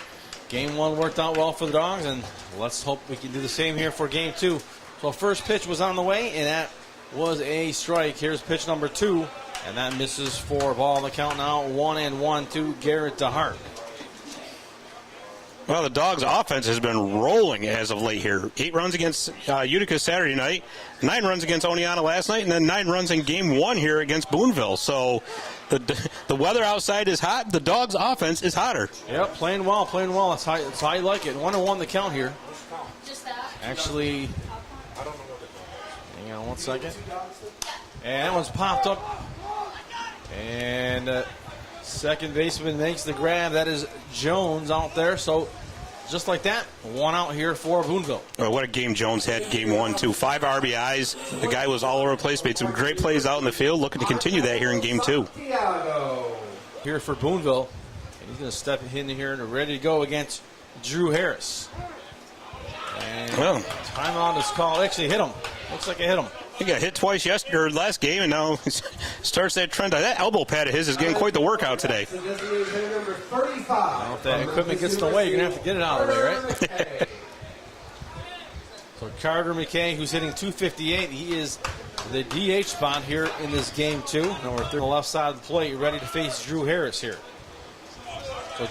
Game 1 worked out well for the Dogs, and let's hope we can do the same here for game 2. So first pitch was on the way, and that was a strike. Here's pitch number 2, and that misses for a ball. On the count now, 1-1 to Garrett DeHart. Well, the Dogs' offense has been rolling as of late here. 8 runs against Utica Saturday night, 9 runs against Oneonta last night, and then 9 runs in game 1 here against Boonville. So the weather outside is hot. The Dogs' offense is hotter. Yep, playing well, playing well. That's how you like it. 1-1 the count here. Actually, Hang on one second. And that one's popped up. And second baseman makes the grab. That is Jones out there. So just like that, one out here for Boonville. Oh, what a game Jones had game 1, too. 5 RBIs. The guy was all over the place, made some great plays out in the field, looking to continue that here in game 2. Here for Boonville. And he's going to step in here and ready to go against Drew Harris. And timeout is called. Actually hit him. Looks like it hit him. He got hit twice last game, and now starts that trend. That elbow pad of his is getting quite the workout today. Now, if that equipment gets in the way, you're going to have to get it out of the way, right? So Carter McKay, who's hitting .258, he is the DH spot here in this game 2. Number 3 on the left side of the plate, ready to face Drew Harris here. So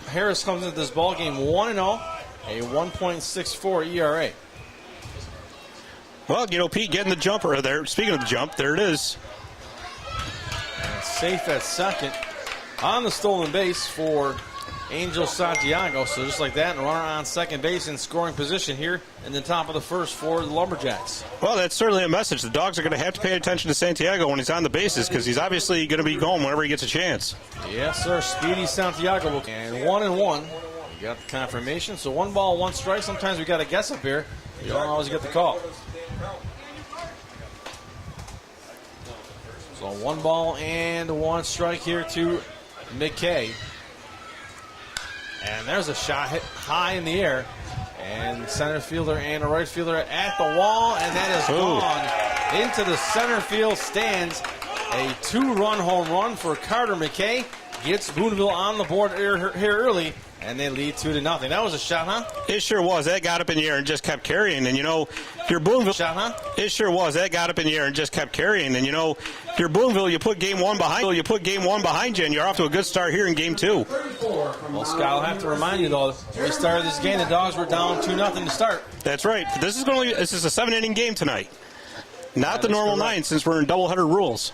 Harris comes into this ball game 1-0, a 1.64 ERA. Well, you know, Pete getting the jumper there. Speaking of the jump, there it is. And safe at second on the stolen base for Angel Santiago. So just like that, and runner on second base in scoring position here in the top of the first for the Lumberjacks. Well, that's certainly a message. The Dogs are going to have to pay attention to Santiago when he's on the bases because he's obviously going to be going whenever he gets a chance. Yes, sir. Speedy Santiago. And 1-1. We got the confirmation. So 1 ball, 1 strike. Sometimes we got to guess up here. You don't always get the call. So 1 ball and 1 strike here to McKay. And there's a shot hit high in the air. And center fielder and a right fielder at the wall. And that is gone into the center field stands. A 2-run home run for Carter McKay. Gets Boonville on the board here early. And they lead 2-0. That was a shot, huh? It sure was. That got up in the air and just kept carrying. And, you know, if you're Boonville... Shot, huh? It sure was. That got up in the air and just kept carrying. And, you know, if you're Boonville, you put game 1 behind you. You put game 1 behind you, and you're off to a good start here in game 2. Well, Scott, I'll have to remind you, though, when we started this game, the Dogs were down 2-0 to start. That's right. This is a 7-inning game tonight. Not the normal 9 since we're in doubleheader rules.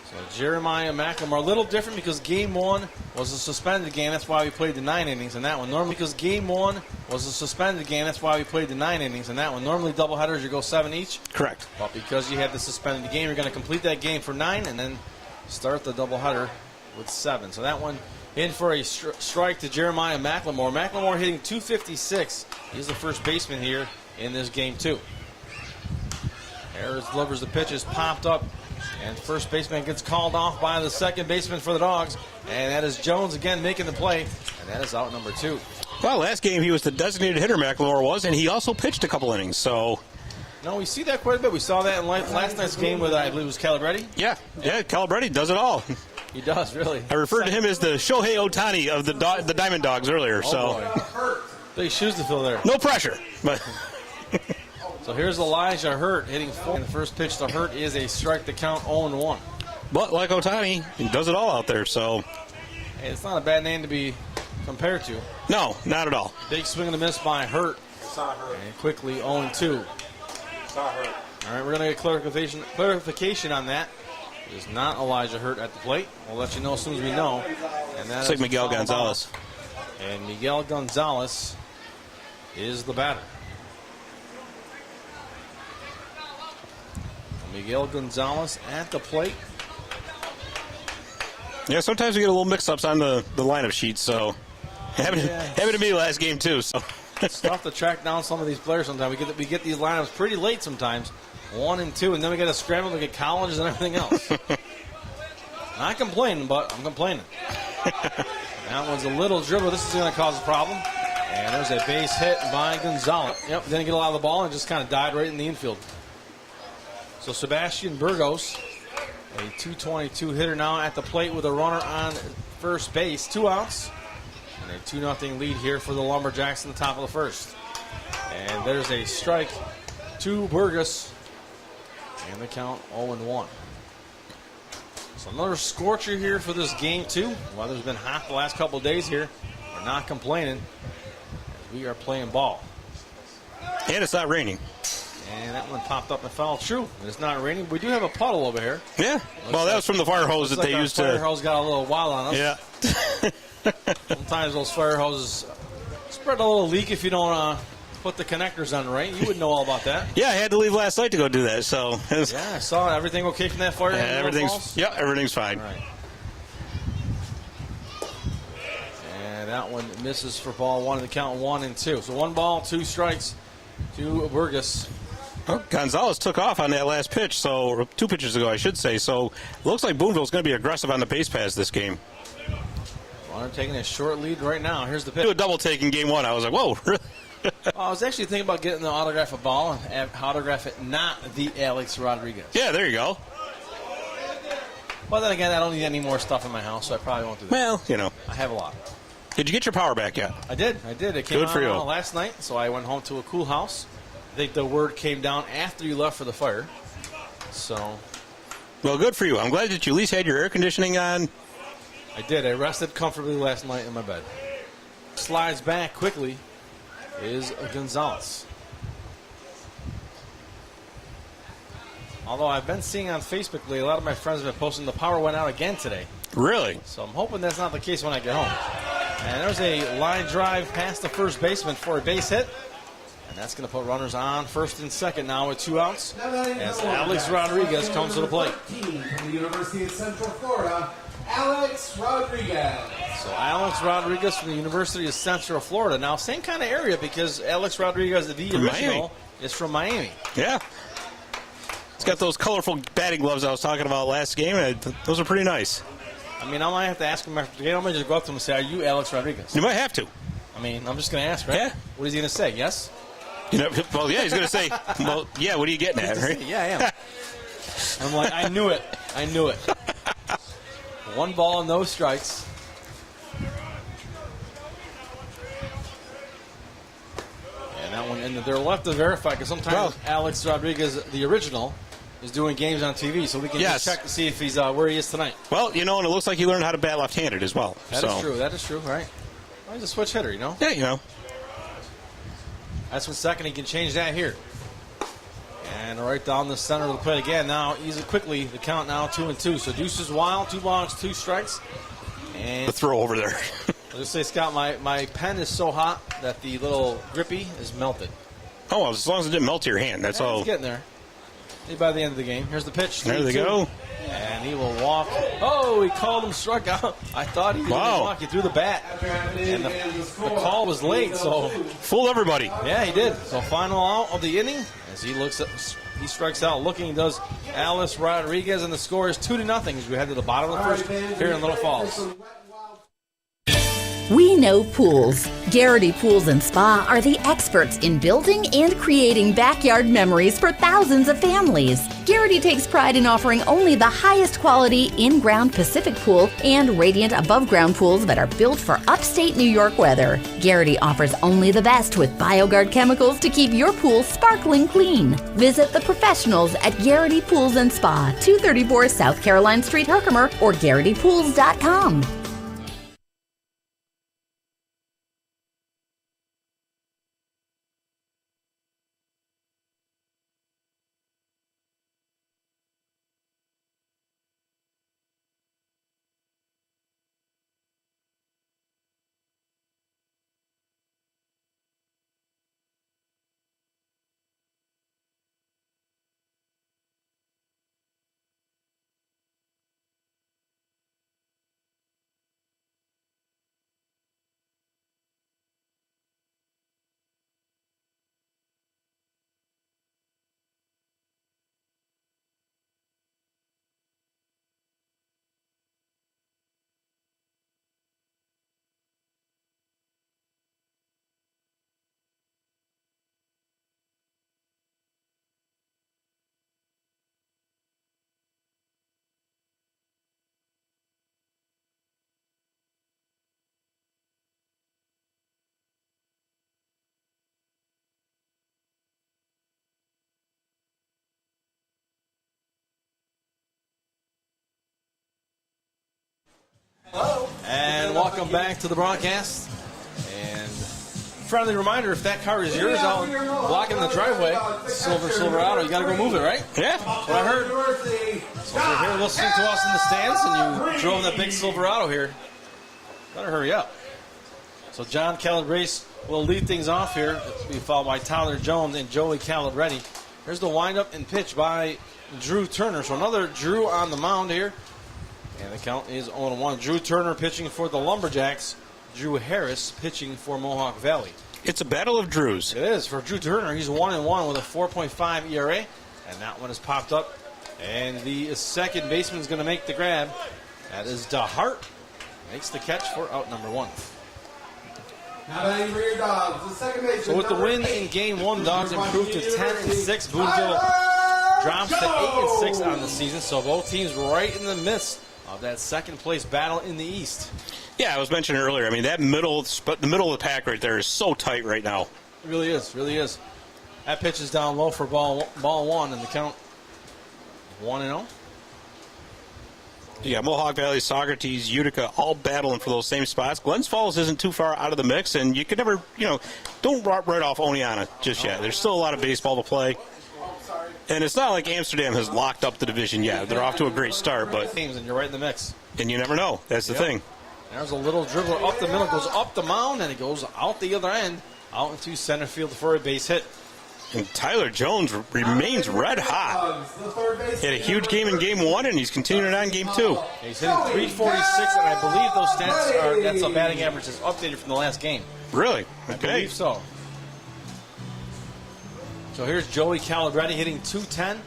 So Jeremiah McLemore, a little different because game 1 was a suspended game. That's why we played the 9 innings in that one. Normally, because game 1 was a suspended game. That's why we played the 9 innings in that one. Normally, doubleheaders, you go 7 each. Correct. But because you had the suspended game, you're going to complete that game for 9 and then start the doubleheader with 7. So that one in for a strike to Jeremiah McLemore. McLemore hitting .256. He's the first baseman here in this game 2. Harris delivers the pitch, is popped up. And first baseman gets called off by the second baseman for the Dogs. And that is Jones again making the play. And that is out number 2. Well, last game he was the designated hitter, McLemore was, and he also pitched a couple innings. So, no, we see that quite a bit. We saw that in last night's game with, I believe it was Calabretti. Yeah, Calabretti does it all. He does, really. I referred to him as the Shohei Ohtani of the DiamondDawgs earlier. Boy. Big shoes to fill there. No pressure. But so here's Elijah Hurt hitting 4. And the first pitch to Hurt is a strike to count 0-1. But like Ohtani, he does it all out there. So hey, it's not a bad name to be compared to. No, not at all. Big swing and a miss by Hurt. And quickly 0-2. All right, we're going to get clarification on that. It is not Elijah Hurt at the plate. We'll let you know as soon as we know. And that it's like Miguel Gonzalez. And Miguel Gonzalez is the batter. Miguel Gonzalez at the plate. Yeah, sometimes we get a little mix-ups on the lineup sheet, so happened to me last game too. So it's tough to track down some of these players sometimes. We get these lineups pretty late sometimes, 1 and 2, and then we got to scramble to get colleges and everything else. Not complaining, but I'm complaining. That one's a little dribble. This is going to cause a problem. And there's a base hit by Gonzalez. Yep, didn't get a lot of the ball and just kind of died right in the infield. So Sebastian Burgos, a .222 hitter now at the plate with a runner on first base. 2 outs. And a 2-0 lead here for the Lumberjacks in the top of the first. And there's a strike to Burgos. And the count 0-1. So another scorcher here for this game 2. Weather's been hot the last couple of days here. We're not complaining. We are playing ball. And it's not raining. And that one popped up and fell. True, it's not raining. We do have a puddle over here. Yeah. Well, that was from the fire hose that they used to. Fire hose got a little wild on us. Yeah. Sometimes those fire hoses spread a little leak if you don't put the connectors on right. You would know all about that. Yeah, I had to leave last night to go do that. So yeah, I saw everything okay from that fire. Yeah, everything's fine. All right. And that one misses for ball one, and the count 1 and 2. So 1 ball, 2 strikes to Burgess. Well, Gonzalez took off on that last pitch, or 2 pitches ago, I should say. So it looks like Boonville's going to be aggressive on the base paths this game. Runner taking a short lead right now. Here's the pitch. Do a double take in game 1. I was like, whoa. I was actually thinking about getting the autograph a ball and autograph it, not the Alex Rodriguez. Yeah, there you go. Well, then again, I don't need any more stuff in my house, so I probably won't do that. Well, you know. I have a lot. Did you get your power back yet? I did. It came Good for you. on last night, so I went home to a cool house. I think the word came down after you left for the fire. So. Well, good for you. I'm glad that you at least had your air conditioning on. I did. I rested comfortably last night in my bed. Slides back quickly is Gonzalez. Although I've been seeing on Facebook lately, a lot of my friends have been posting the power went out again today. Really? So I'm hoping that's not the case when I get home. And there's a line drive past the first baseman for a base hit. And that's going to put runners on first and second now with 2 outs as Alex Rodriguez comes to the plate. From the University of Central Florida, Alex Rodriguez. So Alex Rodriguez from the University of Central Florida. Now, same kind of area because Alex Rodriguez, the original, Miami. is from Miami. Yeah. It's got those colorful batting gloves I was talking about last game, and those are pretty nice. I mean, I might have to ask him after the game. I'm going to just go up to him and say, are you Alex Rodriguez? You might have to. I mean, I'm just going to ask, right? Yeah. What is he going to say? Yes? You know, well, yeah, he's going to say, well, yeah, what are you getting at, right? Yeah, I am. I'm like, I knew it. 1 ball and no strikes. And that one, and they're left to verify because sometimes Alex Rodriguez, the original, is doing games on TV, so we can just check to see if he's where he is tonight. Well, you know, and it looks like he learned how to bat left-handed as well. That is true, right? Well, he's a switch hitter, you know? Yeah, you know. That's 1 second. He can change that here. And right down the center of the plate again. Now, easy quickly, the count now 2 and 2. So Deuce is wild, 2 balls, 2 strikes. And the throw over there. I'll just say, Scott, my pen is so hot that the little grippy is melted. Oh, well, as long as it didn't melt to your hand, that's all. He's getting there. Maybe by the end of the game. Here's the pitch. There they go. And he will walk. Oh, he called him struck out. I thought he was going to walk. He threw the bat. And the call was late, so. Fooled everybody. Yeah, he did. So final out of the inning as he strikes out looking, does Alex Rodriguez, and the score is 2-0 as we head to the bottom of the first here in Little Falls. We know pools. Garrity Pools and Spa are the experts in building and creating backyard memories for thousands of families. Garrity takes pride in offering only the highest quality in-ground Pacific pool and radiant above-ground pools that are built for upstate New York weather. Garrity offers only the best with BioGuard chemicals to keep your pool sparkling clean. Visit the professionals at Garrity Pools and Spa, 234 South Caroline Street, Herkimer, or GarrityPools.com. Hello. And welcome back to the broadcast. And friendly reminder, if that car is yours out blocking the driveway, Silverado, you got to go move it, right? Yeah. That's what I heard. So if you're here listening to us in the stands and you drove that big Silverado here, better hurry up. So John Calabrese will lead things off here. It'll be followed by Tyler Jones and Joey Calabrese. Here's the windup and pitch by Drew Turner. So another Drew on the mound here. And the count is 0-1. Drew Turner pitching for the Lumberjacks. Drew Harris pitching for Mohawk Valley. It's a battle of Drews. It is. For Drew Turner, he's 1-1 with a 4.5 ERA. And that one has popped up. And the second baseman is going to make the grab. That is DeHart. Makes the catch for out number 1. Now batting for your Dawgs, the second baseman. So with the win in Game 1, Dawgs improved to 10-6. Boonville drops to 8-6 on the season. So both teams right in the midst of that second place battle in the East. Yeah, I was mentioning earlier. I mean, the middle of the pack right there is so tight right now. It really is, really is. That pitch is down low for ball 1, and the count 1-0. Yeah, Mohawk Valley, Socrates, Utica, all battling for those same spots. Glens Falls isn't too far out of the mix, and you could never, don't write off Oneonta just yet. There's still a lot of baseball to play. And it's not like Amsterdam has locked up the division yet. They're off to a great start, but And you're right in the mix. And you never know. That's the thing. There's a little dribbler up the middle, goes up the mound, and it goes out the other end, out into center field for a base hit. And Tyler Jones remains red hot. He had a huge game in Game 1, and he's continuing it on in Game 2. He's hitting 346, and I believe those stats that's a batting average is updated from the last game. Really? I Okay. believe so. So here's Joey Calabrese hitting 210. He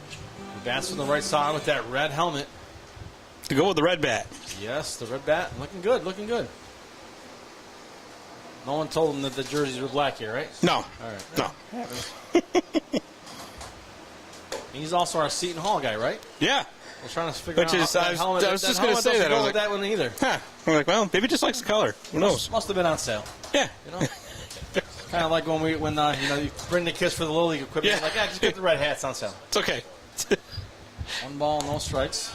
bats from the right side with that red helmet. To go with the red bat. Yes, the red bat. Looking good, looking good. No one told him that the jerseys were black here, right? No. All right. No. He's also our Seton Hall guy, right? Yeah. We're trying to figure Which out is, how I was just going to say that. I was like, that one either. Huh. I'm like, well, maybe just likes the color. Who knows? Must have been on sale. Yeah. You know? Kind of like when you bring the kids for the Little League equipment. Yeah. Like, just get the red hats on sale. It's okay. 1 ball, no strikes.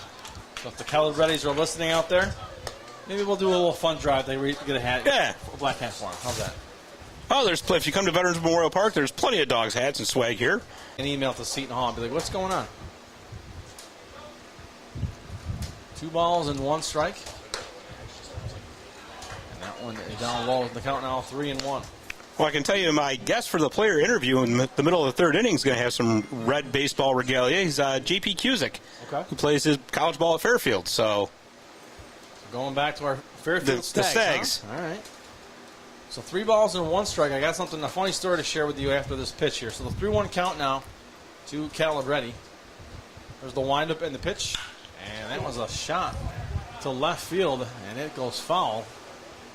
So if the Calabreses are listening out there, maybe we'll do a little fun drive. They get a hat. Yeah. A black hat for them. How's that? Oh, if you come to Veterans Memorial Park, there's plenty of Dawgs hats and swag here. An email to Seton Hall and be like, what's going on? 2 balls and 1 strike. And that one is down low. The count now 3-1. Well, I can tell you my guest for the player interview in the middle of the third inning is going to have some red baseball regalia. He's J.P. Cusick, who plays his college ball at Fairfield. So going back to our Fairfield Stags. The Stags. Huh? All right. So 3 balls and 1 strike. I got a funny story to share with you after this pitch here. So the 3-1 count now to Calabrese. There's the windup and the pitch. And that was a shot to left field, and it goes foul.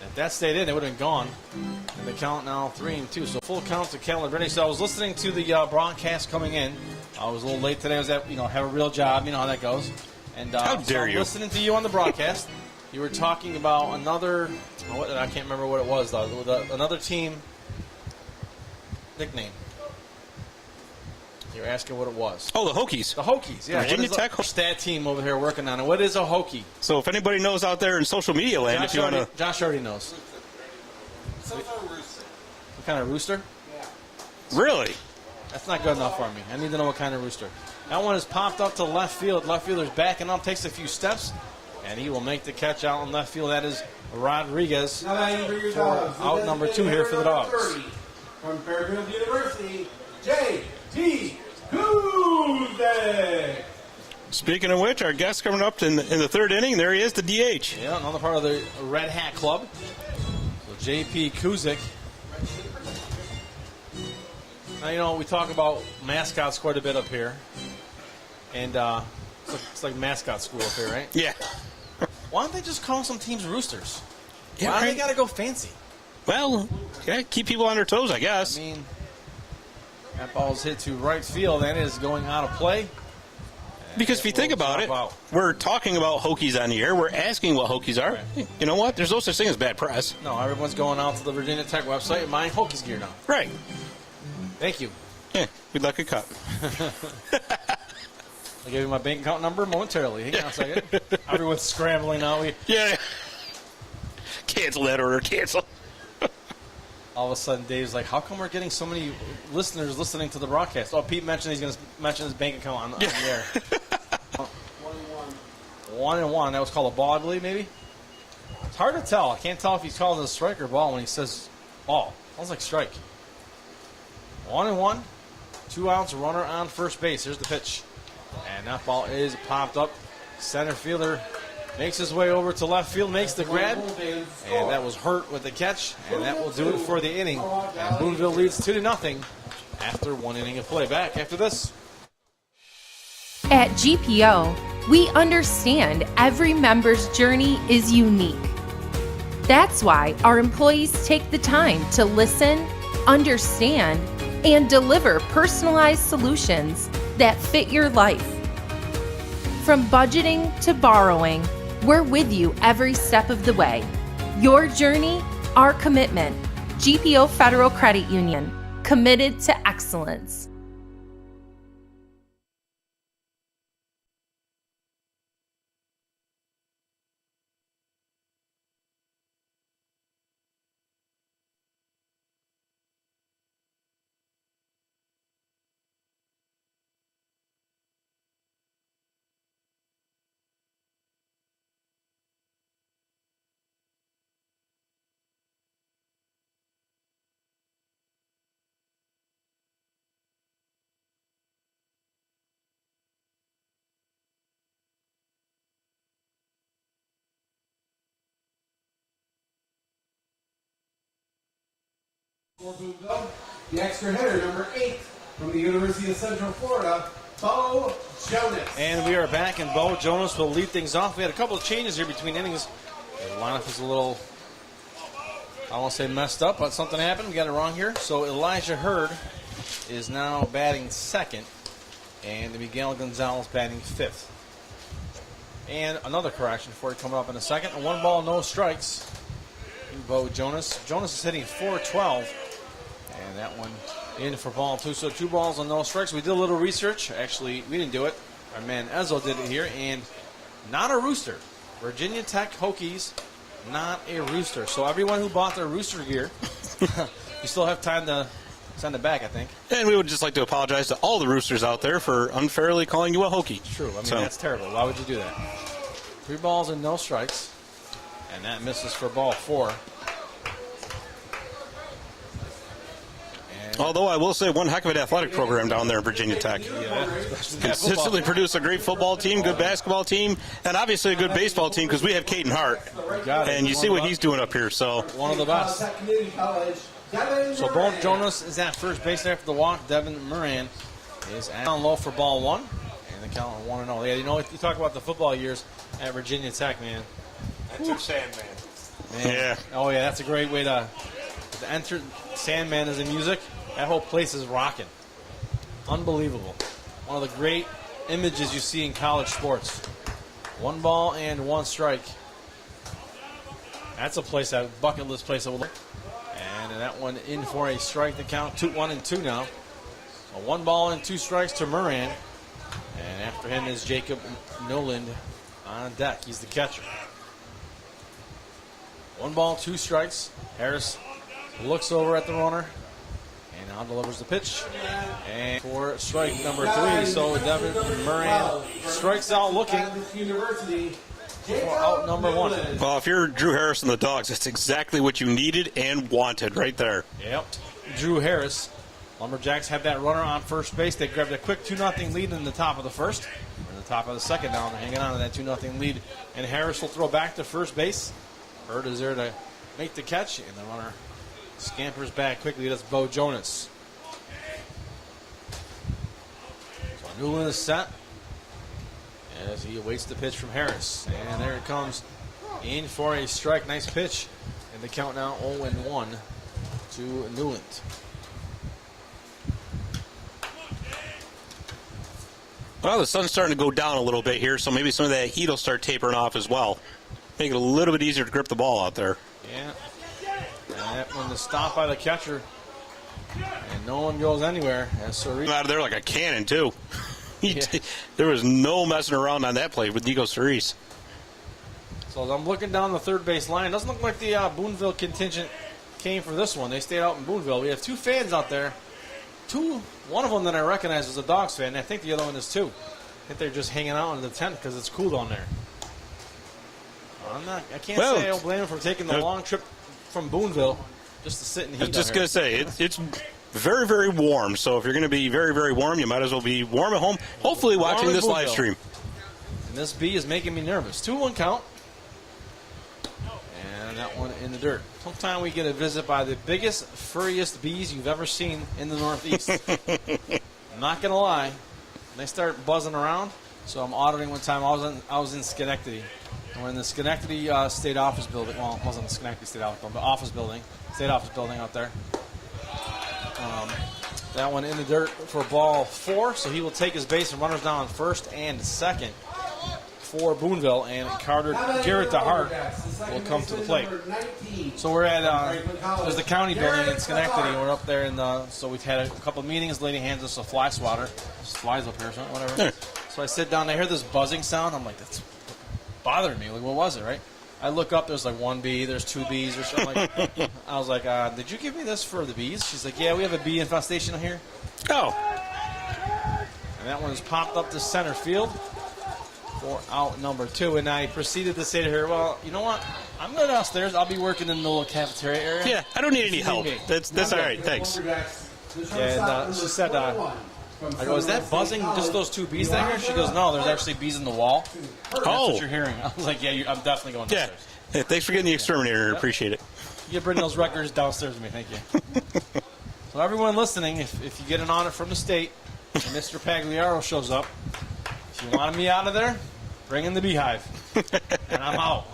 If that stayed in, it would have been gone. And the count now 3-2. So full count to Calabrese. So I was listening to the broadcast coming in. I was a little late today. I was at, have a real job. You know how that goes. And how dare you? Listening to you on the broadcast. You were talking about another, I can't remember what it was, though. Another team nickname. You were asking what it was. Oh, the Hokies. The Hokies, yeah. Virginia Tech. Stat team over here working on it. What is a Hokie? So if anybody knows out there in social media land, if you want to. Josh already knows. Some sort of rooster. What kind of rooster? Yeah. Really? That's not good enough for me. I need to know what kind of rooster. That one has popped up to left field. Left fielder's backing up, takes a few steps, and he will make the catch out in left field. That is Rodriguez for out number 2 here for the Dawgs. From Fairfield University, J.P. Cusick. Speaking of which, our guest coming up in the third inning, there he is, the DH. Yeah, another part of the Red Hat Club. So J.P. Cusick. Now, we talk about mascots quite a bit up here. And it's like mascot school up here, right? Yeah. Why don't they just call some teams roosters? Yeah, Why do right. they got to go fancy? Well, yeah, keep people on their toes, I guess. I mean, that ball's hit to right field and is going out of play. Because if you think about it, we're talking about Hokies on the air. We're asking what Hokies are. Right. You know what? There's no such thing as bad press. No, everyone's going out to the Virginia Tech website and buying Hokies gear now. Right. Thank you. Yeah, we'd like a cut. I'll give you my bank account number momentarily. Hang on a second. Everyone's scrambling now. Yeah. Cancel that order. Cancel. All of a sudden, Dave's like, how come we're getting so many listeners listening to the broadcast? Oh, Pete mentioned he's going to mention his bank account on the air. 1-1. That was called a ball, I believe, maybe? It's hard to tell. I can't tell if he's calling it a strike or ball when he says Oh, that was like strike. 1-1. 2 outs, runner on first base. Here's the pitch. And that ball is popped up. Center fielder makes his way over to left field, makes the grab. And that was Hurt with the catch. And that will do it for the inning. And Boonville leads 2-0 after 1 inning of play. Back after this. At GPO, we understand every member's journey is unique. That's why our employees take the time to listen, understand, and deliver personalized solutions that fit your life. From budgeting to borrowing, we're with you every step of the way. Your journey, our commitment. GPO Federal Credit Union, committed to excellence. For Boonville, the extra hitter, number 8, from the University of Central Florida, Bo Jonas. And we are back, and Bo Jonas will lead things off. We had a couple of changes here between innings. The lineup is a little, I won't say messed up, but something happened. We got it wrong here. So Elijah Hurd is now batting second, and Miguel Gonzalez batting fifth. And another correction for you coming up in a second. A 1 ball, no strikes. Bo Jonas. Jonas is hitting .412. And that one in for ball 2. So 2 balls and no strikes. We did a little research. Actually, we didn't do it. Our man Ezzo did it here. And not a rooster. Virginia Tech Hokies, not a rooster. So everyone who bought their rooster gear, you still have time to send it back, I think. And we would just like to apologize to all the roosters out there for unfairly calling you a Hokie. True. I mean, that's terrible. Why would you do that? 3 balls and no strikes. And that misses for ball 4. Although I will say, one heck of an athletic program down there in Virginia Tech. Yeah, consistently produce a great football team, good basketball team, and obviously a good baseball team because we have Caden Hart. And you see what he's doing up here. So one of the best. So Bo Jonas is at first base after the walk. Devin Moran is down low for ball 1. And the count 1-0. Yeah, you know, you talk about the football years at Virginia Tech, man. Enter Sandman. Man. Yeah. Oh, yeah, that's a great way to enter Sandman as a music. That whole place is rocking. Unbelievable. One of the great images you see in college sports. 1 ball and 1 strike. That's a place, that bucket list place. And that one in for a strike. The count 1-2 now. A 1 ball and 2 strikes to Moran. And after him is Jacob Noland on deck. He's the catcher. 1 ball, 2 strikes. Harris looks over at the runner and now delivers the pitch. And for strike number 3, so Devin Moran strikes out looking for out number 1. Well, if you're Drew Harris and the Dawgs, that's exactly what you needed and wanted right there. Yep. Drew Harris. Lumberjacks have that runner on first base. They grabbed a quick 2-0 lead in the top of the first. Or the top of the second now. They're hanging on to that 2-0 lead. And Harris will throw back to first base. Hurd is there to make the catch. And the runner scampers back quickly. That's Bo Jonas. So Newland is set as he awaits the pitch from Harris. And there it comes in for a strike. Nice pitch. And the count now 0-1 to Newland. Well, the sun's starting to go down a little bit here, so maybe some of that heat will start tapering off as well. Make it a little bit easier to grip the ball out there. Yeah. And that one is stopped by the catcher. And no one goes anywhere. As Cerise out of there like a cannon, too. Yeah. There was no messing around on that play with Nico Cerise. So as I'm looking down the third base line, it doesn't look like the Boonville contingent came for this one. They stayed out in Boonville. We have 2 fans out there. One of them that I recognize is a Dawgs fan. I think the other one is too. I think they're just hanging out in the tent because it's cool down there. I can't say I don't blame them for taking the long trip from Boonville just to sit in the I heat. was just going to say, it's very, very warm. So if you're going to be very, very warm, you might as well be warm at home, hopefully watching this live stream. And this bee is making me nervous. 2-1 count. And that one in the dirt. Sometime we get a visit by the biggest, furriest bees you've ever seen in the Northeast. I'm not going to lie. They start buzzing around. So I'm auditing one time. I was in Schenectady. And we're in the Schenectady State Office building. Well, it wasn't the Schenectady State Office building, but office building. State Office building out there. That one in the dirt for ball 4. So he will take his base and runners down on first and second for Boonville. And Carter Garrett DeHart will come to the plate. So we're at there's the county building in Schenectady. We're up there, and so we've had a couple of meetings. Lady hands us a fly swatter. There's flies up here, something, whatever. So I sit down. I hear this buzzing sound. I'm like, that's bothering me. Like, what was it, right? I look up. There's like 1 bee. There's 2 bees or something. Like, I was like, did you give me this for the bees? She's like, yeah, we have a bee infestation here. Oh. And that one's popped up to center field for out number 2. And I proceeded to say to her, well, you know what? I'm going downstairs. I'll be working in the little cafeteria area. Yeah, I don't need any help. That's all right. Thanks. And she said, I go, is that buzzing just those 2 bees there? She goes, no, there's actually bees in the wall. That's what you're hearing. I was like, yeah, I'm definitely going downstairs. Yeah, thanks for getting the exterminator. Appreciate it. You bring those records downstairs with me. Thank you. So everyone listening, if you get an audit from the state and Mr. Pagliaro shows up, if you want me out of there, bring in the beehive. And I'm out.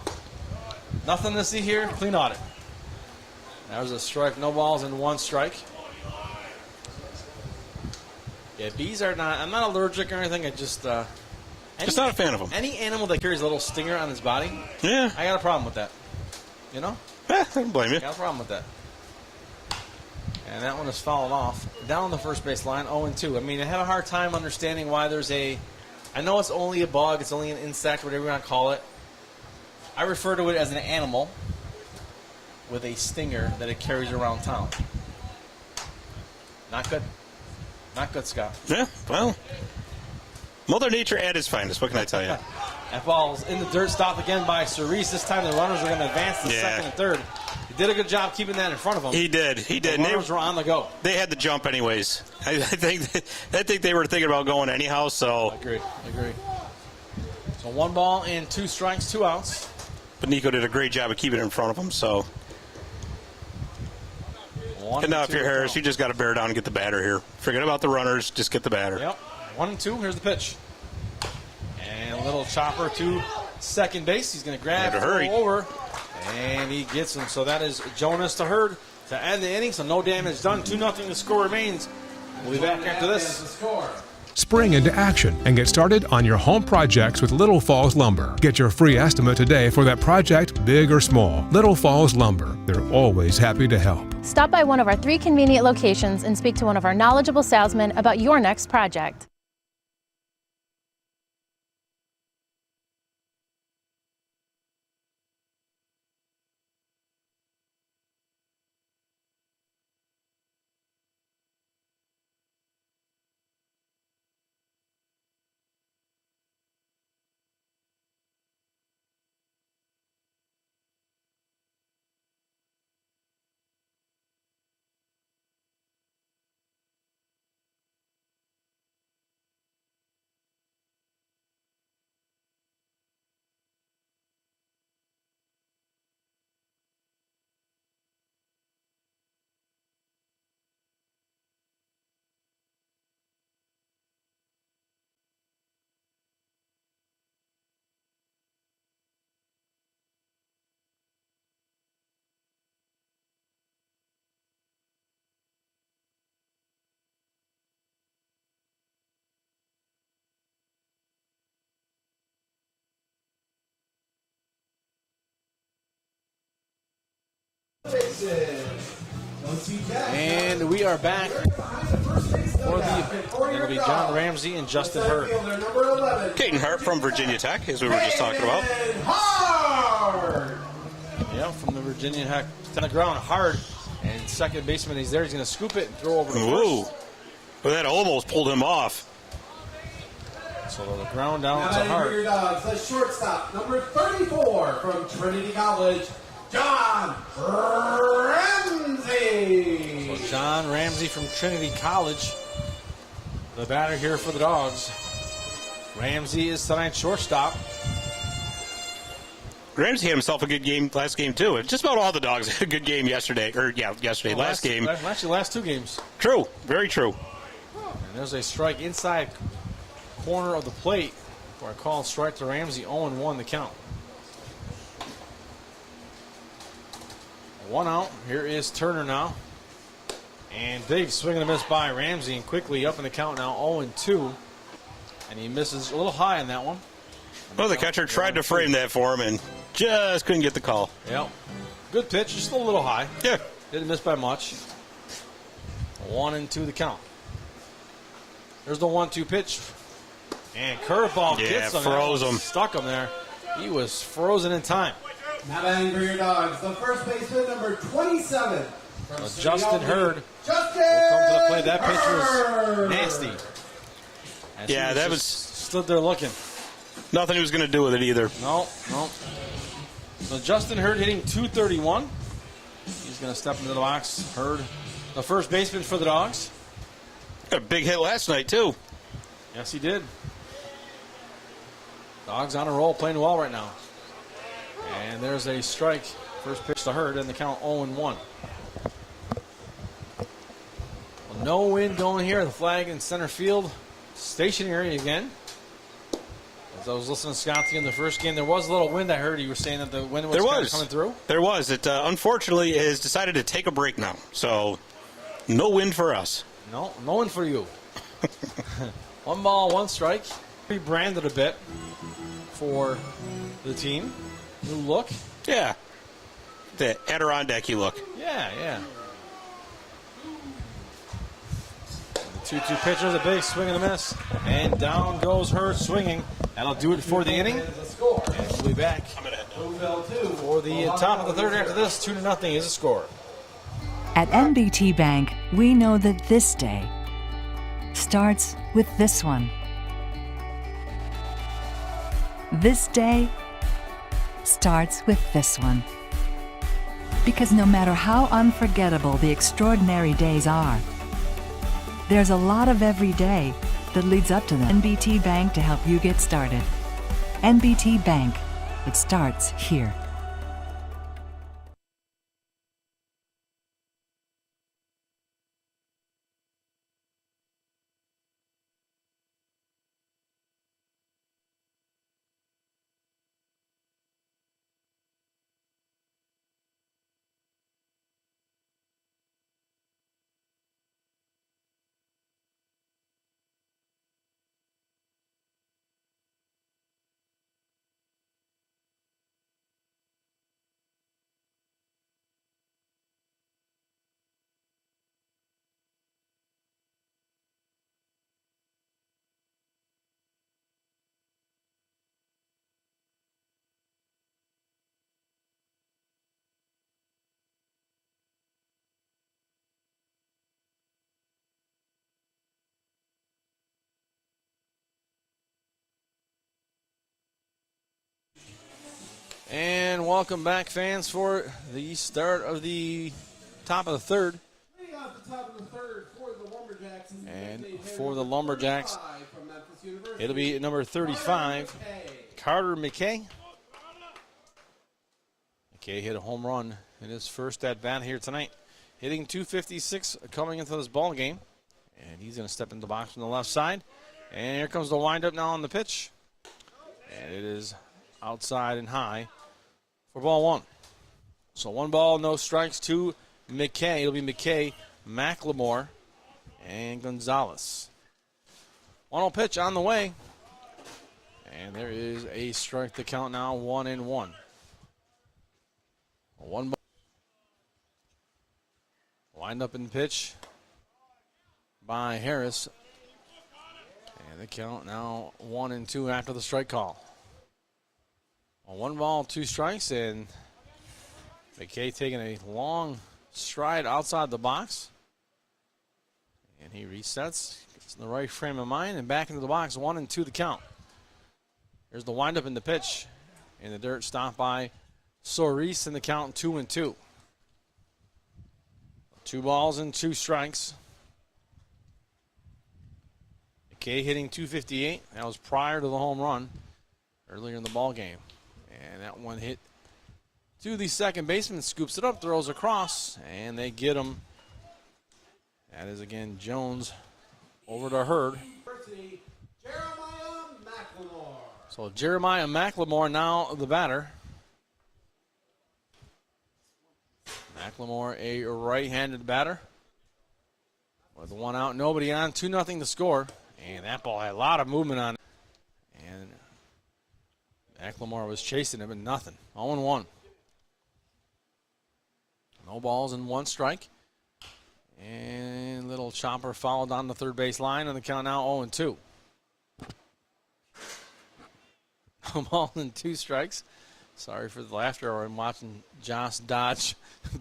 Nothing to see here. Clean audit. There's a strike. No balls and 1 strike. Yeah, bees are not. I'm not allergic or anything. I just. Just not a fan of them. Any animal that carries a little stinger on his body. Yeah. I got a problem with that. You know? I don't blame you. I got a problem with that. And that one is fouled off. Down the first base line, 0-2. I mean, I had a hard time understanding why there's a. I know it's only a bug. It's only an insect, whatever you want to call it. I refer to it as an animal with a stinger that it carries around town. Not good. Not good, Scott. Yeah, well, Mother Nature at its finest. What can I tell you? That ball's in the dirt. Stopped again by Cerise. This time the runners are going to advance to second and third. He did a good job keeping that in front of him. He did. The runners were on the go. They had the jump anyways. I think they were thinking about going anyhow. So I agree. So 1 ball and 2 strikes, 2 outs. But Nico did a great job of keeping it in front of him. So. And now if you're Harris, you just got to bear down and get the batter here. Forget about the runners. Just get the batter. Yep. 1-2. Here's the pitch. And a little chopper to second base. He's going to grab, throw over, and he gets him. So that is Jonas to Hurd to end the inning. So no damage done. 2-0. The score remains. We'll be back after this. Spring into action and get started on your home projects with Little Falls Lumber. Get your free estimate today for that project, big or small. Little Falls Lumber. They're always happy to help. Stop by one of our 3 convenient locations and speak to one of our knowledgeable salesmen about your next project. And we are back for it'll be John Ramsey and Justin Hurd. Caden Hart from Virginia Tech, as we were just talking about. Yeah, from the Virginia Tech on the ground, hard. And second baseman, he's there. He's going to scoop it and throw over to first. Well, that almost pulled him off. So the ground down to Hart. The shortstop, number 34 from Trinity College, John Ramsey. So John Ramsey from Trinity College, the batter here for the Dogs. Ramsey is tonight's shortstop. Ramsey had himself a good game last game, too. Just about all the Dogs had a good game yesterday. Last game. Actually, last two games. True. Very true. And there's a strike inside corner of the plate for a called strike to Ramsey. 0-1 the count. 1 out. Here is Turner now. And big swing and a miss by Ramsey. And quickly up in the count now, 0-2. And he misses a little high on that one. Well, the catcher tried to frame that for him and just couldn't get the call. Yep. Good pitch, just a little high. Yeah. Didn't miss by much. 1-2 the count. There's the 1-2 pitch. And curveball gets him. Froze him. Stuck him there. He was frozen in time. Now batting for your Dogs, the first baseman, number 27. Justin Hurd Justin will come to the plate. That pitch was nasty. As Yeah, he that was stood there looking. nothing he was going to do with it either. No. So Justin Hurd hitting .231. He's going to step into the box. Hurd, the first baseman for the Dogs. Got a big hit last night, too. Yes, he did. Dogs on a roll, playing well right now. And there's a strike. First pitch to Hurd, and the count 0-1. Well, no wind going here. The flag in center field. Stationary again. As I was listening to Scotty in the first game, there was a little wind. I heard you were saying that the wind was kind of coming through. There was. It unfortunately has decided to take a break now. So no wind for us. No wind for you. 1 ball, 1 strike. Rebranded a bit for the team. New look. Yeah. The Adirondack-y look. Yeah. The 2-2 pitcher, a big swing and a miss. And down goes Hurd swinging. That'll do it for the inning. And we'll be back for the top of the third after this. 2-0 is the score. At NBT Bank, we know that this day starts with this one. This day starts with this one. Because no matter how unforgettable the extraordinary days are, there's a lot of every day that leads up to them. NBT Bank to help you get started. NBT Bank, it starts here. And welcome back, fans, for the start of the top of the third. And for the Lumberjacks, it'll be number 35, Carter McKay. McKay hit a home run in his first at-bat here tonight, hitting .256 coming into this ball game. And he's going to step into the box from the left side. And here comes the windup now on the pitch. And it is outside and high for ball 1. So 1 ball, no strikes to McKay. It'll be McKay, McLemore, and Gonzalez. 1-0 pitch on the way. And there is a strike to count now, 1-1. 1 ball. Wind up in pitch by Harris. And the count now 1-2 after the strike call. 1 ball, 2 strikes, and McKay taking a long stride outside the box. And he resets, gets in the right frame of mind, and back into the box, 1-2 the count. Here's the windup in the pitch. In the dirt, stopped by Soris in the count 2-2. 2 balls and 2 strikes. McKay hitting .258. That was prior to the home run earlier in the ball game. And that one hit to the second baseman, scoops it up, throws across, and they get him. That is again Jones over to Hurd. So Jeremiah McLemore now the batter. McLemore, a right-handed batter. With 1 out, nobody on, 2-0 to score. And that ball had a lot of movement on it. And McLemore was chasing him, and nothing. 0-1. No balls and 1 strike. And little chopper fouled on the third base line, and the count now 0-2. No balls and 2 strikes. Sorry for the laughter. I'm watching Josh dodge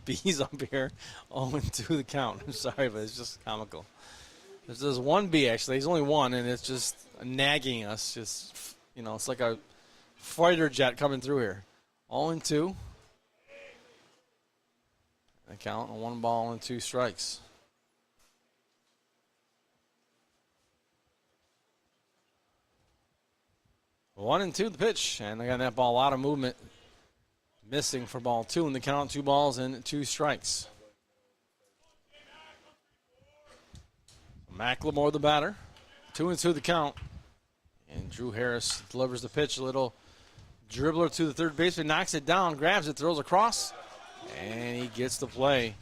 bees up here. 0-2 the count. I'm sorry, but it's just comical. There's 1 bee, actually. He's only 1, and it's just nagging us. Just, you know, it's like a fighter jet coming through here. 0-2. The count, 1 ball and 2 strikes. One and 2 the pitch, and again that ball, a lot of movement missing for ball 2 in the count, 2 balls and 2 strikes. McLemore the batter, 2-2 the count, and Drew Harris delivers the pitch, a little dribbler to the third baseman, knocks it down, grabs it, throws across, and he gets the play.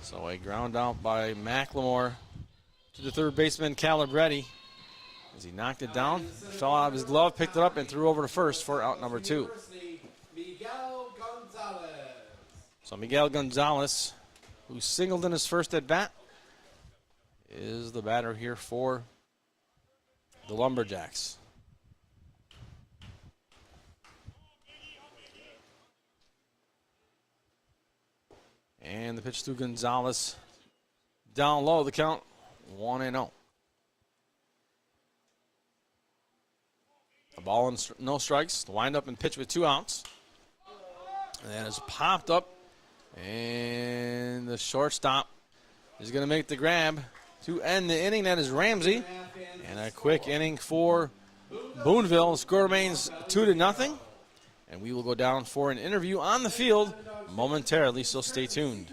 So a ground out by McLemore to the third baseman, Calabretti. As he knocked it down, fell out of his glove, picked it up, and threw over to first for out number 2. So Miguel Gonzalez, who singled in his first at-bat, is the batter here for the Lumberjacks. And the pitch to Gonzalez down low, the count 1-0. A ball and no strikes. The windup and pitch with 2 outs. And that is popped up. And the shortstop is going to make the grab to end the inning. That is Ramsey. And a quick inning for Boonville. The score remains 2-0. And we will go down for an interview on the field momentarily, so stay tuned.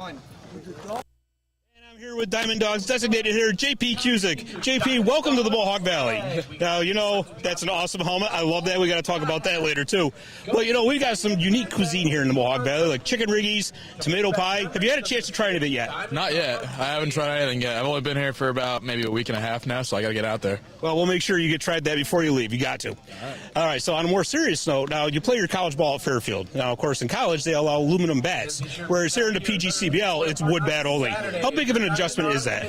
And I'm here with DiamondDawgs designated hitter JP Cusick. JP, welcome to the Mohawk Valley. Now, you know, that's an awesome helmet. I love that. We got to talk about that later, too. But, you know, we got some unique cuisine here in the Mohawk Valley, like chicken riggies, tomato pie. Have you had a chance to try any of it yet? Not yet. I haven't tried anything yet. I've only been here for about maybe a week and a half now, so I got to get out there. Well, we'll make sure you get tried that before you leave. You got to. All right, so on a more serious note, now you play your college ball at Fairfield. Now, of course, in college, they allow aluminum bats, whereas here in the PGCBL, it's wood bat only. How big of an adjustment is that?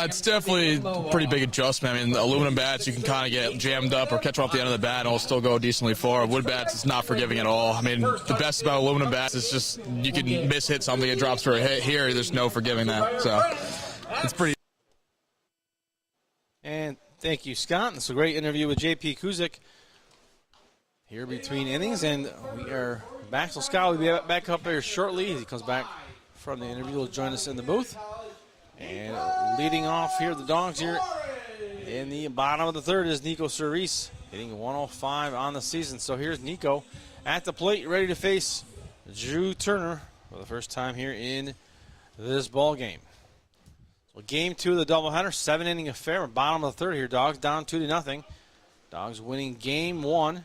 It's definitely a pretty big adjustment. I mean, the aluminum bats, you can kind of get jammed up or catch them off the end of the bat and it'll still go decently far. Wood bats, it's not forgiving at all. I mean, the best about aluminum bats is just you can miss-hit something, it drops for a hit. Here, there's no forgiving that. So it's pretty. And thank you, Scott. It's a great interview with JP Cusick here between innings, and we are back. So Scott will be back up there shortly. He comes back from the interview. He'll join us in the booth. And leading off here, the Dogs here in the bottom of the third is Nico Cerise, hitting 105 on the season. So here's Nico at the plate, ready to face Drew Turner for the first time here in this ball game. So game 2 of the doubleheader, 7-inning affair, bottom of the third here. Dogs down 2-0. Dogs winning game 1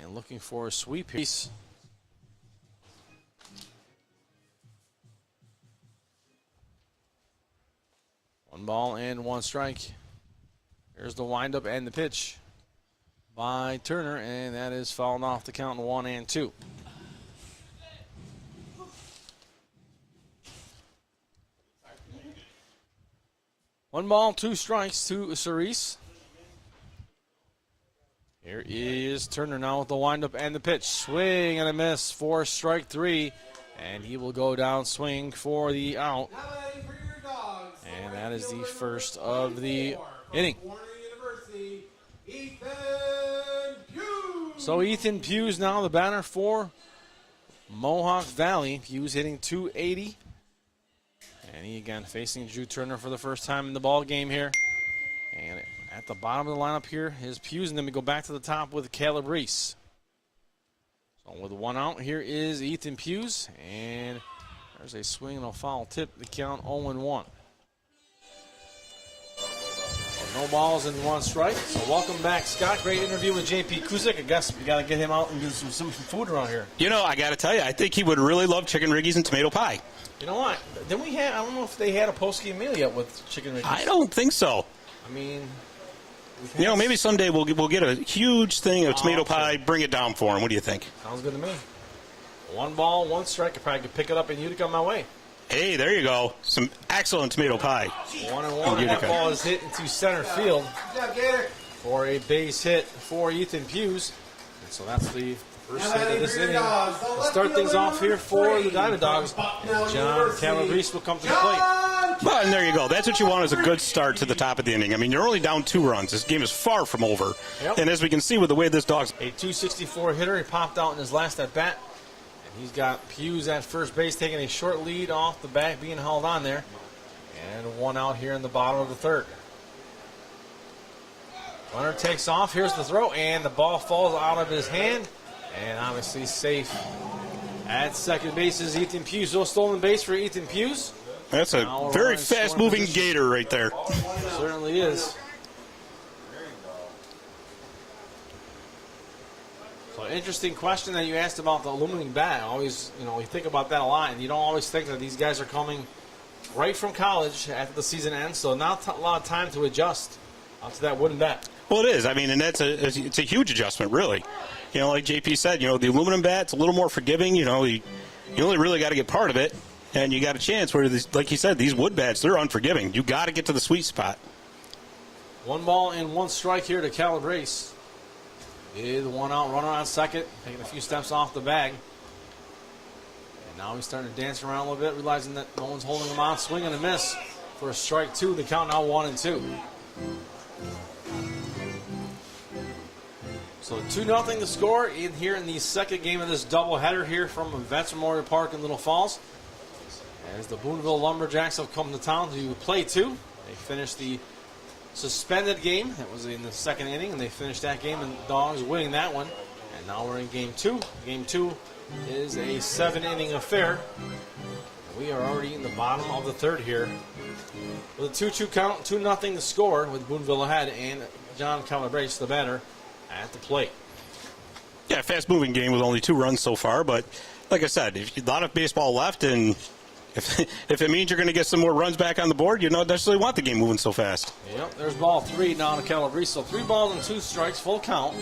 and looking for a sweep here. 1 ball and 1 strike. Here's the windup and the pitch by Turner, and that is fouled off the count 1-2. One ball, 2 strikes to Cerise. Here is Turner now with the windup and the pitch. Swing and a miss for strike 3. And he will go down swing for the out. And that is the first of the inning. So Ethan Hughes now the batter for Mohawk Valley. Hughes hitting .280. And he again facing Drew Turner for the first time in the ball game here. And at the bottom of the lineup here is Hughes, and then we go back to the top with Calabrese. So with one out, here is Ethan Hughes, and there's a swing and a foul tip. The count 0-1. So no balls and 1 strike. So welcome back, Scott. Great interview with J.P. Kuzik. I guess we got to get him out and do some food around here. You know, I got to tell you, I think he would really love chicken riggies and tomato pie. You know what? I don't know if they had a post-game meal yet with chicken riggies. I don't think so. I mean, you know, maybe someday we'll get a huge thing of tomato pie, bring it down for him. What do you think? Sounds good to me. 1 ball, 1 strike. I probably could pick it up in Utica my way. Hey, there you go. Some excellent tomato pie. 1-1, and that ball is hit into center field for a base hit for Ethan Hughes. And so that's the first hit of this inning. We'll start things off here for the DiamondDawgs. John Calabrese will come to the plate. Well, and there you go. That's what you want, is a good start to the top of the inning. I mean, you're only down 2 runs. This game is far from over. Yep. And as we can see with the way this dog's... A .264 hitter. He popped out in his last at-bat. And he's got Hughes at first base taking a short lead off the back, being held on there. And 1 out here in the bottom of the 3rd. Runner takes off. Here's the throw, and the ball falls out of his hand. And obviously safe at second base is Ethan Hughes. No stolen base for Ethan Hughes. That's a very fast-moving gator right there. Certainly is. So interesting question that you asked about the aluminum bat. Always, you think about that a lot, and you don't always think that these guys are coming right from college after the season ends. So not a lot of time to adjust to that wooden bat. Well, it is. I mean, and it's a huge adjustment, really. Like JP said, the aluminum bat's a little more forgiving. You only really got to get part of it. And you got a chance where, like he said, these wood bats, they're unforgiving. You got to get to the sweet spot. 1 ball and 1 strike here to Calabrese. The 1 out runner on second, taking a few steps off the bag. And now he's starting to dance around a little bit, realizing that no one's holding him on. Swing and a miss for a strike 2. The count now 1-2. So 2-0 the score in here in the second game of this doubleheader here from Vets Memorial Park in Little Falls. As the Boonville Lumberjacks have come to town to play 2. They finished the suspended game. That was in the second inning, and they finished that game, and Dawgs winning that one. And now we're in game 2. Game 2 is a 7-inning affair. We are already in the bottom of the 3rd here. With a 2-2 count, 2-0 the score with Boonville ahead, and John Calabrese, the batter, at the plate. Yeah, fast-moving game with only 2 runs so far, but like I said, a lot of baseball left, and if it means you're going to get some more runs back on the board, you don't necessarily want the game moving so fast. Yep, there's ball 3 now to Calabrese. So 3 balls and 2 strikes, full count.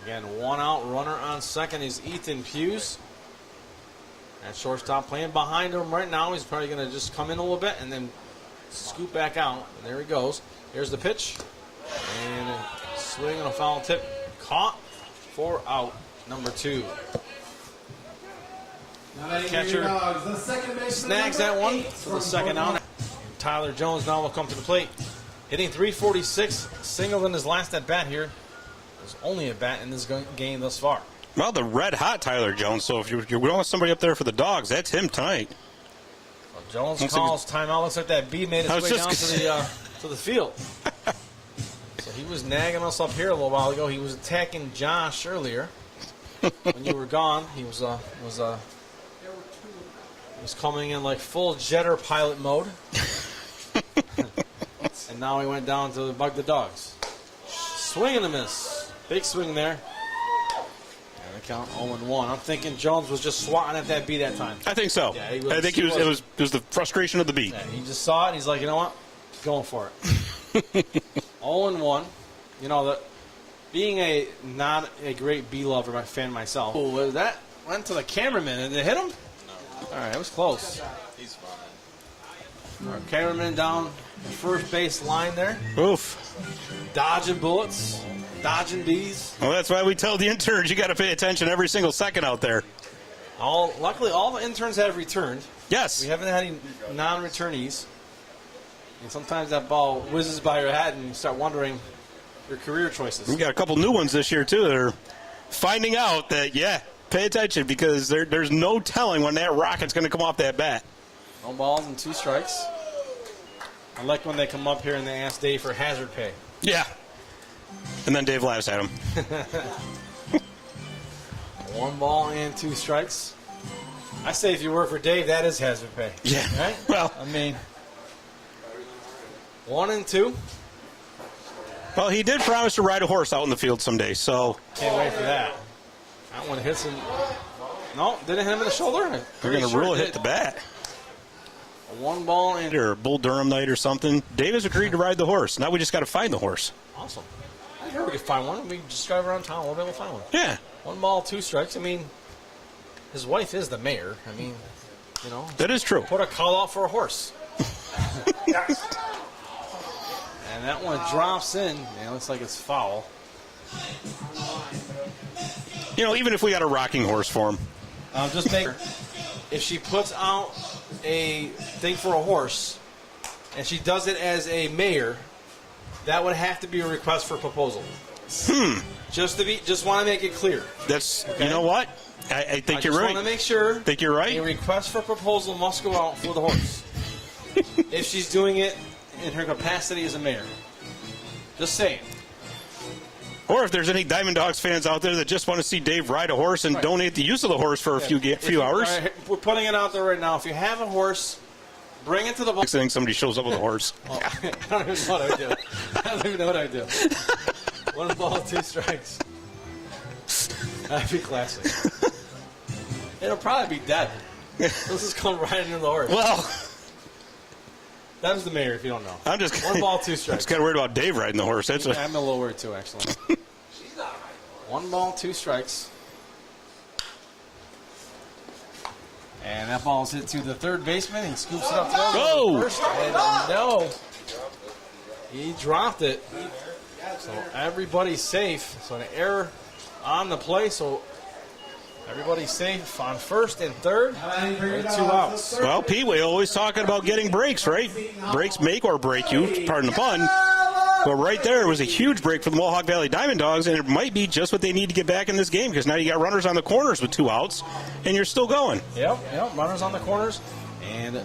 Again, 1 out, runner on second is Ethan Hughes. At shortstop, playing behind him right now. He's probably going to just come in a little bit and then scoop back out. And there he goes. Here's the pitch. And a swing and a foul tip. Caught for out number 2. Catcher snags that one for the second out. Tyler Jones now will come to the plate. Hitting .346, singled in his last at-bat here. There's only a bat in this game thus far. Well, the red-hot Tyler Jones, so if you're going with somebody up there for the Dogs, that's him tonight. Well, Jones calls timeout. Looks like that bee made its way down to the field. So he was nagging us up here a little while ago. He was attacking Josh earlier. When you were gone, he was coming in like full jetter pilot mode. And now he went down to bug the Dogs. Swing and a miss. Big swing there. And the count 0-1. I'm thinking Jones was just swatting at that bee that time. I think so. Yeah, I think it was the frustration of the bee. Yeah, he just saw it and he's like, you know what? Going for it. 0-1. Being not a great bee lover fan myself. Oh, that went to the cameraman and it hit him? No. All right, it was close. He's fine. Our cameraman down the first base line there. Oof. Dodging bullets, dodging bees. Well, that's why we tell the interns you got to pay attention every single second out there. Luckily, all the interns have returned. Yes. We haven't had any non-returnees. And sometimes that ball whizzes by your head and you start wondering your career choices. We got a couple new ones this year, too, that are finding out that, pay attention because there's no telling when that rocket's going to come off that bat. No balls and 2 strikes. I like when they come up here and they ask Dave for hazard pay. Yeah. And then Dave laughs at him. 1 ball and 2 strikes. I say if you work for Dave, that is hazard pay. Yeah. Right? Well, I mean, 1 and 2. Well, he did promise to ride a horse out in the field someday, so. Can't wait for that. That one hits him. No, didn't hit him in the shoulder. They're going to really hit the bat. 1 ball and. Or Bull Durham night or something. Dave has agreed to ride the horse. Now we just got to find the horse. Awesome. I heard we could find one. We just drive around town. We'll be able to find one. Yeah. 1 ball, 2 strikes. I mean, his wife is the mayor. I mean, you know. That is true. Put a call out for a horse. And that one drops in. It looks like it's foul. You know, even if we got a rocking horse for him. Just make if she puts out a thing for a horse and she does it as a mayor, that would have to be a request for proposal. Just want to make it clear. That's okay? You know what? I think you're right. I just want to make sure. Think you're right. A request for proposal must go out for the horse. If she's doing it in her capacity as a mayor. Just saying. Or if there's any DiamondDawgs fans out there that just want to see Dave ride a horse and donate the use of the horse for a few hours. Right, we're putting it out there right now. If you have a horse, bring it to the ball. Next thing somebody shows up with a horse. Well, I don't even know what I would do. I don't even know what I would do. 1 ball, 2 strikes. That'd be classic. It'll probably be dead. Let's just come right into the horse. Well, that was the mayor, if you don't know. I'm just 1 ball, 2 strikes. I'm just kind of worried about Dave riding the horse. I'm a little worried too, actually. 1 ball, 2 strikes. And that ball is hit to the third baseman. He scoops it up to first. And no, he dropped it. So everybody's safe. So an error on the play. So everybody's safe on first and third. With 2 outs. Well, Pete, we always talking about getting breaks, right? Breaks make or break you, pardon the pun. But right there was a huge break for the Mohawk Valley DiamondDawgs, and it might be just what they need to get back in this game because now you got runners on the corners with 2 outs, and you're still going. Yep, runners on the corners. And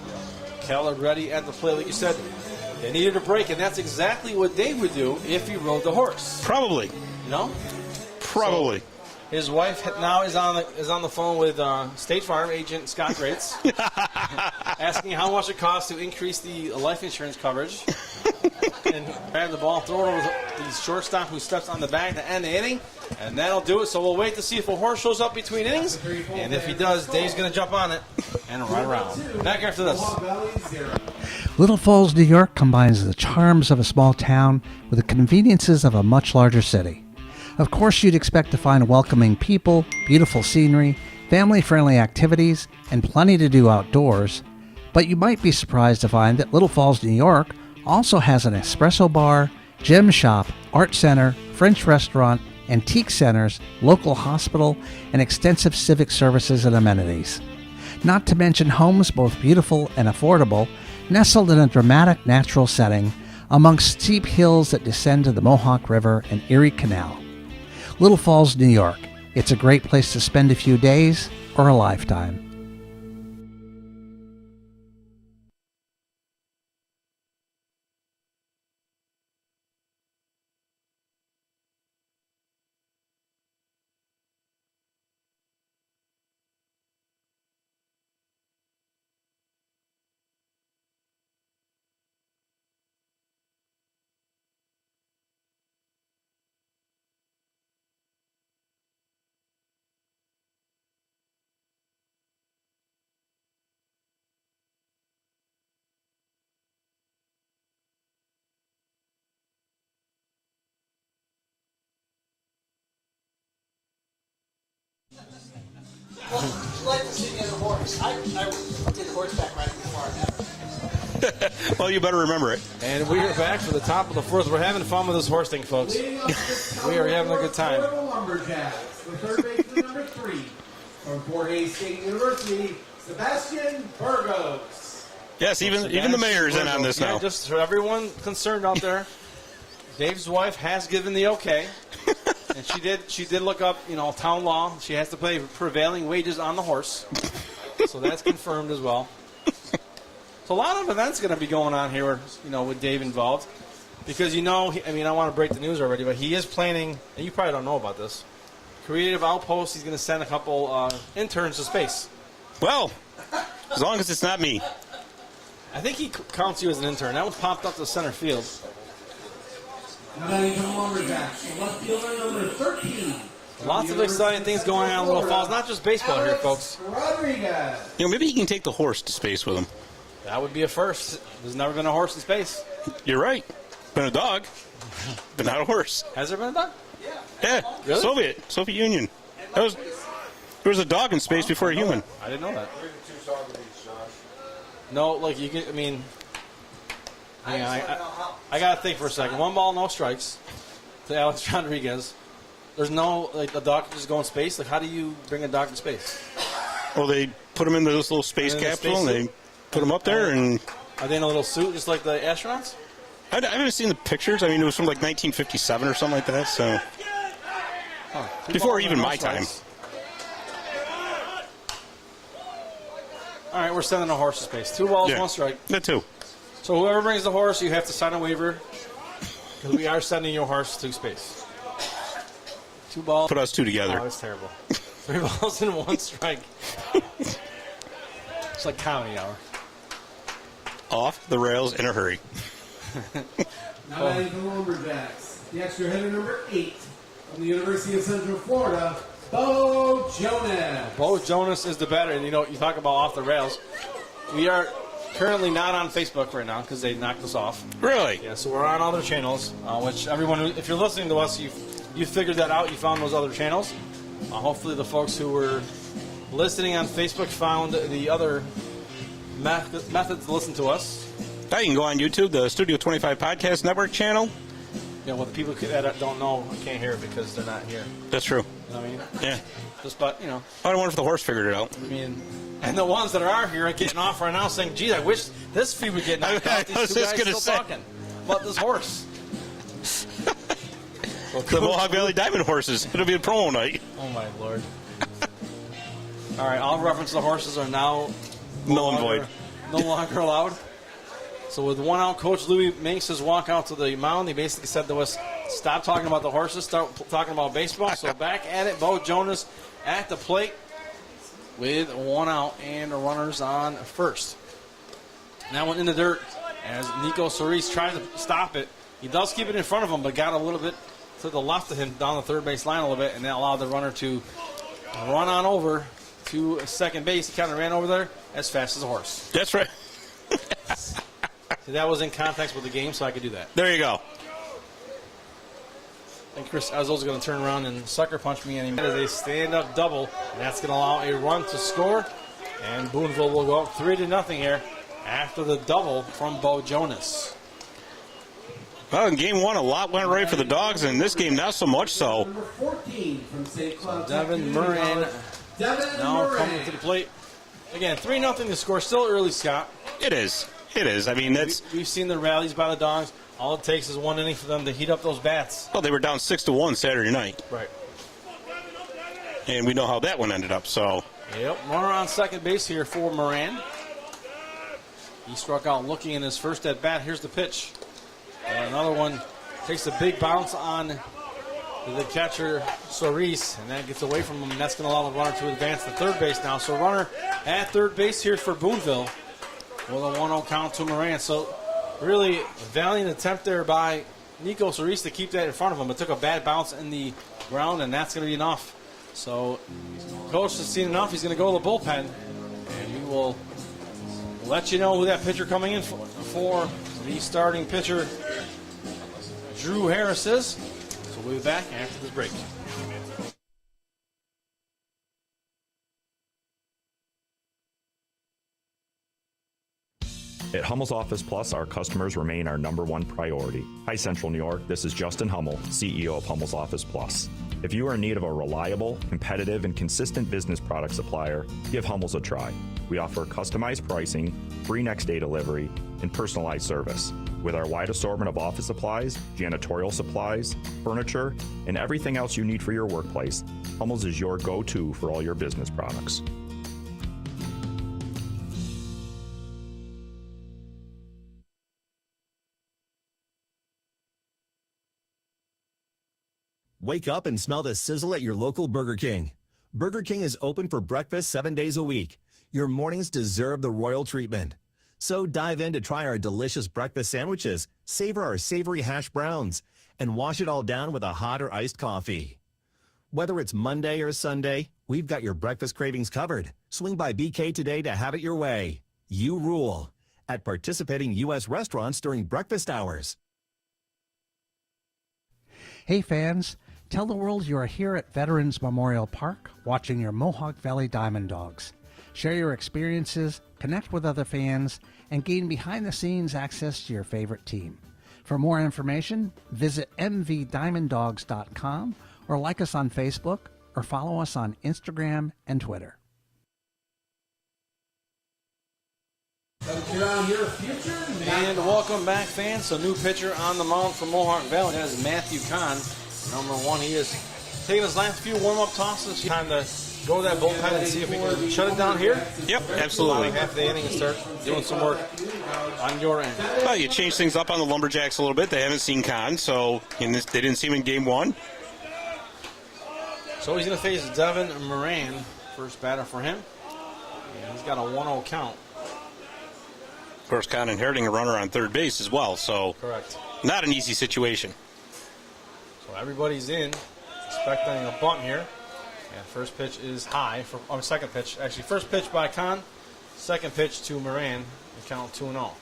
Keller ready at the plate. Like you said, they needed a break, and that's exactly what Dave would do if he rode the horse. Probably. You know? Probably. So his wife now is on the phone with State Farm agent Scott Grates, asking how much it costs to increase the life insurance coverage. And grab the ball, throw it over the shortstop who steps on the bag to end the inning, and that'll do it. So we'll wait to see if a horse shows up between innings, and if he does, Dave's going to jump on it and ride around. Back after this. Little Falls, New York combines the charms of a small town with the conveniences of a much larger city. Of course, you'd expect to find welcoming people, beautiful scenery, family-friendly activities, and plenty to do outdoors. But you might be surprised to find that Little Falls, New York also has an espresso bar, gem shop, art center, French restaurant, antique centers, local hospital, and extensive civic services and amenities. Not to mention homes both beautiful and affordable, nestled in a dramatic natural setting amongst steep hills that descend to the Mohawk River and Erie Canal. Little Falls, New York. It's a great place to spend a few days or a lifetime. Well, I'd like to see the other horse. I did horseback riding before. Well, you better remember it. And we are back for the top of the fourth. We're having fun with this horse thing, folks. We are having a good time. For the Lumberjacks, the third baseman number 3 from Fort Hays State University, Sebastian Burgos. Yes, even the mayor's in on this now. Just for everyone concerned out there, Dave's wife has given the okay, and she did look up, town law. She has to pay prevailing wages on the horse, so that's confirmed as well. So a lot of events going to be going on here, with Dave involved, because I want to break the news already, but he is planning, and you probably don't know about this, Creative Outpost. He's going to send a couple interns to space. Well, as long as it's not me. I think he counts you as an intern. That one popped up to center field. Left fielder number 13. Lots of exciting things going on in Little Falls. Not just baseball here, folks. Rodriguez. Maybe he can take the horse to space with him. That would be a first. There's never been a horse in space. You're right. Been a dog, but not a horse. Has there been a dog? Yeah. Really? Soviet Union. There was a dog in space before a human. I didn't know that. No, you can. Hang on. I got to think for a second. 1 ball, no strikes to Alex Rodriguez. There's no, the dog can just go in space. How do you bring a dog to space? Well, they put him into this little space capsule, and they put him up there. And are they in a little suit, just like the astronauts? I haven't seen the pictures. It was from 1957 or something like that. So before even my time. All right, we're sending a horse to space. 2 balls, 1 strike. That too. So whoever brings the horse, you have to sign a waiver, because we are sending your horse to space. 2 balls. Put us 2 together. Oh, that's terrible. 3 balls and 1 strike. It's like comedy hour. Off the rails in a hurry. Now batting for the Lumberjacks, the extra hitter number 8 from the University of Central Florida, Bo Jonas. Bo Jonas is the batter. And, you talk about off the rails. We are currently not on Facebook right now because they knocked us off. Really? Yeah, so we're on other channels, which everyone, if you're listening to us, you figured that out. You found those other channels. Hopefully the folks who were listening on Facebook found the other methods to listen to us. Now you can go on YouTube, the Studio 25 Podcast Network channel. Yeah, well, the people that don't know can't hear it because they're not here. That's true. You know what I mean? Yeah. I wonder if the horse figured it out. And the ones that are here are getting off right now saying, geez, I wish this feed would get knocked out. These two guys still talking about this horse. The Mohawk Valley Diamond horses. It'll be a promo night. Oh, my Lord. All right, all reference to the horses are now null and void. No longer allowed. So with 1 out, Coach Louis makes his walk out to the mound. He basically said to us, stop talking about the horses, start talking about baseball. So back at it, Bo Jonas at the plate with 1 out and runners on first. Now went in the dirt as Nico Cerise tries to stop it. He does keep it in front of him, but got a little bit to the left of him down the third base line a little bit, and that allowed the runner to run on over to second base. He kind of ran over there as fast as a horse. That's right. See, that was in context with the game, so I could do that. There you go. And Chris Ezell's going to turn around and sucker punch me anymore. As a stand-up double, and that's going to allow a run to score. And Boonville will go up 3-0 here after the double from Bo Jonas. Well, in game 1, a lot went right for the Dogs, and in this game, not so much so. Number 14 from St. Cloud. Devin Moran now coming to the plate. Again, 3-0 to score. Still early, Scott. It is. We've seen the rallies by the Dogs. All it takes is 1 inning for them to heat up those bats. Well, they were down 6-1 Saturday night. Right. And we know how that one ended up, so. Yep, runner on second base here for Moran. He struck out looking in his first at bat. Here's the pitch. And another one takes a big bounce on the catcher, Cerise, and that gets away from him, and that's going to allow the runner to advance to third base now. So runner at third base here for Boonville with a 1-0 count to Moran. So really valiant attempt there by Nico Cerise to keep that in front of him. It took a bad bounce in the ground, and that's going to be enough. So coach has seen enough. He's going to go to the bullpen, and we will let you know who that pitcher coming in for the starting pitcher, Drew Harris, is. So we'll be back after this break. At Hummel's Office Plus, our customers remain our #1 priority. Hi, Central New York. This is Justin Hummel, CEO of Hummel's Office Plus. If you are in need of a reliable, competitive, and consistent business product supplier, give Hummel's a try. We offer customized pricing, free next-day delivery, and personalized service. With our wide assortment of office supplies, janitorial supplies, furniture, and everything else you need for your workplace, Hummel's is your go-to for all your business products. Wake up and smell the sizzle at your local Burger King. Burger King is open for breakfast 7 days a week. Your mornings deserve the royal treatment. So dive in to try our delicious breakfast sandwiches, savor our savory hash browns, and wash it all down with a hot or iced coffee. Whether it's Monday or Sunday, we've got your breakfast cravings covered. Swing by BK today to have it your way. You rule at participating U.S. restaurants during breakfast hours. Hey fans, tell the world you are here at Veterans Memorial Park watching your Mohawk Valley DiamondDawgs. Share your experiences, connect with other fans, and gain behind-the-scenes access to your favorite team. For more information, visit mvdiamonddogs.com or like us on Facebook or follow us on Instagram and Twitter. And welcome back, fans. So new pitcher on the mound for Mohawk Valley. That is Matthew Kahn, #1. He is taking his last few warm-up tosses. Time to go to that bullpen and see if we can shut it down here. Yep, absolutely. Half the inning and start doing some work on your end. Well, you change things up on the Lumberjacks a little bit. They haven't seen Kahn, so they didn't see him in game one. So he's going to face Devin Moran, first batter for him. And he's got a 1-0 count. Of course, Kahn inheriting a runner on third base as well, so correct. Not an easy situation. So everybody's in, expecting a bunt here. And first pitch is high. Second pitch. Actually, first pitch by Kahn. Second pitch to Moran. The count 2-0.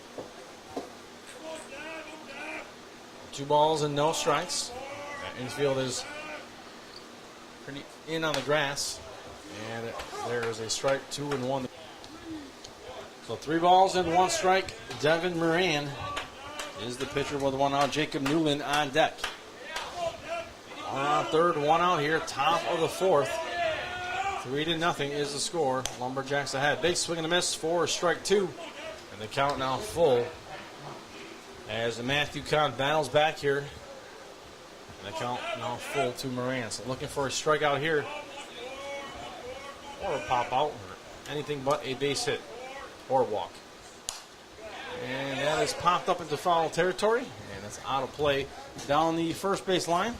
2 balls and no strikes. That infield is pretty in on the grass. And there is a strike, 2-1. So 3 balls and 1 strike. Devin Moran is the pitcher with 1 out. Jacob Newland on deck. Third, 1 out here, top of the 4th. 3-0 is the score. Lumberjacks ahead. Big swing and a miss for strike 2. And the count now full as Matthew Kahn battles back here. And the count now full to Moran. So looking for a strikeout here. Or a pop out. Or anything but a base hit. Or walk. And that is popped up into foul territory. And it's out of play down the first base line.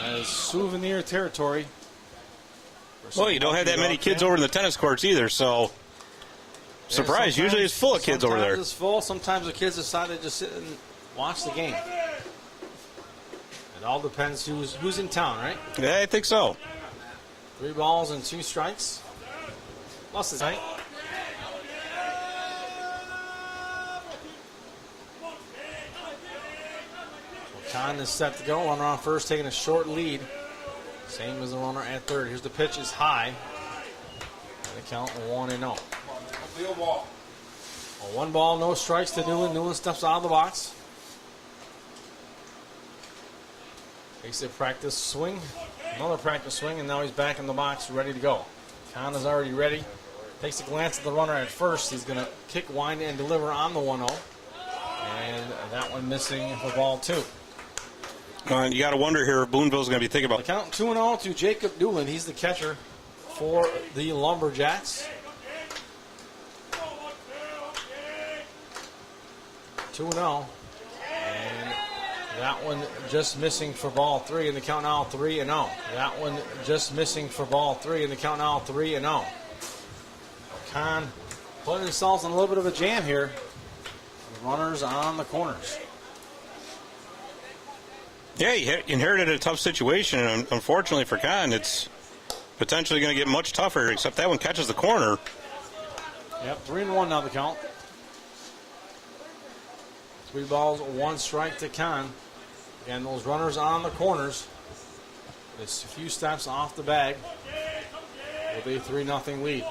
That is souvenir territory. Well, you don't have that many kids over in the tennis courts either, so surprise. Usually it's full of kids over there. Sometimes it's full. Sometimes the kids decide to just sit and watch the game. It all depends who's in town, right? Yeah, I think so. 3 balls and 2 strikes. Plus the tight. Kahn is set to go. Runner on first, taking a short lead. Same as the runner at third. Here's the pitch is high. And the count 1-0. 1 ball, no strikes to Newland. Newland steps out of the box. Takes a practice swing. Another practice swing, and now he's back in the box, ready to go. Kahn is already ready. Takes a glance at the runner at first. He's going to kick, wind, and deliver on the 1-0. And that one missing for ball 2. You got to wonder here if Boonville's going to be thinking about the count 2-0 to Jacob Newland. He's the catcher for the Lumberjacks. 2-0. And that one just missing for ball 3, and the count now 3-0. That one just missing for ball 3, and the count now 3-0. Kahn putting themselves in a little bit of a jam here. The runners on the corners. Yeah, he inherited a tough situation, and unfortunately for Kahn, it's potentially going to get much tougher, except that one catches the corner. Yep, 3-1 now the count. 3 balls, 1 strike to Kahn. And those runners on the corners. Just a few steps off the bag with a 3-0 lead.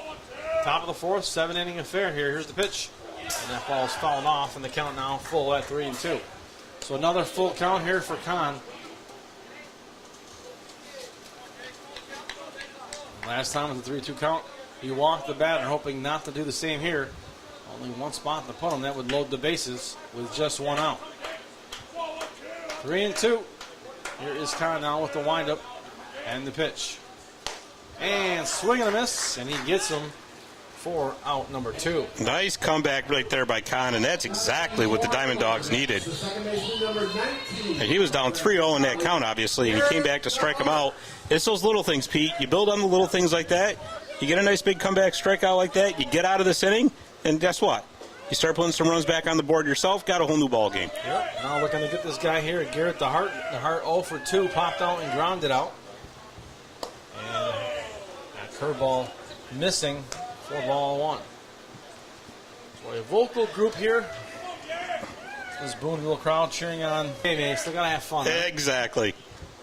Top of the 4th, 7-inning affair here. Here's the pitch. And that ball's fouled off, and the count now full at 3-2. So another full count here for Kahn. Last time with the 3-2 count, he walked the batter, hoping not to do the same here. Only one spot to put him. That would load the bases with just one out. 3-2. Here is Kahn now with the windup and the pitch. And swing and a miss, and he gets him for out number 2. Nice comeback right there by Kahn, and that's exactly what the DiamondDawgs needed. And he was down 3-0 in that count, obviously, and he came back to strike him out. It's those little things, Pete. You build on the little things like that. You get a nice big comeback strikeout like that. You get out of this inning, and guess what? You start putting some runs back on the board yourself, got a whole new ball game. Yep. Now looking to get this guy here, Garrett the Hart. The Hart 0 for 2, popped out and grounded out. And that curveball missing for ball 1. So a vocal group here. This Boonville crowd cheering on. Hey, still got to have fun. Right? Exactly.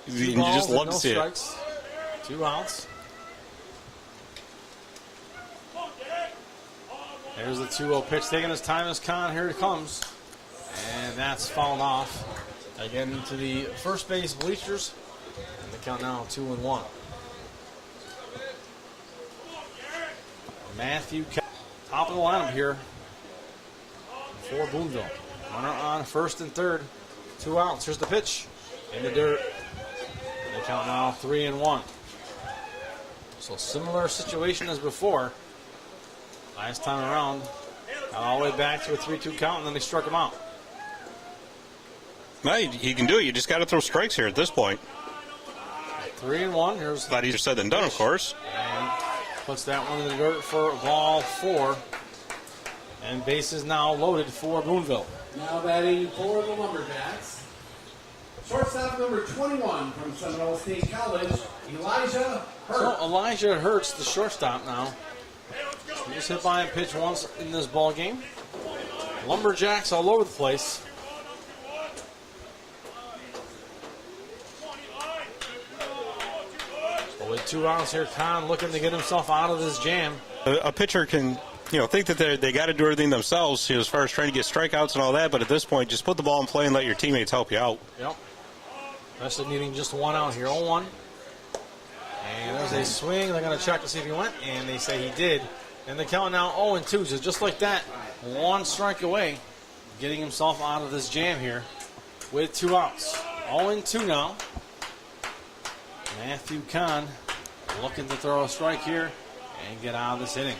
You just love to see strikes. 2 outs. There's the 2-0 pitch. Taking his time as Kahn. Here it comes. And that's fouled off. Again to the first base bleachers. And the count now 2-1. Matthew, top of the lineup here for Boonville. Runner on first and third. 2 outs. Here's the pitch. In the dirt. And the count now 3-1. So similar situation as before. Last time around, got all the way back to a 3-2 count, and then they struck him out. No, he can do it. You just got to throw strikes here at this point. 3-1. Here's a lot easier said than done, of course. And puts that one in the dirt for ball 4. And bases now loaded for Boonville. Now batting for the Lumberjacks. Shortstop number 21 from Seminole State College, Elijah Hurt. So Elijah Hurt's the shortstop now. He just hit by a pitch once in this ball game. Lumberjacks all over the place. So with 2 outs here, Kahn looking to get himself out of this jam. A pitcher can, think that they got to do everything themselves, as far as trying to get strikeouts and all that. But at this point, just put the ball in play and let your teammates help you out. Yep. Especially needing just 1 out here. 0-1. And there's a swing. They're going to check to see if he went, and they say he did. And the count now 0-2. So just like that, 1 strike away, getting himself out of this jam here with 2 outs. 0-2 now. Matthew Kahn looking to throw a strike here and get out of this inning.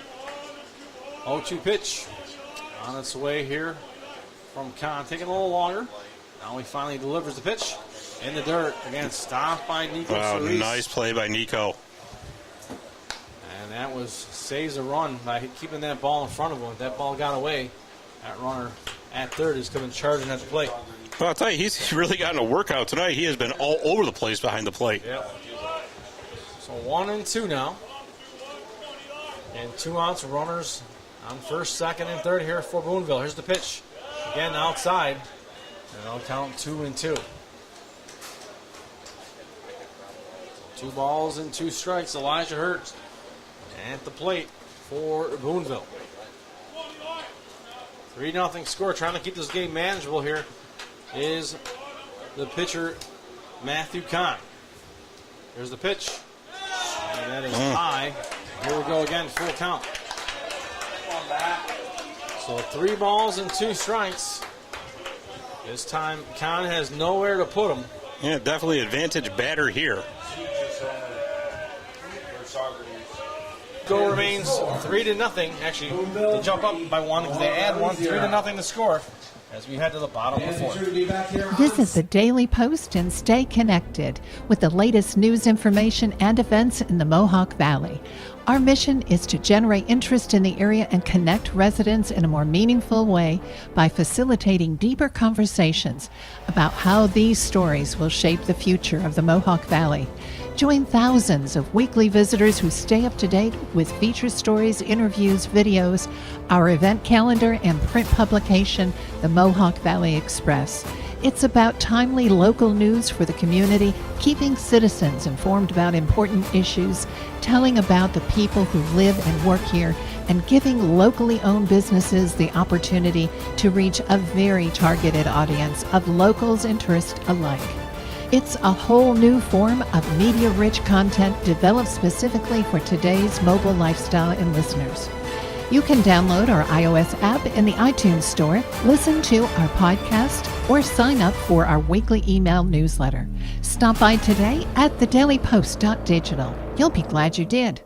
0-2 pitch on its way here from Kahn. Taking a little longer. Now he finally delivers the pitch in the dirt. Again, stopped by Nico Cerise. Nice play by Nico. And that saves a run by keeping that ball in front of him. If that ball got away, that runner at third is coming charging at the plate. Well, I'll tell you, he's really gotten a workout tonight. He has been all over the place behind the plate. Yep. So 1-2 now. And 2 outs, runners on first, second, and third here for Boonville. Here's the pitch. Again, outside. And they'll count 2-2. 2 balls and 2 strikes. Elijah Hurt at the plate for Boonville. 3-0 score. Trying to keep this game manageable here is the pitcher, Matthew Kahn. Here's the pitch. And that is high. Here we go again, full count. So 3 balls and 2 strikes. This time, Kahn has nowhere to put him. Yeah, definitely advantage batter here. Score remains 3-0. Actually, they jump up by 1 because they add 1. 3-0 to score as we head to the bottom of the 4th. Visit the Daily Post and stay connected with the latest news, information, and events in the Mohawk Valley. Our mission is to generate interest in the area and connect residents in a more meaningful way by facilitating deeper conversations about how these stories will shape the future of the Mohawk Valley. Join thousands of weekly visitors who stay up to date with feature stories, interviews, videos, our event calendar, and print publication, the Mohawk Valley Express. It's about timely local news for the community, keeping citizens informed about important issues, telling about the people who live and work here, and giving locally owned businesses the opportunity to reach a very targeted audience of locals and tourists alike. It's a whole new form of media-rich content developed specifically for today's mobile lifestyle and listeners. You can download our iOS app in the iTunes Store, listen to our podcast, or sign up for our weekly email newsletter. Stop by today at thedailypost.digital. You'll be glad you did.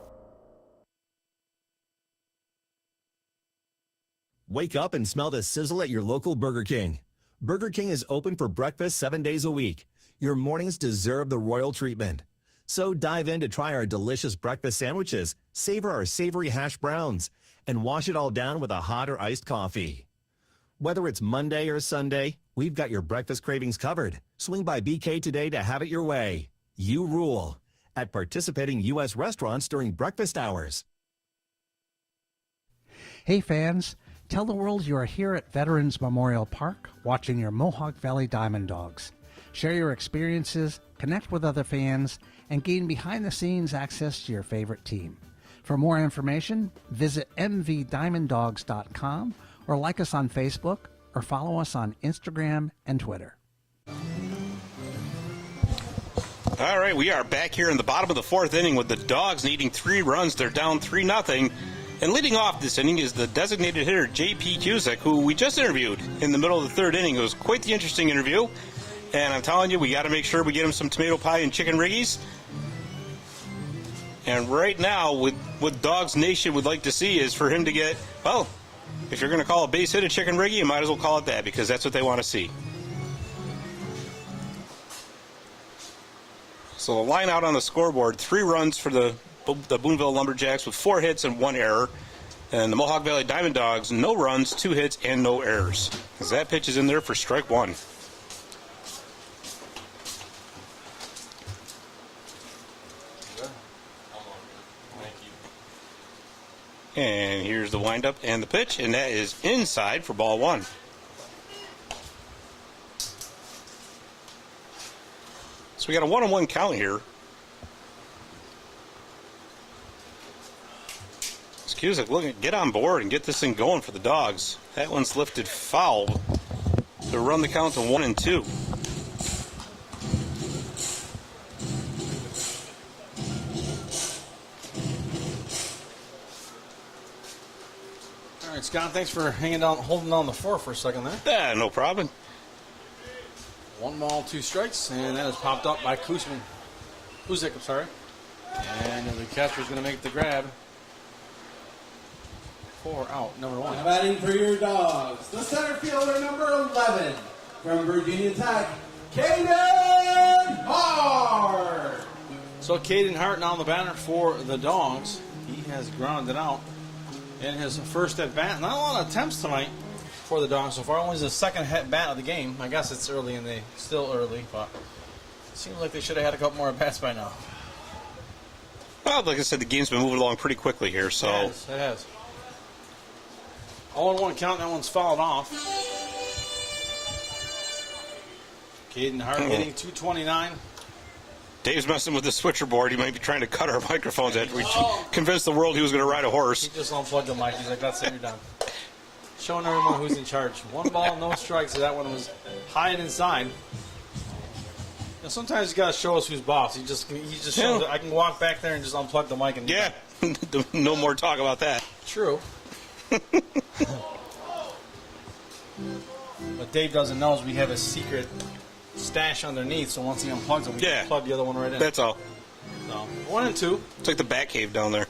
Wake up and smell the sizzle at your local Burger King. Burger King is open for breakfast 7 days a week. Your mornings deserve the royal treatment. So dive in to try our delicious breakfast sandwiches, savor our savory hash browns, and wash it all down with a hot or iced coffee. Whether it's Monday or Sunday, we've got your breakfast cravings covered. Swing by BK today to have it your way. You rule at participating U.S. restaurants during breakfast hours. Hey fans, tell the world you are here at Veterans Memorial Park watching your Mohawk Valley DiamondDawgs. Share your experiences, connect with other fans, and gain behind-the-scenes access to your favorite team. For more information, visit mvdiamonddogs.com or like us on Facebook or follow us on Instagram and Twitter. All right, we are back here in the bottom of the fourth inning with the Dogs needing 3 runs. They're down 3-0. And leading off this inning is the designated hitter, J.P. Cusick, who we just interviewed in the middle of the third inning. It was quite the interesting interview. And I'm telling you, we got to make sure we get him some tomato pie and chicken riggies. And right now, what Dogs Nation would like to see is for him to get, well, if you're going to call a base hit a chicken riggie, you might as well call it that, because that's what they want to see. So the line out on the scoreboard, 3 runs for the Boonville Lumberjacks with 4 hits and 1 error. And the Mohawk Valley DiamondDawgs, no runs, 2 hits, and no errors. As that pitch is in there for strike 1. And here's the windup and the pitch, and that is inside for ball 1. So we got a 1-1 count here. Cusick looking get on board and get this thing going for the Dogs. That one's lifted foul to run the count to 1-2. All right, Scott, thanks for holding down the 4 for a second there. Yeah, no problem. 1 ball, 2 strikes, and that is popped up by Cusick, I'm sorry. And the catcher's going to make the grab. 4 out, number 1. Batting for your Dogs, the center fielder, number 11, from Virginia Tech, Caden Hart. So Caden Hart now on the batter for the Dogs. He has grounded out in his first at bat. Not a lot of attempts tonight for the Dogs so far. Only his second at bat of the game. I guess it's early still early, but it seems like they should have had a couple more at bats by now. Well, like I said, the game's been moving along pretty quickly here, so. It has. 0-1 count, that one's fouled off. Caden Hart hitting 229. Dave's messing with the switcher board. He might be trying to cut our microphones after we convinced the world he was going to ride a horse. He just unplugged the mic. He's like, that's it, you're done. Showing everyone who's in charge. 1 ball, no strikes. So that one was high and inside. Now, sometimes you got to show us who's boss. He just shows I can walk back there and just unplug the mic. And yeah, no more talk about that. True. What Dave doesn't know is we have a secret stash underneath, so once he unplugs it, we can plug the other one right in. That's all. So 1-2. It's like the Bat Cave down there.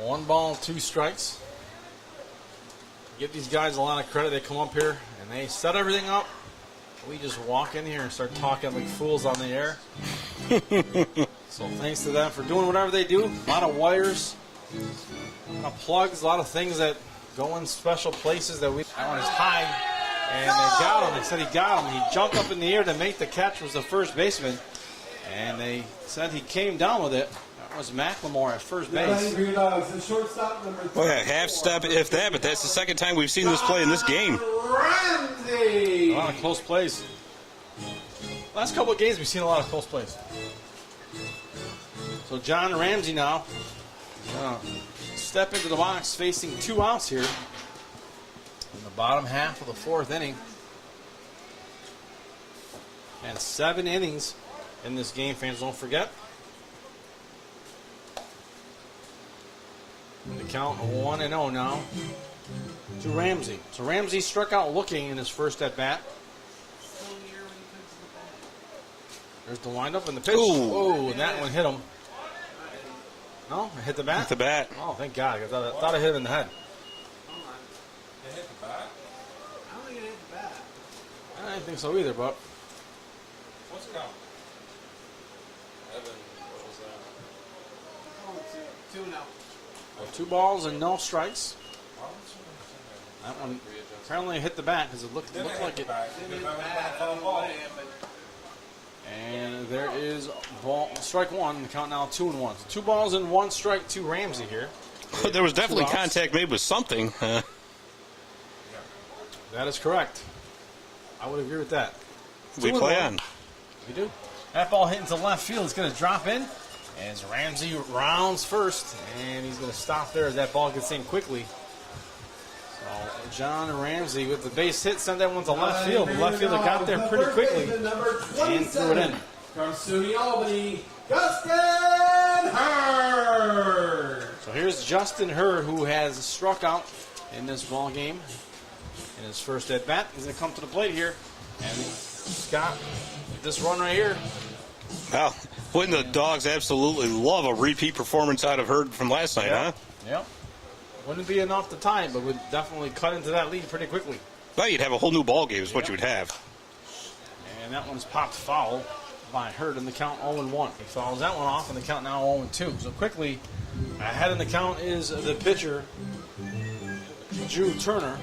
1 ball, 2 strikes. Give these guys a lot of credit. They come up here and they set everything up. We just walk in here and start talking like fools on the air. So thanks to them for doing whatever they do. A lot of wires, a lot of plugs, a lot of things that go in special places that that one is high. And they got him. They said he got him. He jumped up in the air to make the catch. Was the first baseman. And they said he came down with it. That was McLemore at first base. The shortstop, number 3. Well, yeah, half step, if that, but that's the second time we've seen this play in this game. Ramsey. A lot of close plays. Last couple of games, we've seen a lot of close plays. So John Ramsey now step into the box, facing 2 outs here in the bottom half of the 4th inning. And 7 innings in this game, fans, don't forget. And the count 1-0 now to Ramsey. So Ramsey struck out looking in his first at bat. There's the windup and the pitch. Oh, and that one hit him. No, it hit the bat? Hit the bat. Oh, thank God. I thought I hit him in the head. It hit the bat? I don't think it hit the bat. I didn't think so either, but. What's it count? Evan, what was that? 2 now. Well, 2 balls and no strikes. That one apparently hit the bat because it looked like it. And there is strike 1. The count now 2-1. 2 balls and 1 strike to Ramsey here. There was definitely contact made with something. That is correct. I would agree with that. We play on. We do. That ball hit into left field. It's going to drop in as Ramsey rounds first, and he's going to stop there as that ball gets in quickly. So John Ramsey with the base hit sent that one to left field. The left fielder got there pretty quickly and threw it in. From SUNY Albany, Justin Hurd. So here's Justin Hurd, who has struck out in this ball game in his first at bat. He's going to come to the plate here, and Scott, this run right here. Well, wouldn't the Dogs absolutely love a repeat performance out of Hurd from last night, huh? Yep. Wouldn't be enough to tie, but would definitely cut into that lead pretty quickly. Well, you'd have a whole new ball game is what you would have. And that one's popped foul by Hurd in the count 0-1. He fouls that one off in the count now 0-2. So quickly, ahead in the count is the pitcher, Drew Turner.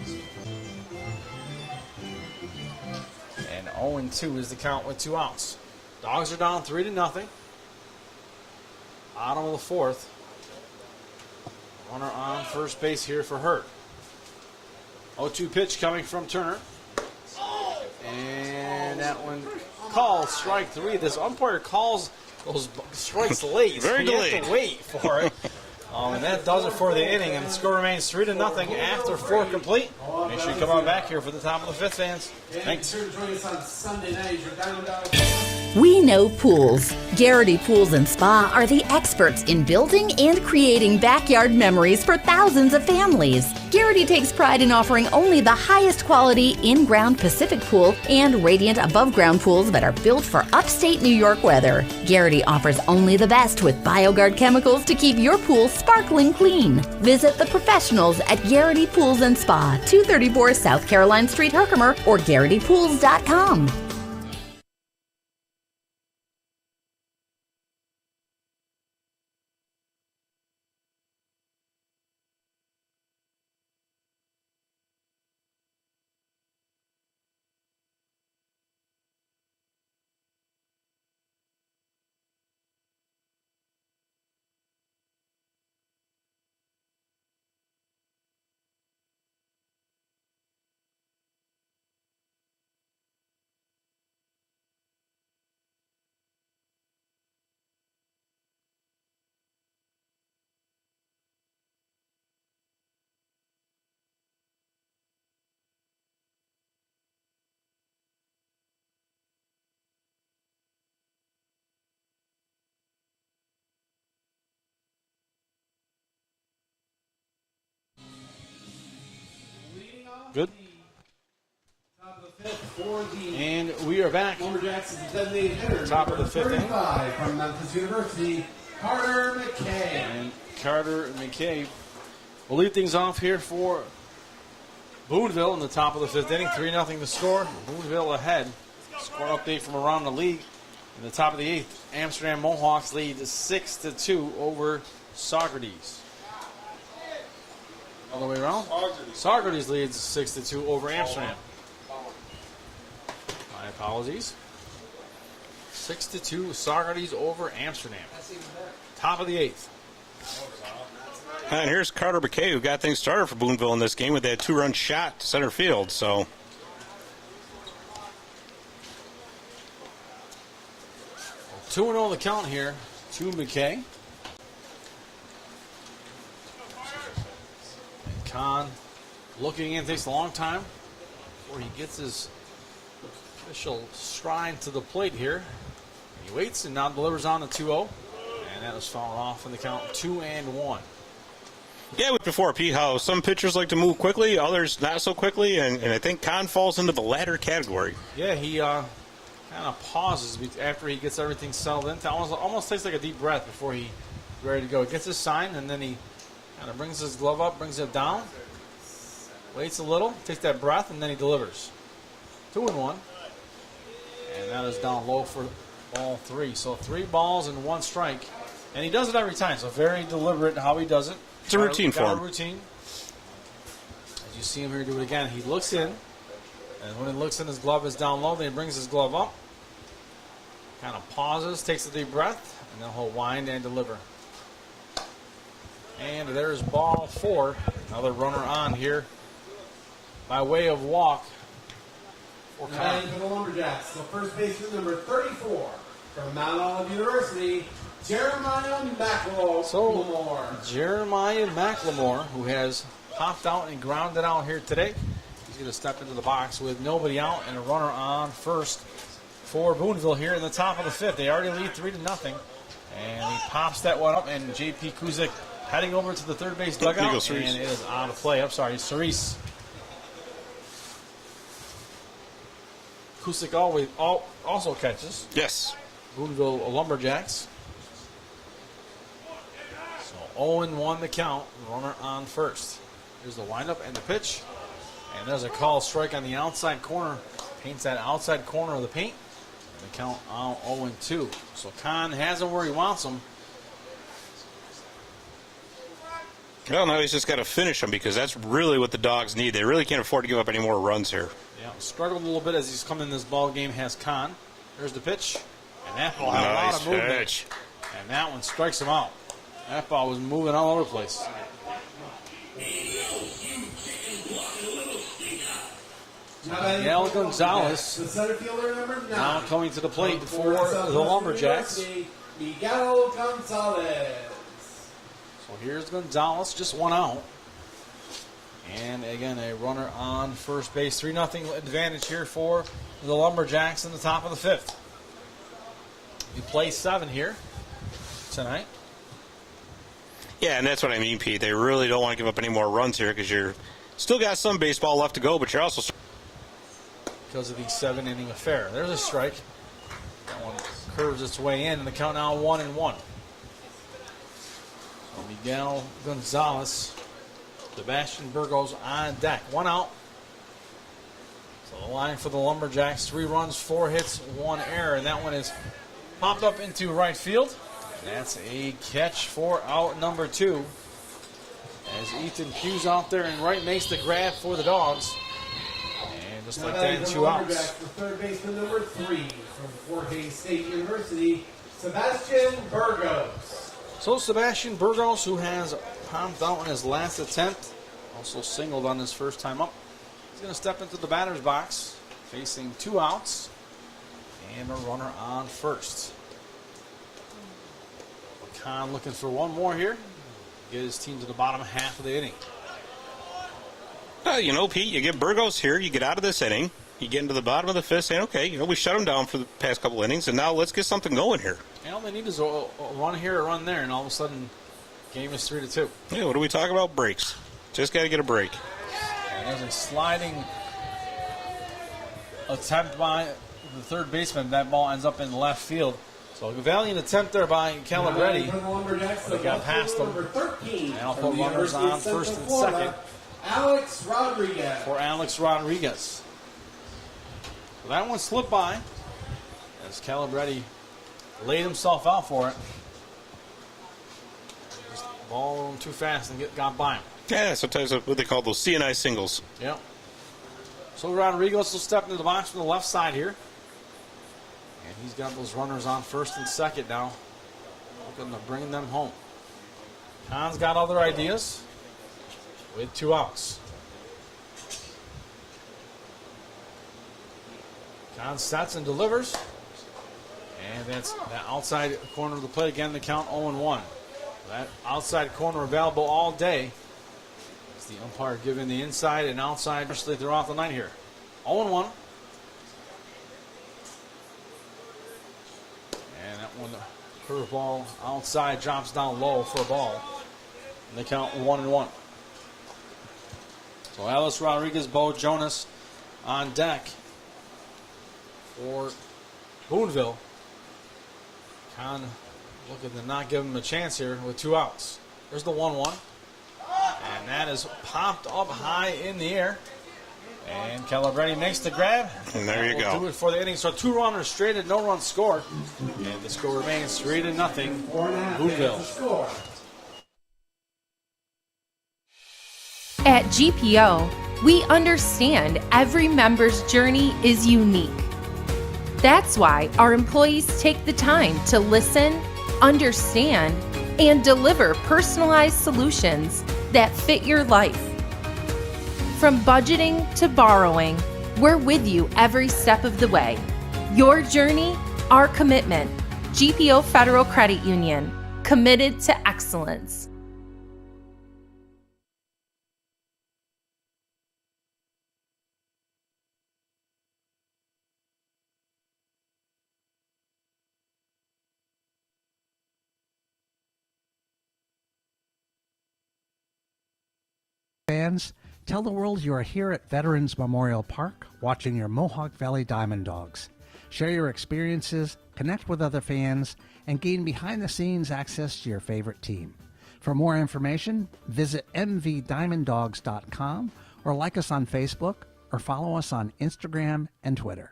And 0-2 is the count with 2 outs. Dogs are down 3-0. Bottom of the 4th. Runner on first base here for Hurd. 0-2 pitch coming from Turner. And that one called strike 3. This umpire calls those strikes late. Very so you delayed. have to wait for it. And that does it for the inning. And the score remains 3-0 after 4 complete. Make sure you come on back here for the top of the 5th, fans. Thanks. Be sure to join us on Sunday night. Your DiamondDawgs. We know pools. Garrity Pools and Spa are the experts in building and creating backyard memories for thousands of families. Garrity takes pride in offering only the highest quality in-ground Pacific pool and radiant above-ground pools that are built for upstate New York weather. Garrity offers only the best with BioGuard chemicals to keep your pool sparkling clean. Visit the professionals at Garrity Pools and Spa, 234 South Caroline Street, Herkimer, or GarrityPools.com. Good. And we are back. Lumberjacks is the designated hitter. Top of the 5th inning. 35 from Memphis University, Carter McKay. And Carter McKay will lead things off here for Boonville in the top of the 5th inning. 3-0 to score. Boonville ahead. Score update from around the league. In the top of the 8th, Amsterdam Mohawks lead 6-2 over Socrates. All the way around. Socrates leads 6-2 over Amsterdam. My apologies. 6-2 Socrates over Amsterdam. Top of the 8th. And here's Carter McKay, who got things started for Boonville in this game with that 2-run shot to center field. So 2-0 the count here to McKay. And Kahn looking in, takes a long time before he gets his official stride to the plate here. He waits and now delivers on the 2-0. And that was fouled off in the count 2-1. yeah, with before, Pete, how some pitchers like to move quickly, others not so quickly, and I think Kahn falls into the latter category. Yeah, he kind of pauses after he gets everything settled in. Almost takes like a deep breath before he's ready to go. He gets his sign, and then he kind of brings his glove up, brings it down, waits a little, takes that breath, and then he delivers. 2-1. And that is down low for ball 3. So 3 balls and 1 strike. And he does it every time, so very deliberate how he does it. It's a routine for him. A routine. As you see him here do it again, he looks in, and when he looks in, his glove is down low. Then he brings his glove up, kind of pauses, takes a deep breath, and then he'll wind and deliver. And there's ball 4. Another runner on here by way of walk. For the Lumberjacks, the first baseman, number 34, from Mount Olive University, Jeremiah McLemore. So, Jeremiah McLemore, who has popped out and grounded out here today. He's going to step into the box with nobody out and a runner on first for Boonville here in the top of the 5th. They already lead 3-0. And he pops that one up, and J.P. Kuzik heading over to the third base dugout, and it is out of play. I'm sorry, Cerise. Kuzik also catches. Yes. Boonville Lumberjacks. So 0-1 the count. Runner on first. Here's the windup and the pitch. And there's a call strike on the outside corner. Paints that outside corner of the paint. And the count 0-2. So Kahn has him where he wants him. Well, now he's just got to finish them because that's really what the Dogs need. They really can't afford to give up any more runs here. Yeah, struggled a little bit as he's come in this ball game, has Kahn. There's the pitch. And that ball had a lot of movement. Pitch. And that one strikes him out. That ball was moving all over the place. Miguel Gonzalez the center fielder, number 9. now coming to the plate for the Lumberjacks. Miguel Gonzalez. So here's Gonzalez, just one out. And again, a runner on first base. 3-0 advantage here for the Lumberjacks in the top of the 5th. We play 7 here tonight. Yeah, and that's what I mean, Pete. They really don't want to give up any more runs here because you're still got some baseball left to go, but you're also because of the 7-inning affair. There's a strike. That one curves its way in, and the count now 1-1. So Miguel Gonzalez, Sebastian Burgos on deck. 1 out. So the line for the Lumberjacks: 3 runs, 4 hits, 1 error, and that one is popped up into right field. That's a catch for out number 2. As Ethan Hughes out there in right makes the grab for the Dogs. And just like that, 2 outs. The third baseman, number 3, from Fort Hays State University, Sebastian Burgos. So Sebastian Burgos, who has popped out in his last attempt, also singled on his first time up. He's going to step into the batter's box, facing 2 outs and a runner on first. Kahn looking for one more here. Get his team to the bottom half of the inning. you know, Pete, you get Burgos here, you get out of this inning, you get into the bottom of the 5th, saying, okay, you know, we shut them down for the past couple innings, and now let's get something going here. And all they need is a run here, a run there, and all of a sudden, game is 3-2. Yeah, what do we talk about? Breaks. Just got to get a break. And there's a sliding attempt by the third baseman. That ball ends up in left field. So a valiant attempt there by Calabretti. They got past him. And I'll put runners on first and second. Alex Rodriguez. For Alex Rodriguez. So that one slipped by as Calabretti laid himself out for it. Just ball rolling too fast and got by him. Yeah, sometimes what they call those CNI singles. Yep. So Rodriguez will step into the box from the left side here. And he's got those runners on first and second now. looking to bring them home. Khan's got other ideas with 2 outs. Khan sets and delivers. And that's the outside corner of the plate again, the count 0-1. That outside corner available all day. It's the umpire giving the inside and outside, especially throughout the night here. 0-1. And that one, curveball outside, drops down low for a ball. And they count 1-1. So Alice Rodriguez, Bo Jonas on deck for Boonville. Khan looking to not give him a chance here with 2 outs. There's the 1-1. And that is popped up high in the air. And Calabrese makes the grab. And there you go. Do it for the inning. So 2 runners straight and no run score. And the score remains 3-0. Boonville. At GPO, we understand every member's journey is unique. That's why our employees take the time to listen, understand, and deliver personalized solutions that fit your life. From budgeting to borrowing, we're with you every step of the way. Your journey, our commitment. GPO Federal Credit Union, committed to excellence. Fans, tell the world you are here at Veterans Memorial Park watching your Mohawk Valley DiamondDawgs. Share your experiences, connect with other fans, and gain behind-the-scenes access to your favorite team. For more information, visit mvdiamonddogs.com or like us on Facebook or follow us on Instagram and Twitter.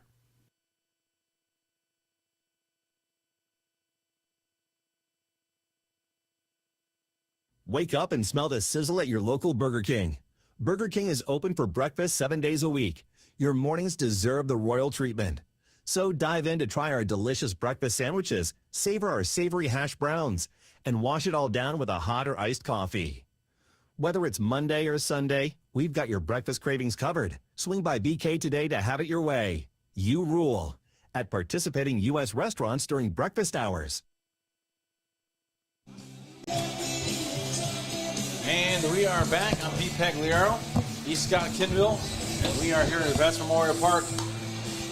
Wake up and smell the sizzle at your local Burger King. Burger King is open for breakfast 7 days a week. Your mornings deserve the royal treatment. So dive in to try our delicious breakfast sandwiches, savor our savory hash browns, and wash it all down with a hot or iced coffee. Whether it's Monday or Sunday, we've got your breakfast cravings covered. Swing by BK today to have it your way. You rule at participating U.S. restaurants during breakfast hours. And we are back. I'm Pete Pagliaro, East Scott Kinville, and we are here at Vets Memorial Park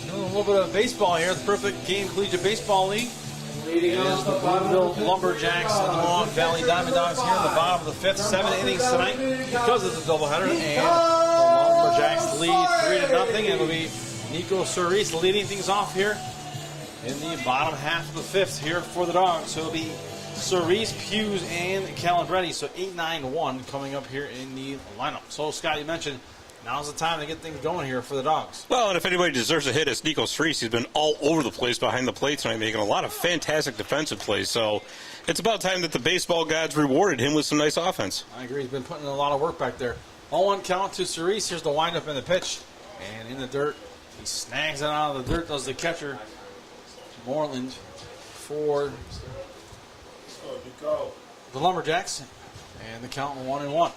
doing a little bit of baseball here, the Perfect Game Collegiate Baseball League. It is the Boonville Lumberjacks and the Mohawk Valley DiamondDawgs here in the bottom of the 5th, 7 innings tonight because of the doubleheader, and the Lumberjacks lead 3-0, and it'll be Nico Cerise leading things off here in the bottom half of the 5th here for the Dogs. So it'll be Cerise, Hughes, and Calabrese. So 8-9-1 coming up here in the lineup. So, Scott, you mentioned now's the time to get things going here for the Dogs. Well, and if anybody deserves a hit, it's Nico Cerise. He's been all over the place behind the plate tonight, making a lot of fantastic defensive plays. So it's about time that the baseball gods rewarded him with some nice offense. I agree. He's been putting in a lot of work back there. 0-1 count to Cerise. Here's the windup in the pitch. And in the dirt, he snags it out of the dirt, does the catcher. Moreland for the Lumberjacks, and the count 1-1.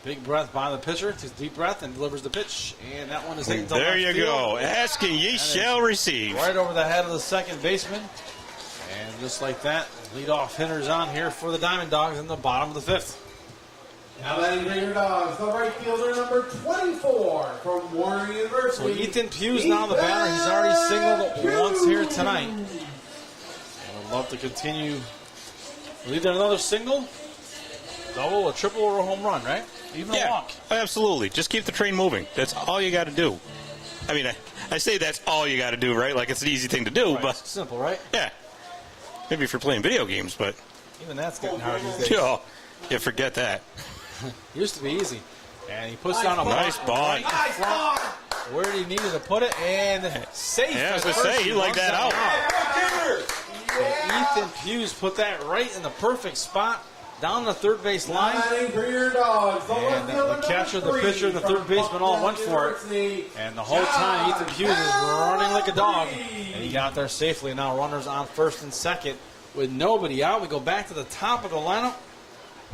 Big breath by the pitcher, takes a deep breath and delivers the pitch, and that one is hit into left There you field. go. Asking ye shall receive. Right over the head of the second baseman, and just like that, leadoff hitters on here for the DiamondDawgs in the bottom of the 5th. Now batting for your Dogs, the right fielder number 24 from Warren University. So Ethan Hughes now the batter. He's already singled once here tonight. I'd love to continue. Either another single, double, a triple, or a home run, right? Even a walk. Absolutely. Just keep the train moving. That's all you got to do. I mean, I say that's all you got to do, right? Like it's an easy thing to do, Right. but Simple, right? yeah. Maybe if you're playing video games, but Even that's getting hard these days. you forget that. Used to be easy. And he puts down a nice ball. right in front where he needed to put it, and safe. Yeah, I was at going to first. say, you He like runs that out. So Ethan Hughes put that right in the perfect spot down the third base line. Batting for your Dogs. And the catcher, the pitcher, and the third baseman all went for it. And the whole time, Ethan Hughes is running like a dog. And he got there safely. Now runners on first and second with nobody out. We go back to the top of the lineup.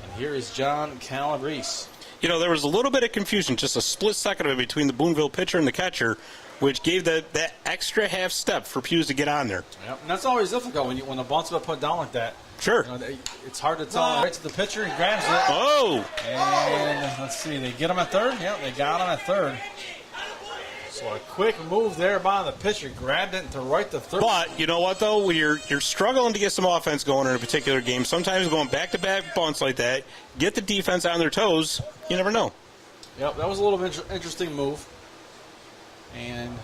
And here is John Calabrese. You know, there was a little bit of confusion, just a split second of it between the Boonville pitcher and the catcher, which gave that extra half step for Hughes to get on there. Yep, and that's always difficult when the bunt's been put down like that. Sure. You know, it's hard to tell. Right to the pitcher, he grabs it. Oh! And let's see, they get him at third? Yep, they got him at third. So a quick move there by the pitcher, grabbed it to right to third. But you know what, though? When you're struggling to get some offense going in a particular game, sometimes going back-to-back bunts like that, get the defense on their toes, you never know. Yep, that was a little bit interesting move. And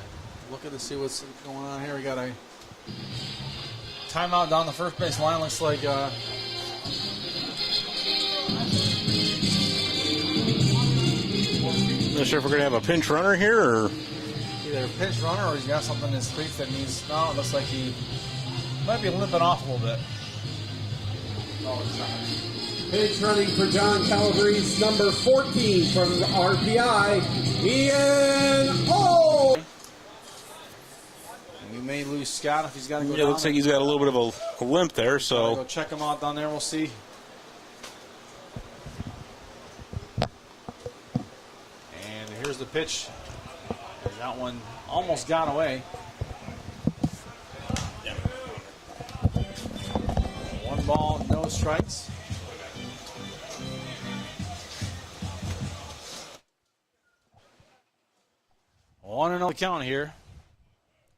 looking to see what's going on here. We got a timeout down the first base line. Looks like not sure if we're going to have a pinch runner here or either a pinch runner or he's got something in his feet that needs. No, it looks like he might be limping off a little bit. Oh, it's not. Pitch running for John Calabrese, number 14 from the RPI, Ian O. And we may lose Scott if he's got to go down. Yeah, it looks like he's got a little bit of a limp there, so. Go check him out down there, we'll see. And here's the pitch. That one almost got away. One ball, no strikes. One and 0 count here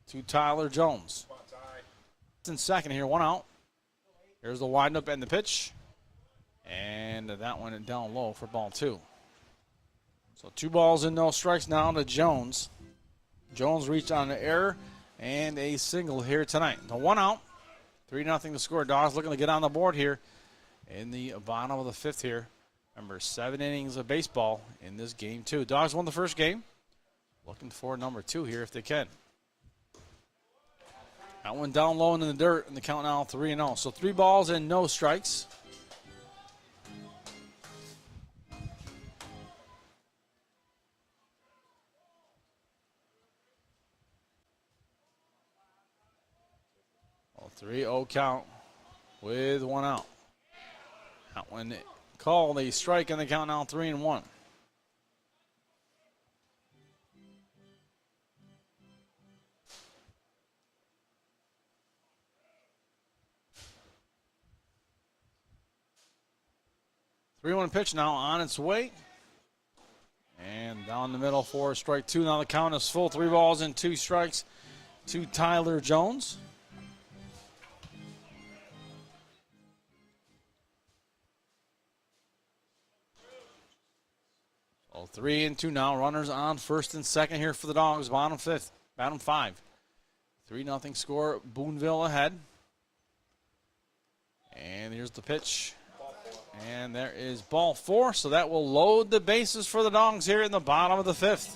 to Tyler Jones. In second here, one out. Here's the windup and the pitch. And that one down low for ball two. So 2 balls and no strikes now to Jones. Jones reached on an error and a single here tonight. The 1 out. 3-0 to score. Dawgs looking to get on the board here in the bottom of the 5th here. Remember, 7 innings of baseball in this game, too. Dawgs won the first game. Looking for number 2 here if they can. That one down low in the dirt, and the count now 3-0. So 3 balls and no strikes. Well, 3-0 count with 1 out. That one called a strike, and the count now 3-1. Three-one pitch now on its way. And down the middle for strike 2. Now the count is full. 3 balls and 2 strikes to Tyler Jones. So 3-2 now. Runners on first and second here for the Dawgs. Bottom 5th. Bottom 5. 3-0 score. Boonville ahead. And here's the pitch. And there is ball 4, so that will load the bases for the Dawgs here in the bottom of the 5th.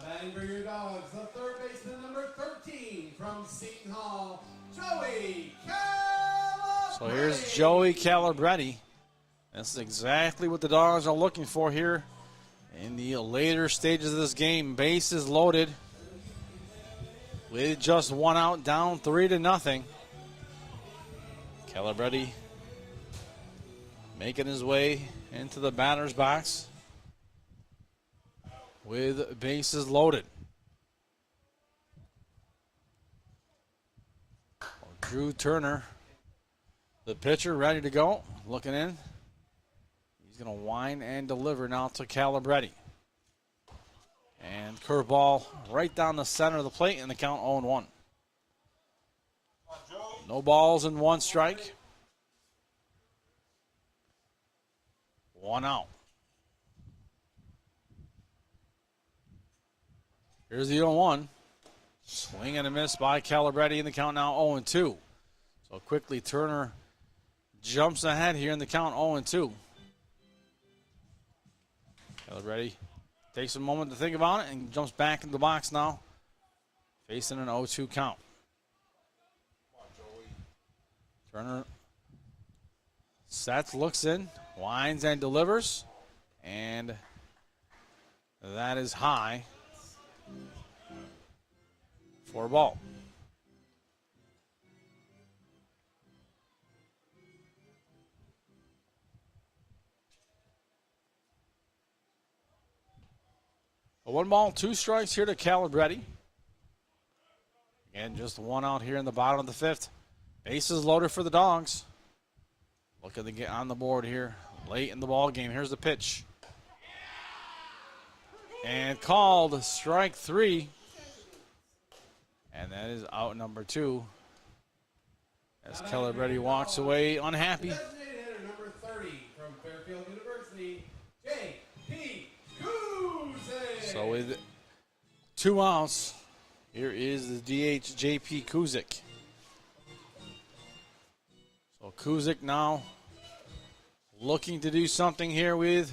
Batting for your Dogs, the third baseman, number 13 from Seton Hall, Joey Calabrese. So here's Joey Calabrese. That's exactly what the Dawgs are looking for here in the later stages of this game. Bases loaded with just 1 out, down 3-0. Calabrese making his way into the batter's box with bases loaded. Drew Turner, the pitcher, ready to go, looking in. He's going to wind and deliver now to Calabrese. And curveball right down the center of the plate, and the count 0-1. No balls and 1 strike. 1 out. Here's the 0-1. Swing and a miss by Calabrese in the count now 0-2. So quickly Turner jumps ahead here in the count 0-2. Calabrese takes a moment to think about it and jumps back into the box now, facing an 0-2 count. Turner sets, looks in, winds and delivers. And that is high for a ball. A 1 ball, 2 strikes here to Calabretti. And just 1 out here in the bottom of the 5th. Bases loaded for the Dogs. Looking to get on the board here late in the ball game. Here's the pitch. And called strike 3. And that is out number 2. As Calabretti walks away unhappy. Designated hitter number 30 from Fairfield University, J.P. Kuzik. So with 2 outs, here is the DH J.P. Kuzik. So Kuzik now looking to do something here with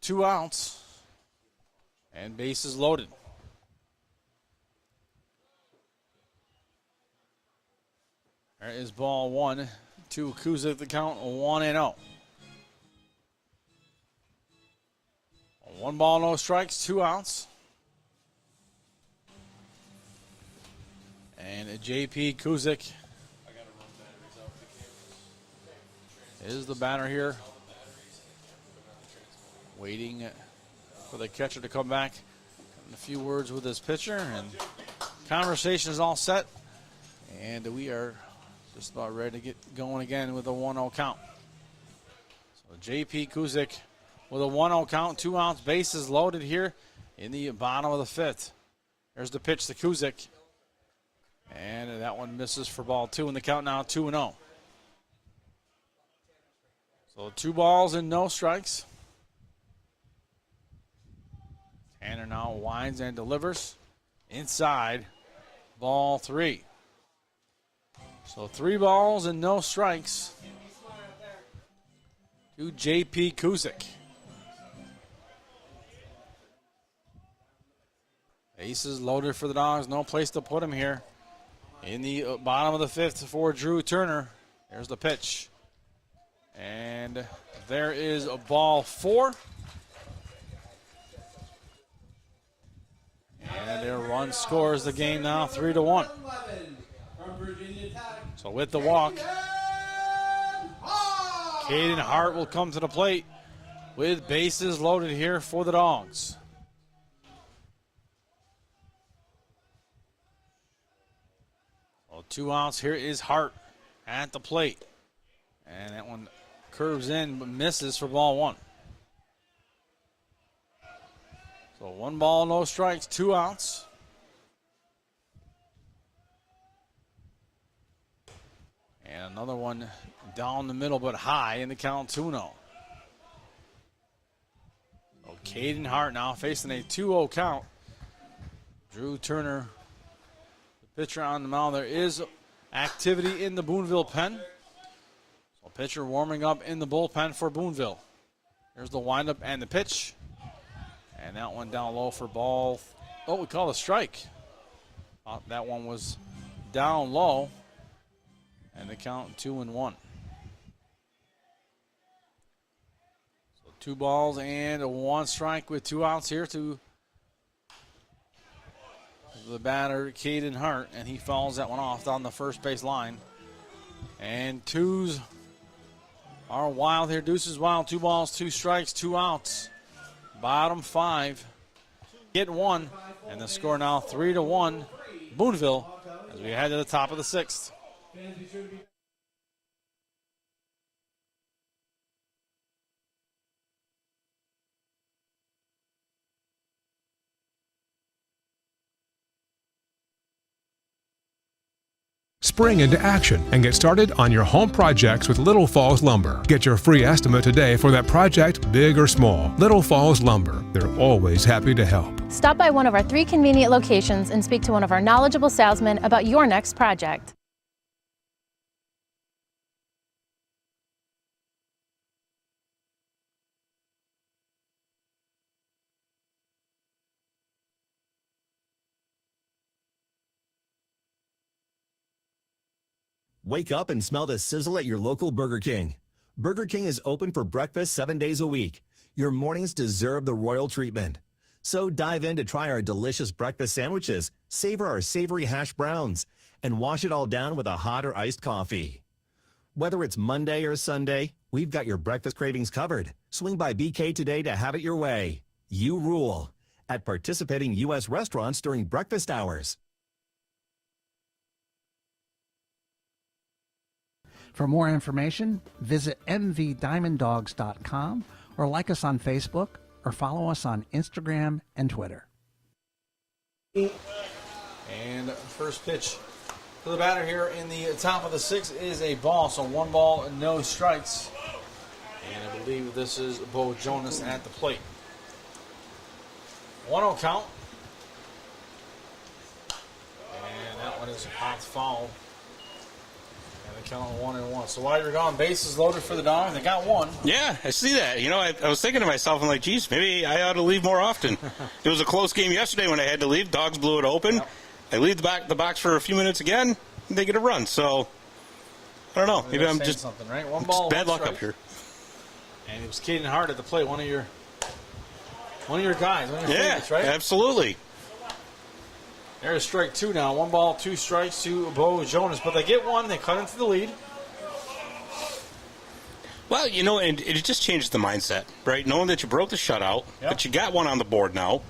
2 outs and bases loaded. There is ball 1 to Kuzik, the count 1-0. 1 ball, no strikes, 2 outs. And J.P. Kuzik is the batter here. Waiting for the catcher to come back. Having a few words with his pitcher, and conversation is all set. And we are just about ready to get going again with a 1-0 count. So J.P. Kuzik with a 1-0 count, 2 outs, bases loaded here in the bottom of the 5th. There's the pitch to Kuzik. And that one misses for ball 2, and the count now 2-0. So 2 balls and no strikes. Tanner now winds and delivers. Inside, ball 3. So 3 balls and no strikes to J.P. Kuzik. Bases loaded for the Dogs. No place to put him here. In the bottom of the 5th for Drew Turner. There's the pitch. And there is a ball 4. And their run scores the game now 3-1. So with the walk, Caden Hart will come to the plate with bases loaded here for the Dogs. Well, 2 outs. Here is Hart at the plate. And that one curves in but misses for ball 1. So 1 ball, no strikes, 2 outs. And another one down the middle but high in the count 2-0. So Caden Hart now facing a 2-0 count. Drew Turner, the pitcher on the mound. There is activity in the Boonville pen. So pitcher warming up in the bullpen for Boonville. There's the windup and the pitch. And that one down low for ball. Oh, we call it a strike. That one was down low. And the count 2-1. So 2 balls and a 1 strike with 2 outs here to the batter, Caden Hart. And he fouls that one off down the first base line. And 2s are wild here. Deuces wild. 2 balls, 2 strikes, 2 outs. Bottom 5. Hit 1. And the score now 3-1. Boonville as we head to the top of the 6th. Spring into action and get started on your home projects with Little Falls Lumber. Get your free estimate today for that project, big or small. Little Falls Lumber, they're always happy to help. Stop by one of our 3 convenient locations and speak to one of our knowledgeable salesmen about your next project. Wake up and smell the sizzle at your local Burger King. Burger King is open for breakfast 7 days a week. Your mornings deserve the royal treatment. So dive in to try our delicious breakfast sandwiches, savor our savory hash browns, and wash it all down with a hot or iced coffee. Whether it's Monday or Sunday, we've got your breakfast cravings covered. Swing by BK today to have it your way. You rule at participating U.S. restaurants during breakfast hours. For more information, visit mvdiamonddogs.com or like us on Facebook or follow us on Instagram and Twitter. And first pitch for the batter here in the top of the sixth is a ball. So 1 ball, no strikes. And I believe this is Bo Jonas at the plate. 1-0 count. And that one is a popped foul. And they count 1-1. So while you're gone, bases loaded for the Dawgs. They got one. Yeah, I see that. You know, I was thinking to myself, I'm like, geez, maybe I ought to leave more often. It was a close game yesterday when I had to leave. Dawgs blew it open. Yep. I leave the box for a few minutes again, and they get a run. So, I don't know. Maybe I'm just, something, right? 1 ball, just bad luck strike up here. And it was Caden Hart at the plate, one of your guys, one of your favorites, right? Absolutely. There's strike 2 now. 1 ball, 2 strikes to Bo Jonas. But they get one. They cut into the lead. Well, you know, and it just changes the mindset, right? Knowing that you broke the shutout, that you got one on the board now.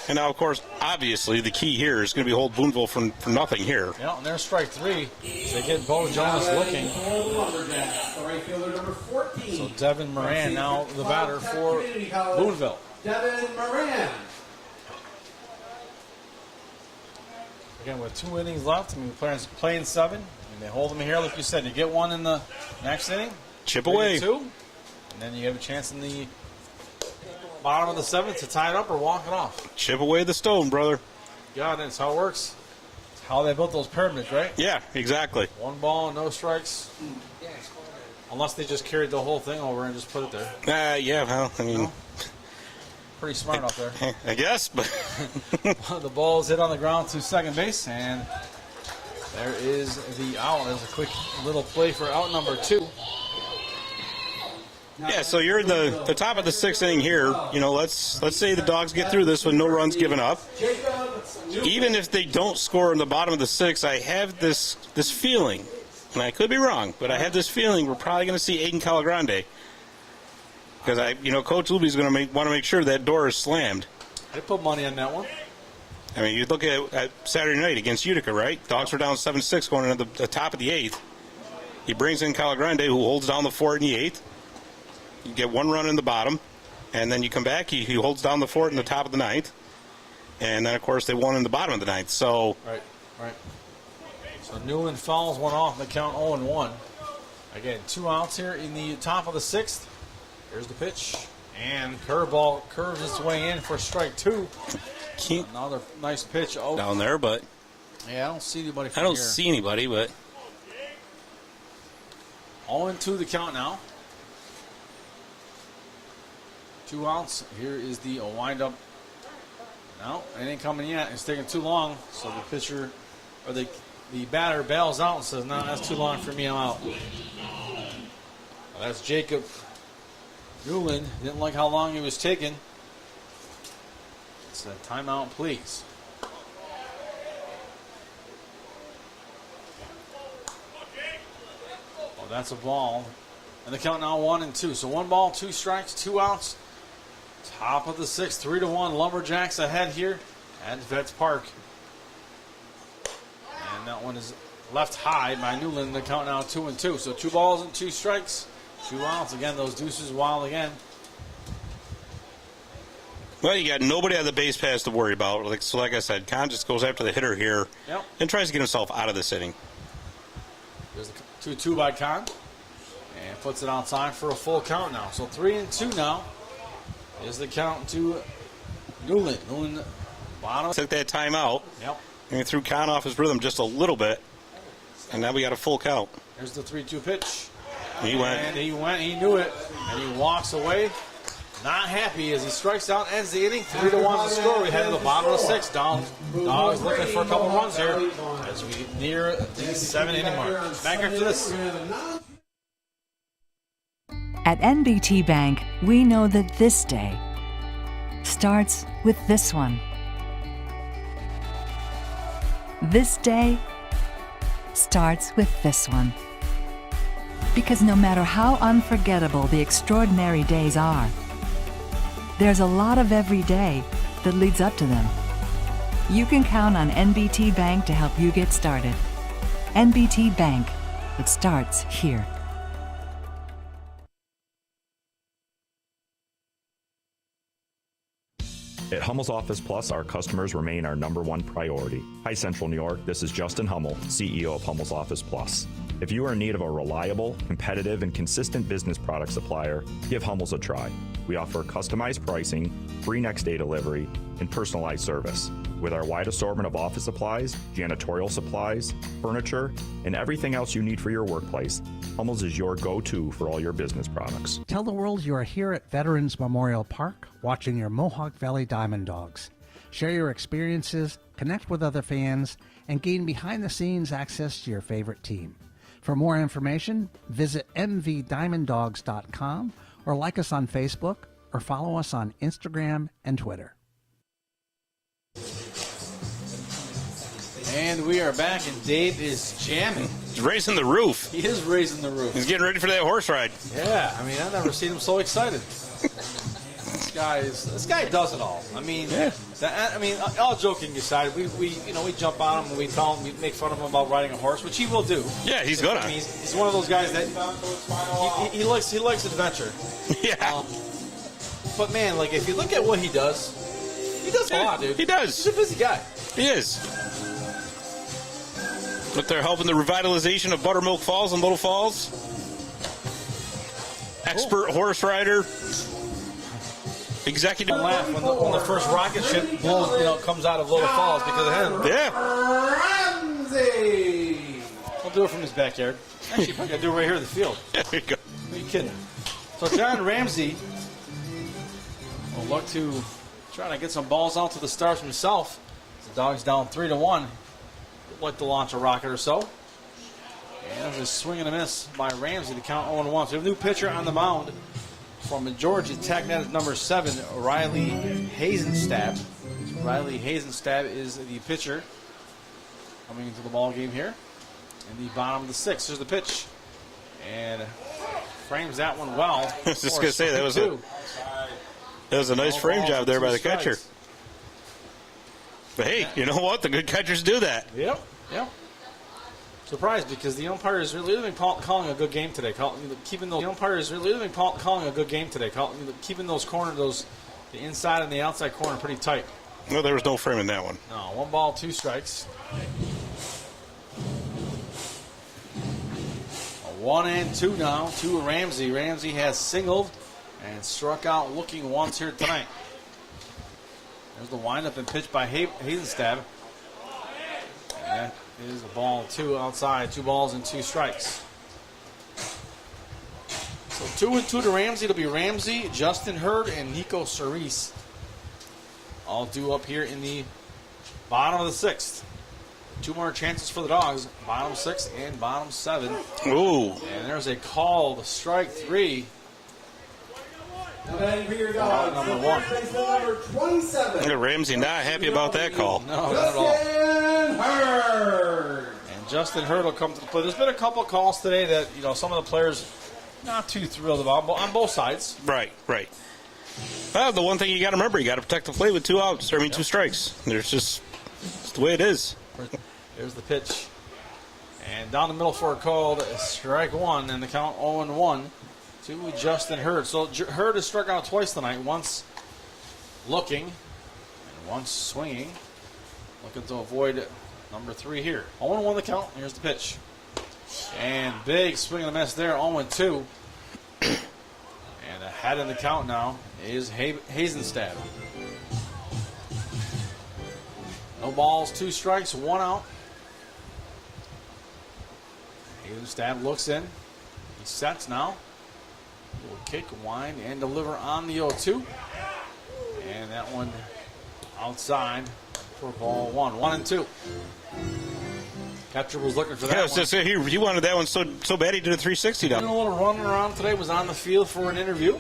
And now, of course, obviously, the key here is going to be hold Boonville for nothing here. Yeah, and there's strike 3. They get Bo Jonas looking. So Devin Moran now the batter for Boonville. Devin Moran. Again, with 2 innings left, I mean, the players playing 7, and they hold them here, like you said. You get one in the next inning, chip away, 2, and then you have a chance in the bottom of the 7th to tie it up or walk it off. Chip away the stone, brother. Yeah, that's how it works. It's how they built those pyramids, right? Yeah, exactly. 1 ball, no strikes. Unless they just carried the whole thing over and just put it there. Yeah, well, I mean... Pretty smart out there. I guess, but... The ball is hit on the ground to second base, and there is the out. There's a quick little play for out number 2. Yeah, so you're in the top of the 6th inning here. You know, let's say the Dawgs get through this with no runs given up. Even if they don't score in the bottom of the 6th, I have this feeling, and I could be wrong, but I have this feeling we're probably going to see Aiden Calagrande. Because Coach Luby's going to want to make sure that door is slammed. I put money on that one. I mean, you look at Saturday night against Utica, right? Dawgs were down 7-6 going into the top of the 8th. He brings in Calagrande, who holds down the fort in the 8th. You get 1 run in the bottom, and then you come back. He holds down the fort in the top of the 9th. And then, of course, they won in the bottom of the 9th. So Right. So Newland fouls one off. They count 0-1. Again, 2 outs here in the top of the 6th. Here's the pitch. And curveball curves its way in for strike 2. Another nice pitch. Down there, but... Yeah, I don't see anybody from I don't here. see anybody, but... 0-2 the count now. 2 outs. Here is the windup. No, it ain't coming yet. It's taking too long. So the pitcher, or the batter bails out and says, no, that's too long for me. I'm out. Well, that's Jacob Newland. Didn't like how long he was taking. It's a timeout, please. Well, that's a ball. And the count now 1-2. So 1 ball, 2 strikes, 2 outs. Top of the 6th, 3-1. Lumberjacks ahead here at Vets Park. And that one is left high by Newland. The count now 2-2. So 2 balls and 2 strikes, 2 outs. Again, those deuces wild again. Well, you got nobody on the base pass to worry about. Like I said, Kahn just goes after the hitter here and tries to get himself out of this inning. There's the 2-2 by Kahn. And puts it outside for a full count now. So 3-2 now is the count to Newland. Newland bottom. Took that timeout. Yep. And threw Kahn off his rhythm just a little bit. And now we got a full count. There's the 3-2 pitch. He went. And he went. He knew it. And he walks away. not happy as he strikes out, ends the inning. 3-1 the score. We head to the bottom of the 6th. Dawgs looking for a couple runs here as we near the 7-inning mark. Back after this. At NBT Bank, we know that this day starts with this one. This day starts with this one. Because no matter how unforgettable the extraordinary days are, there's a lot of every day that leads up to them. You can count on NBT Bank to help you get started. NBT Bank, it starts here. At Hummel's Office Plus, our customers remain our #1 priority. Hi, Central New York. This is Justin Hummel, CEO of Hummel's Office Plus. If you are in need of a reliable, competitive, and consistent business product supplier, give Hummel's a try. We offer customized pricing, free next-day delivery, and personalized service. With our wide assortment of office supplies, janitorial supplies, furniture, and everything else you need for your workplace, Hummel's is your go-to for all your business products. Tell the world you are here at Veterans Memorial Park watching your Mohawk Valley DiamondDawgs. Share your experiences, connect with other fans, and gain behind-the-scenes access to your favorite team. For more information, visit mvdiamonddogs.com or like us on Facebook or follow us on Instagram and Twitter. And we are back, and Dave is jamming. He's raising the roof. He is raising the roof. He's getting ready for that horse ride. Yeah, I mean, I've never seen him so excited. This guy does it all. I mean, all joking aside, we jump on him and we tell him, we make fun of him about riding a horse, which he will do. Yeah, he's gonna. I mean, he's one of those guys that he likes adventure. Yeah. But man, like if you look at what he does a lot, dude. He does. He's a busy guy. He is. But they're helping the revitalization of Buttermilk Falls and Little Falls. Expert horse rider. Executive. Laugh when the first rocket ship blows, comes out of Little Falls because of him. Yeah. Ramsey. He'll do it from his backyard. Actually, probably gotta do it right here in the field. There you go. Are you kidding? So John Ramsey will look to try to get some balls out to the stars himself. The Dawgs down 3-1. Like to launch a rocket or so. And a swing and a miss by Ramsey to count 0-1. So we have a new pitcher on the mound from Georgia Tech. That is number 7, Riley Hazenstab. Riley Hazenstab is the pitcher coming into the ball game here. In the bottom of the 6th. There's the pitch. And frames that one well. I was just going to say, that was a nice frame job there by the catcher. But hey, you know what? The good catchers do that. Yep. Surprised because the umpires really been calling a good game today. Keeping those corners, the inside and the outside corner, pretty tight. No, there was no frame in that one. No, 1 ball, 2 strikes. 1-2 now to Ramsey. Ramsey has singled and struck out looking once here tonight. There's the windup and pitch by Hazenstab. And that is a ball, 2 outside, 2 balls and 2 strikes. So 2-2 to Ramsey. It'll be Ramsey, Justin Hurd, and Nico Cerise. All due up here in the bottom of the 6th. 2 more chances for the Dawgs. Bottom 6 and bottom 7. Ooh. And there's a called strike 3. Number 1. Number 27. Ramsey not happy about that call. No, not at all. Justin Hurd. And Justin Hurd will come to the play. There's been a couple calls today that some of the players not too thrilled about on both sides. Right. Well, the one thing you got to remember, you got to protect the plate with 2 outs. 2 strikes. It's the way it is. There's the pitch. And down the middle for a called strike 1, and the count 0-1 to Justin Hurd. So Hurd has struck out twice tonight, once looking and once swinging. Looking to avoid number 3 here. 0-1 the count. Here's the pitch. And big swing and a miss there, 0-2. And ahead in the count now is Hazenstab. No balls, 2 strikes, 1 out. Hazenstab looks in. He sets now. Will kick, wind, and deliver on the 0-2. And that one outside for ball 1. 1-2. Catcher was looking for that one. He wanted that one so bad he did a 360 down. Did a little running around today, was on the field for an interview.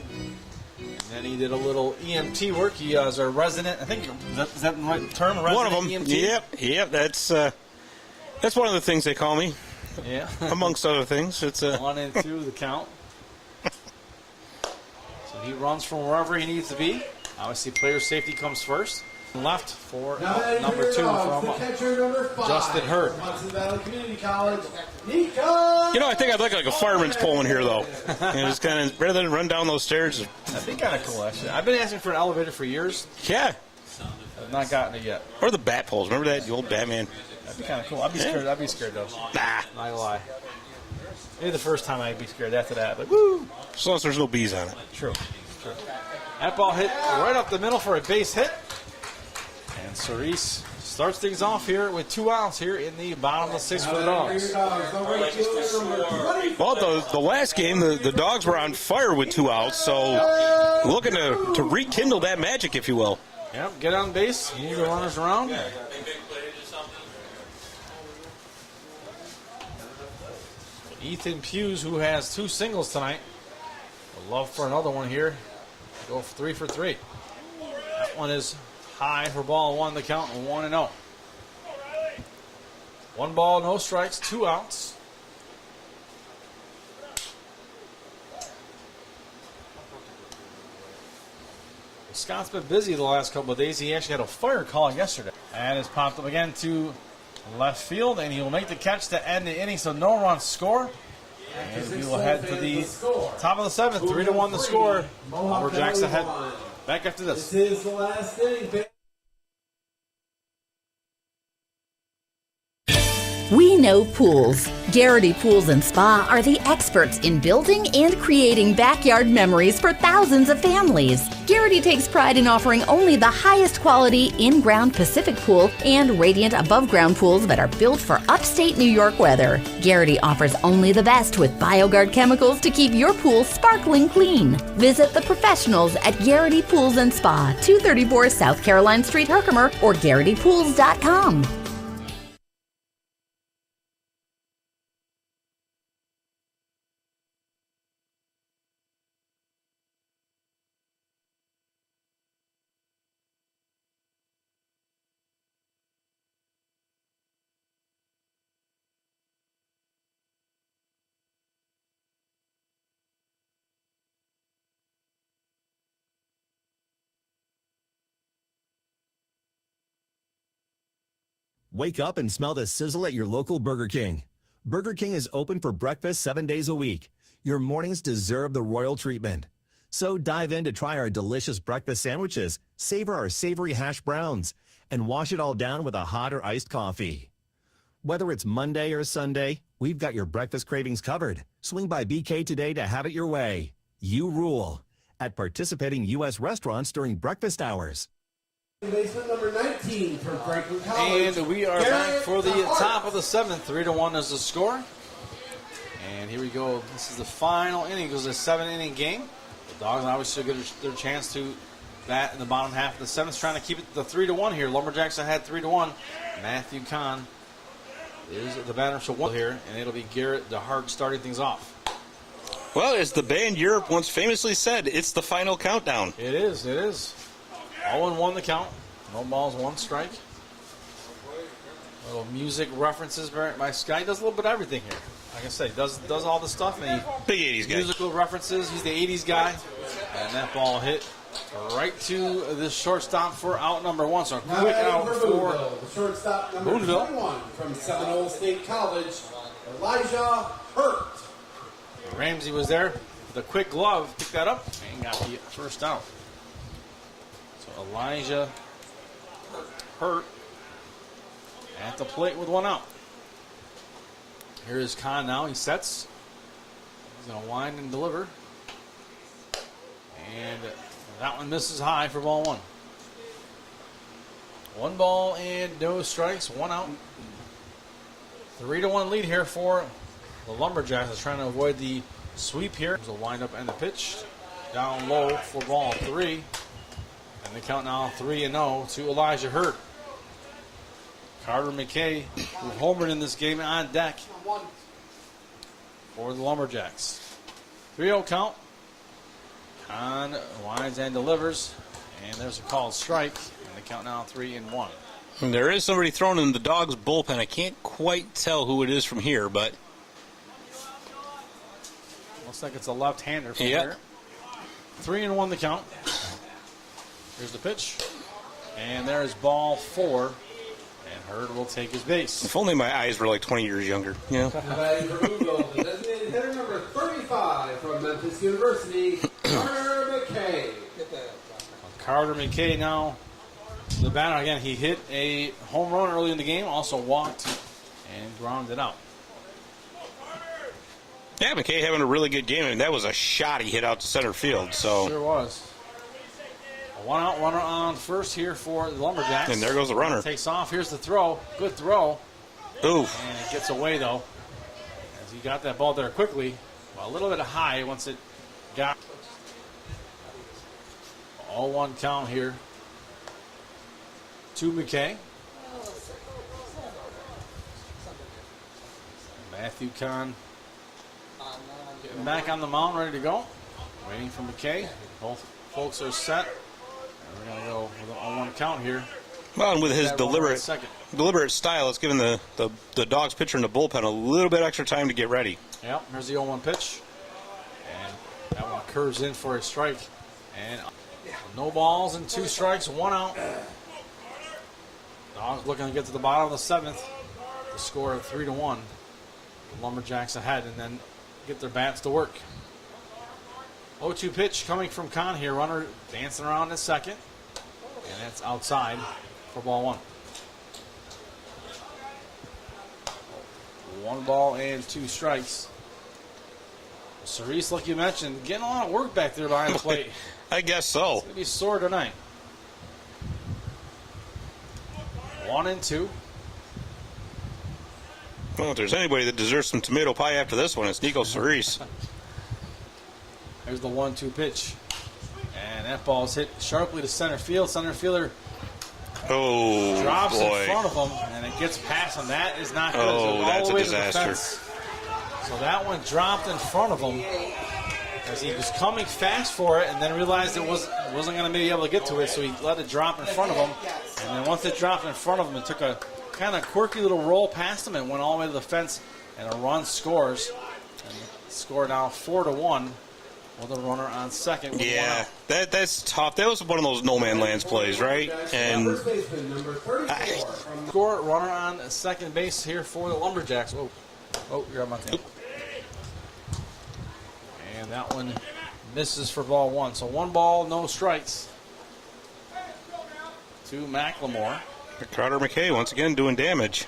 And then he did a little EMT work. He is our resident, I think, is that the right term? Resident One of them. EMT? Yep, that's one of the things they call me. Yeah. Amongst other things. It's 1-2 the count. So he runs from wherever he needs to be. Obviously, player safety comes first. Left for number 2 from Justin Hurd. I think I'd like a fireman's pole in here, though. Just kind of, rather than run down those stairs. That'd be kind of cool, actually. I've been asking for an elevator for years. Yeah. I've not gotten it yet. Or the bat poles. Remember that? The old Batman. That'd be kind of cool. I'd be scared. I'd be scared, though. Nah. Not gonna lie. Maybe the first time I'd be scared. After that, but woo! As long as there's no bees on it. True. That ball hit right up the middle for a base hit. And Cerise starts things off here with 2 outs here in the bottom of the 6th for the Dogs. Well, the last game, the Dogs were on fire with 2 outs, so looking to rekindle that magic, if you will. Yep, get on base, move the runners around. Ethan Hughes, who has 2 singles tonight, would love for another one here. Go 3 for 3. That one is high for ball 1, the count 1-0. 1 ball, no strikes, 2 outs. Scott's been busy the last couple of days. He actually had a fire call yesterday. And it's popped up again to left field, and he will make the catch to end the inning, so no runs score. And we will head to the top of the 7th, 3-1 the score. Lumberjacks ahead. Back after this. This is the last inning. We know pools. Garrity Pools and Spa are the experts in building and creating backyard memories for thousands of families. Garrity takes pride in offering only the highest quality in-ground Pacific pool and radiant above-ground pools that are built for upstate New York weather. Garrity offers only the best with BioGuard chemicals to keep your pool sparkling clean. Visit the professionals at Garrity Pools and Spa, 234 South Caroline Street, Herkimer, or GarrityPools.com. Wake up and smell the sizzle at your local Burger King. Burger King is open for breakfast 7 days a week. Your mornings deserve the royal treatment. So dive in to try our delicious breakfast sandwiches, savor our savory hash browns, and wash it all down with a hot or iced coffee. Whether it's Monday or Sunday, we've got your breakfast cravings covered. Swing by BK today to have it your way. You rule at participating U.S. restaurants during breakfast hours. Baseman number 19 from Franklin College. And we are back for the top of the 7th. 3-1 is the score. And here we go. This is the final inning. It goes a 7-inning game. The Dogs obviously get their chance to bat in the bottom half of the 7th, trying to keep it the 3-1 here. Lumberjacks ahead 3-1. Matthew Kahn is the batter for 1 here, and it'll be Garrett DeHart starting things off. Well, as the band Europe once famously said, it's the final countdown. It is. 0-1 the count. No balls, 1 strike. Little music references by Sky. Does a little bit of everything here. Like I said, does all the stuff. And big 80s guy. Musical references. He's the 80s guy. And that ball hit right to the shortstop for out number 1. So a quick out for the shortstop number 21 from Seminole State College, Elijah Hurt. Ramsey was there with a quick glove. Picked that up and got the first out. Elijah Hurt at the plate with 1 out. Here is Kahn now. He sets. He's going to wind and deliver. And that one misses high for ball 1. 1 ball and no strikes. 1 out. 3-1 lead here for the Lumberjacks. Is trying to avoid the sweep here. There's a windup and the pitch. Down low for ball 3. And the count now 3-0 to Elijah Hurt. Carter McKay, who homered in this game, on deck for the Lumberjacks. 3-0 count. Con winds and delivers. And there's a called strike. And the count now 3-1. And there is somebody thrown in the Dawgs bullpen. I can't quite tell who it is from here, but looks like it's a left-hander from here. 3-1 the count. Here's the pitch. And there's ball 4. And Hurd will take his base. If only my eyes were like 20 years younger. Yeah. The designated hitter number 35 from Memphis University, Carter McKay. Carter McKay now the batter. Again, he hit a home run early in the game, also walked and grounded out. Yeah, McKay having a really good game, and that was a shot he hit out to center field. So sure was. A one out, runner on first here for the Lumberjacks. And there goes the runner. Takes off. Here's the throw. Good throw. Oof. And it gets away, though, as he got that ball there quickly. Well, a little bit high once it got. 0-1 count here to McKay. Matthew Kahn getting back on the mound, ready to go. Waiting for McKay. Both folks are set. And we're going to go with a 0-1 count here. Well, and with his deliberate style, it's given the Dawgs pitcher in the bullpen a little bit extra time to get ready. Yep, here's the 0-1 pitch. And that one curves in for a strike. And no balls and 2 strikes, 1 out. Dawgs looking to get to the bottom of the 7th. The score of 3-1. The Lumberjacks ahead and then get their bats to work. 0-2 pitch coming from Kahn here. Runner dancing around in second. And that's outside for ball 1. 1 ball and 2 strikes. Cerise, like you mentioned, getting a lot of work back there behind the plate. I guess so. It's going to be sore tonight. 1-2. Well, if there's anybody that deserves some tomato pie after this one, it's Nico Cerise. There's the 1-2 pitch. And that ball's hit sharply to center field. Center fielder drops in front of him, and it gets past him. That is not good. Oh, that's a disaster. So that one dropped in front of him as he was coming fast for it and then realized it wasn't going to be able to get to it, so he let it drop in front of him. And then once it dropped in front of him, it took a kind of quirky little roll past him and went all the way to the fence, and a run scores. And score now 4-1 with a runner on second. Yeah, that's tough. That was one of those no-man lands plays, right? And score runner on second base here for the Lumberjacks. Oh, you're on my team. And that one misses for ball 1. So 1 ball, no strikes to McLemore. Carter McKay once again doing damage.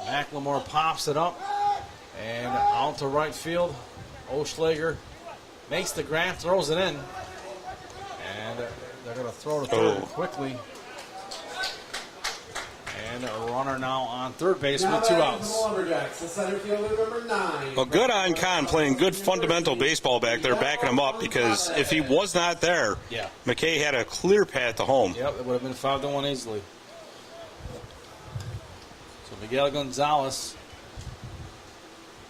McLemore pops it up and out to right field. Oschlager makes the grab, throws it in. And they're going to throw to third quickly. And a runner now on third base with 2 outs. Well, good on Kahn playing good fundamental baseball back there, backing him up, because if he was not there, McKay had a clear path to home. Yep, it would have been 5-1 easily. So Miguel Gonzalez,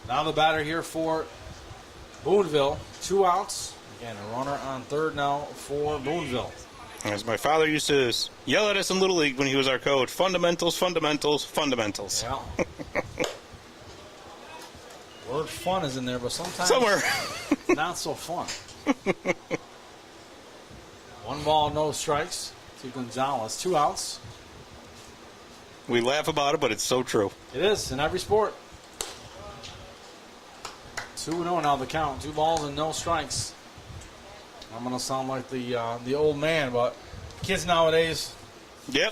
now the batter here for Boonville. 2 outs. Again, a runner on third now for Boonville. As my father used to yell at us in Little League when he was our coach, fundamentals, fundamentals, fundamentals. Yeah. Word fun is in there, but sometimes somewhere not so fun. 1 ball, no strikes to Gonzalez. 2 outs. We laugh about it, but it's so true. It is in every sport. 2-0 now the count. 2 balls and no strikes. I'm going to sound like the old man, but kids nowadays,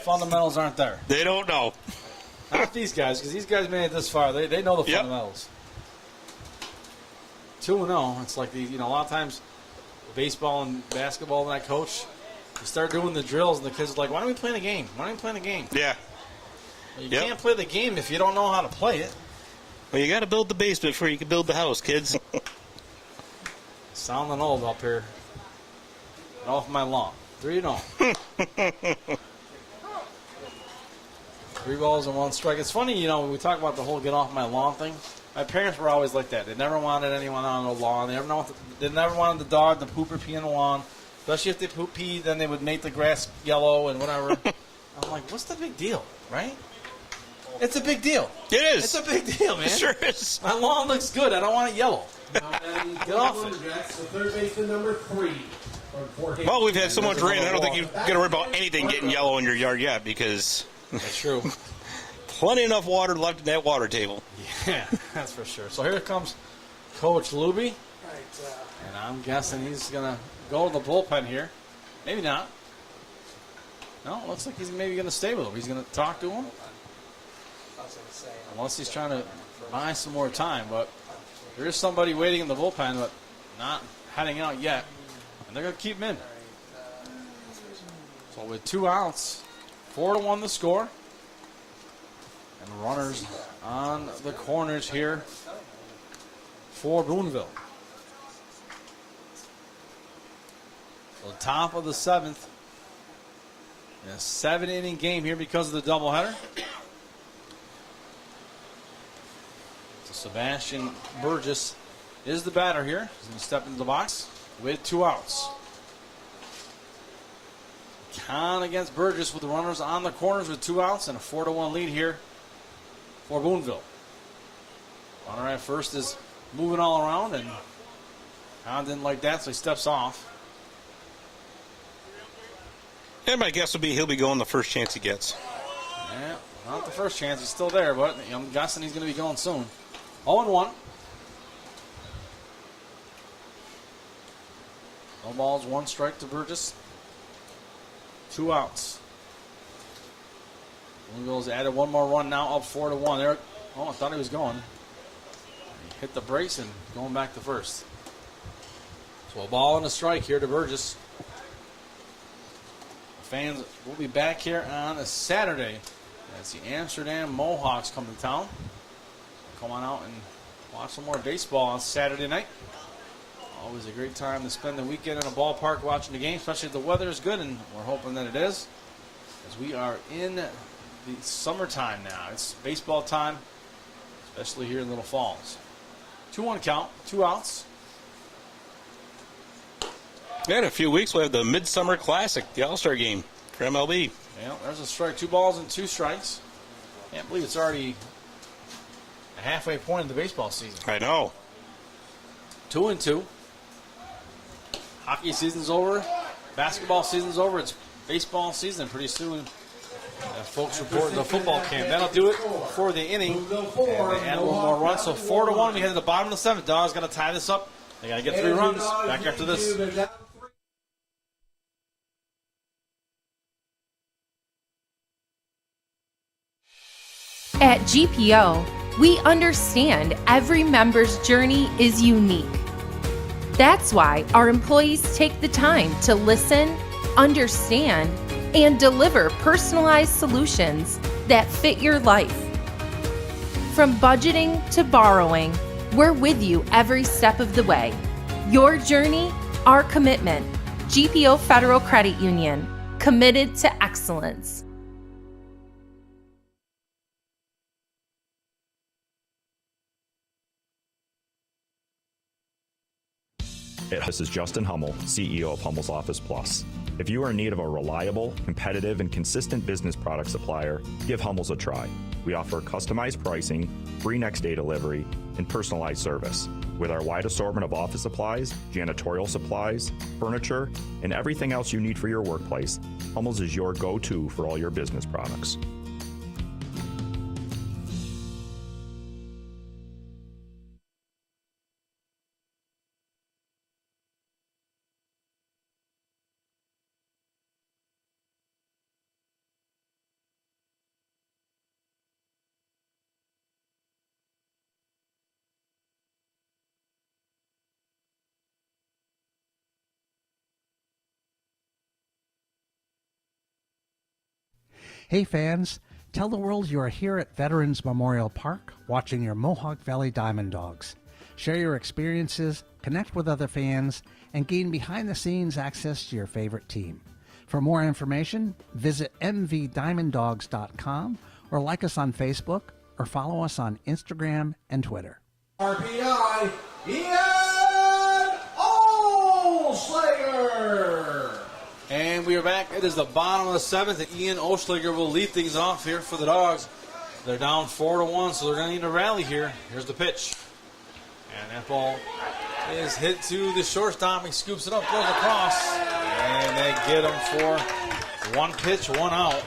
fundamentals aren't there. They don't know. Not these guys, because these guys made it this far. They know the fundamentals. 2-0. It's like a lot of times, baseball and basketball that I coach, you start doing the drills, and the kids are like, "Why don't we play a game? Why don't we play a game?" Yeah. You can't play the game if you don't know how to play it. Well, you got to build the basement before you can build the house, kids. Sounding old up here. Get off my lawn. 3-0. 3 balls and 1 strike. It's funny, when we talk about the whole get off my lawn thing, my parents were always like that. They never wanted anyone on the lawn. They never wanted the dog to poop or pee on the lawn. Especially if they poop pee, then they would make the grass yellow and whatever. I'm like, what's the big deal, right? It's a big deal. It is. It's a big deal, man. It sure is. My lawn looks good. I don't want it yellow. Get off it. The third baseman, number 3. Well, we've had so much rain, I don't think you've got to worry about anything getting yellow in your yard yet because that's true. Plenty enough water left in that water table. Yeah, that's for sure. So here comes Coach Luby. And I'm guessing he's going to go to the bullpen here. Maybe not. No, it looks like he's maybe going to stay with him. He's going to talk to him. Unless he's trying to buy some more time. But there is somebody waiting in the bullpen, but not heading out yet. And they're going to keep him in. So with 2 outs, 4-1 the score. And runners on the corners here for Boonville. So top of the 7th. In a 7-inning game here because of the doubleheader. So Sebastian Burgess is the batter here. He's going to step into the box with 2 outs. Con against Burgess with the runners on the corners with 2 outs and a 4-1 lead here for Boonville. Runner at first is moving all around, and Con didn't like that, so he steps off. And my guess would be he'll be going the first chance he gets. Yeah, not the first chance. He's still there, but I'm guessing he's going to be going soon. 0-1. No balls, 1 strike to Burgess. 2 outs. Boonville's added 1 more run now, up 4-1. There. Oh, I thought he was going. He hit the brace and going back to first. So a ball and a strike here to Burgess. Fans will be back here on a Saturday as the Amsterdam Mohawks come to town. Come on out and watch some more baseball on Saturday night. Always a great time to spend the weekend in a ballpark watching the game, especially if the weather is good, and we're hoping that it is, as we are in the summertime now. It's baseball time, especially here in Little Falls. 2-1 count, 2 outs. Yeah, in a few weeks we'll have the Midsummer Classic, the All-Star game for MLB. Yeah, there's a strike, 2 balls and 2 strikes. Can't believe it's already a halfway point in the baseball season. I know. 2-2. Hockey season's over. Basketball season's over. It's baseball season pretty soon. Folks reporting the football camp. That'll do it for the inning. And they add a little more runs. So 4-1. We head to the bottom of the 7th. Dawgs got to tie this up. They got to get 3 runs. Back after this. At GPO, we understand every member's journey is unique. That's why our employees take the time to listen, understand, and deliver personalized solutions that fit your life. From budgeting to borrowing, we're with you every step of the way. Your journey, our commitment. GPO Federal Credit Union, committed to excellence. This is Justin Hummel, CEO of Hummel's Office Plus. If you are in need of a reliable, competitive, and consistent business product supplier, give Hummel's a try. We offer customized pricing, free next-day delivery, and personalized service. With our wide assortment of office supplies, janitorial supplies, furniture, and everything else you need for your workplace, Hummel's is your go-to for all your business products. Hey fans, Tell the world you are here at Veterans Memorial Park watching your Mohawk Valley DiamondDawgs. Share your experiences, connect with other fans, and gain behind-the-scenes access to your favorite team. For more information, visit mvdiamonddogs.com or like us on Facebook or follow us on Instagram and Twitter. RPI, Ian Oschlager. And we are back. It is the bottom of the 7th, and Ian Oschlager will lead things off here for the Dogs. They're down 4-1, so they're going to need a rally here. Here's the pitch. And that ball is hit to the shortstop. He scoops it up, goes across. And they get him for one pitch, one out.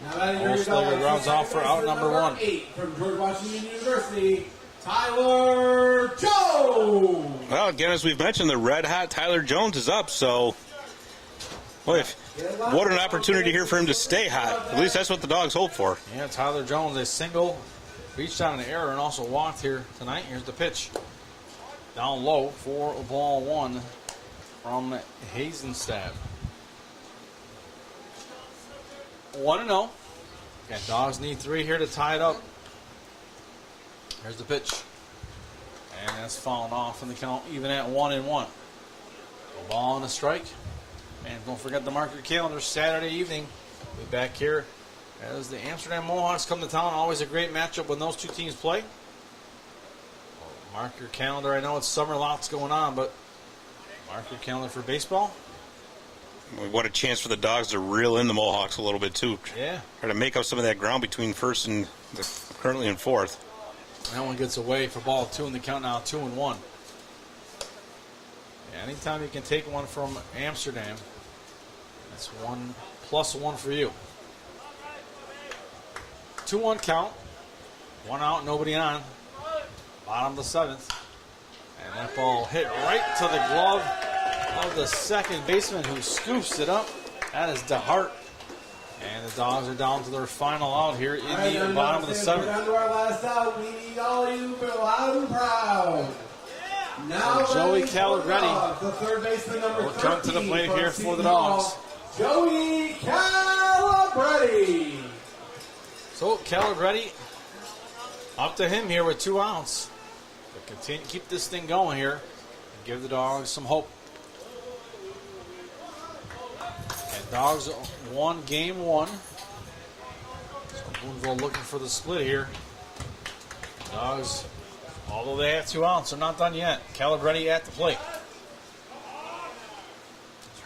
Oschlager grounds off for out number 1. 8 from George Washington University, Tyler Jones. Well, again, as we've mentioned, the red-hot Tyler Jones is up, so what an opportunity here for him to stay hot. At least that's what the Dogs hope for. Yeah, Tyler Jones, a single, reached out an error and also walked here tonight. Here's the pitch. Down low for ball 1 from Hazenstab. 1-0. Okay, Dogs need 3 here to tie it up. Here's the pitch. And that's fallen off in the count, even at 1-1. A ball and a strike. And don't forget the mark your calendar, Saturday evening. We'll be back here as the Amsterdam Mohawks come to town. Always a great matchup when those two teams play. Mark your calendar. I know it's summer, lots going on, but mark your calendar for baseball. What a chance for the Dogs to reel in the Mohawks a little bit, too. Yeah. Try to make up some of that ground between first and currently in fourth. That one gets away for ball 2 in the count now, 2-1. Yeah, anytime you can take one from Amsterdam, that's 1+1 for you. 2-1 count. 1 out, nobody on. Bottom of the 7th. And that ball hit right to the glove of the second baseman who scoops it up. That is DeHart. And the Dogs are down to their final out here in the bottom of the 7th. Down to our last out. We need all of you loud and proud. Now Joey Calabretti the third baseman, number will come to the 13 plate here from for the Seton Hall, Dogs. Joey Calabretti. So Calabretti, up to him here with 2 outs. But continue, keep this thing going here and give the Dogs some hope. And Dogs won game 1. So Boonville looking for the split here. Dogs, although they have 2 outs, they're not done yet. Calabretti at the plate.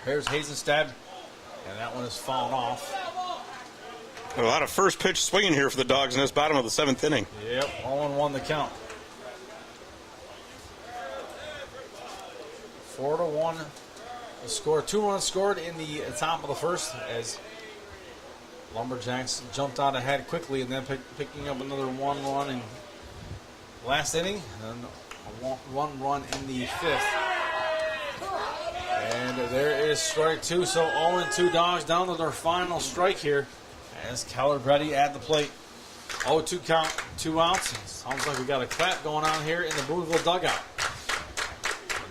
Here's Hazenstab, and that one has fallen off. A lot of first pitch swinging here for the Dogs in this bottom of the 7th inning. Yep, 0-1 the count. 4-1 the score. 2 runs scored in the top of the first as Lumberjacks jumped out ahead quickly and then picking up another 1 run in last inning. And then 1 run in the 5th. And there is strike 2. So 0-2 Dogs down to their final strike here as Calabretti at the plate. 0-2 count, 2 outs. Sounds like we got a clap going on here in the Boonville dugout.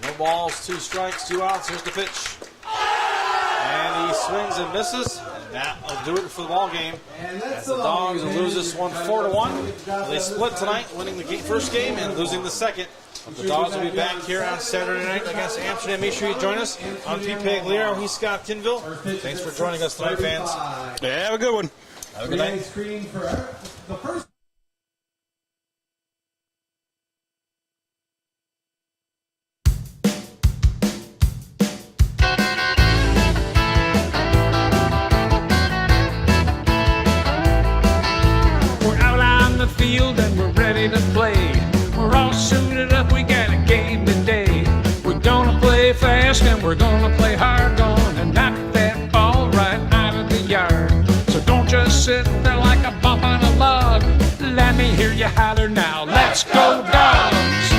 No balls, 2 strikes, 2 outs. Here's the pitch. And he swings and misses. And that will do it for the ball game. As the Dogs will lose this one 4-1. They split tonight, winning the first game and losing the second. But the Dogs will be back here on Saturday night against Amsterdam. Make sure you join us. I'm Pete Pagliaro. He's Scott Kinville. Thanks for joining us tonight, fans. Yeah, have a good one. Have a good night. Screen for the first. We're out on the field and we're ready to play. We're all suited up, we got a game today. We're gonna play fast and we're gonna play hard. Gonna knock that ball right out of the yard. So don't just sit there like a bump on a log. Let me hear you holler now. Let's go Dogs!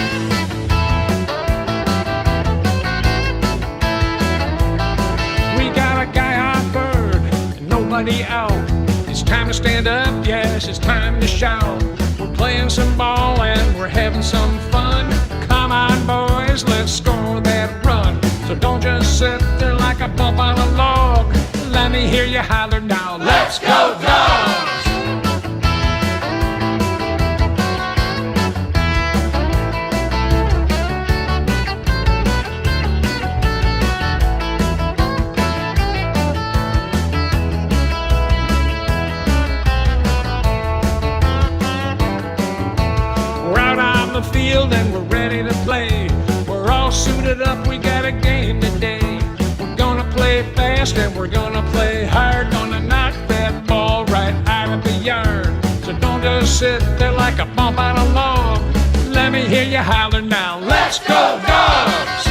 We got a guy on bird and nobody out. It's time to stand up, yes, it's time to shout. We're playing some ball and we're having some fun. Come on, boys, let's score that run. So don't just sit there like a bump on a log. Let me hear you holler now. Let's go Dogs! suited up, we got a game today. We're gonna play fast and we're gonna play hard. Gonna knock that ball right out of the yard. So don't just sit there like a bump out of log. Let me hear you holler now. Let's go, Dogs!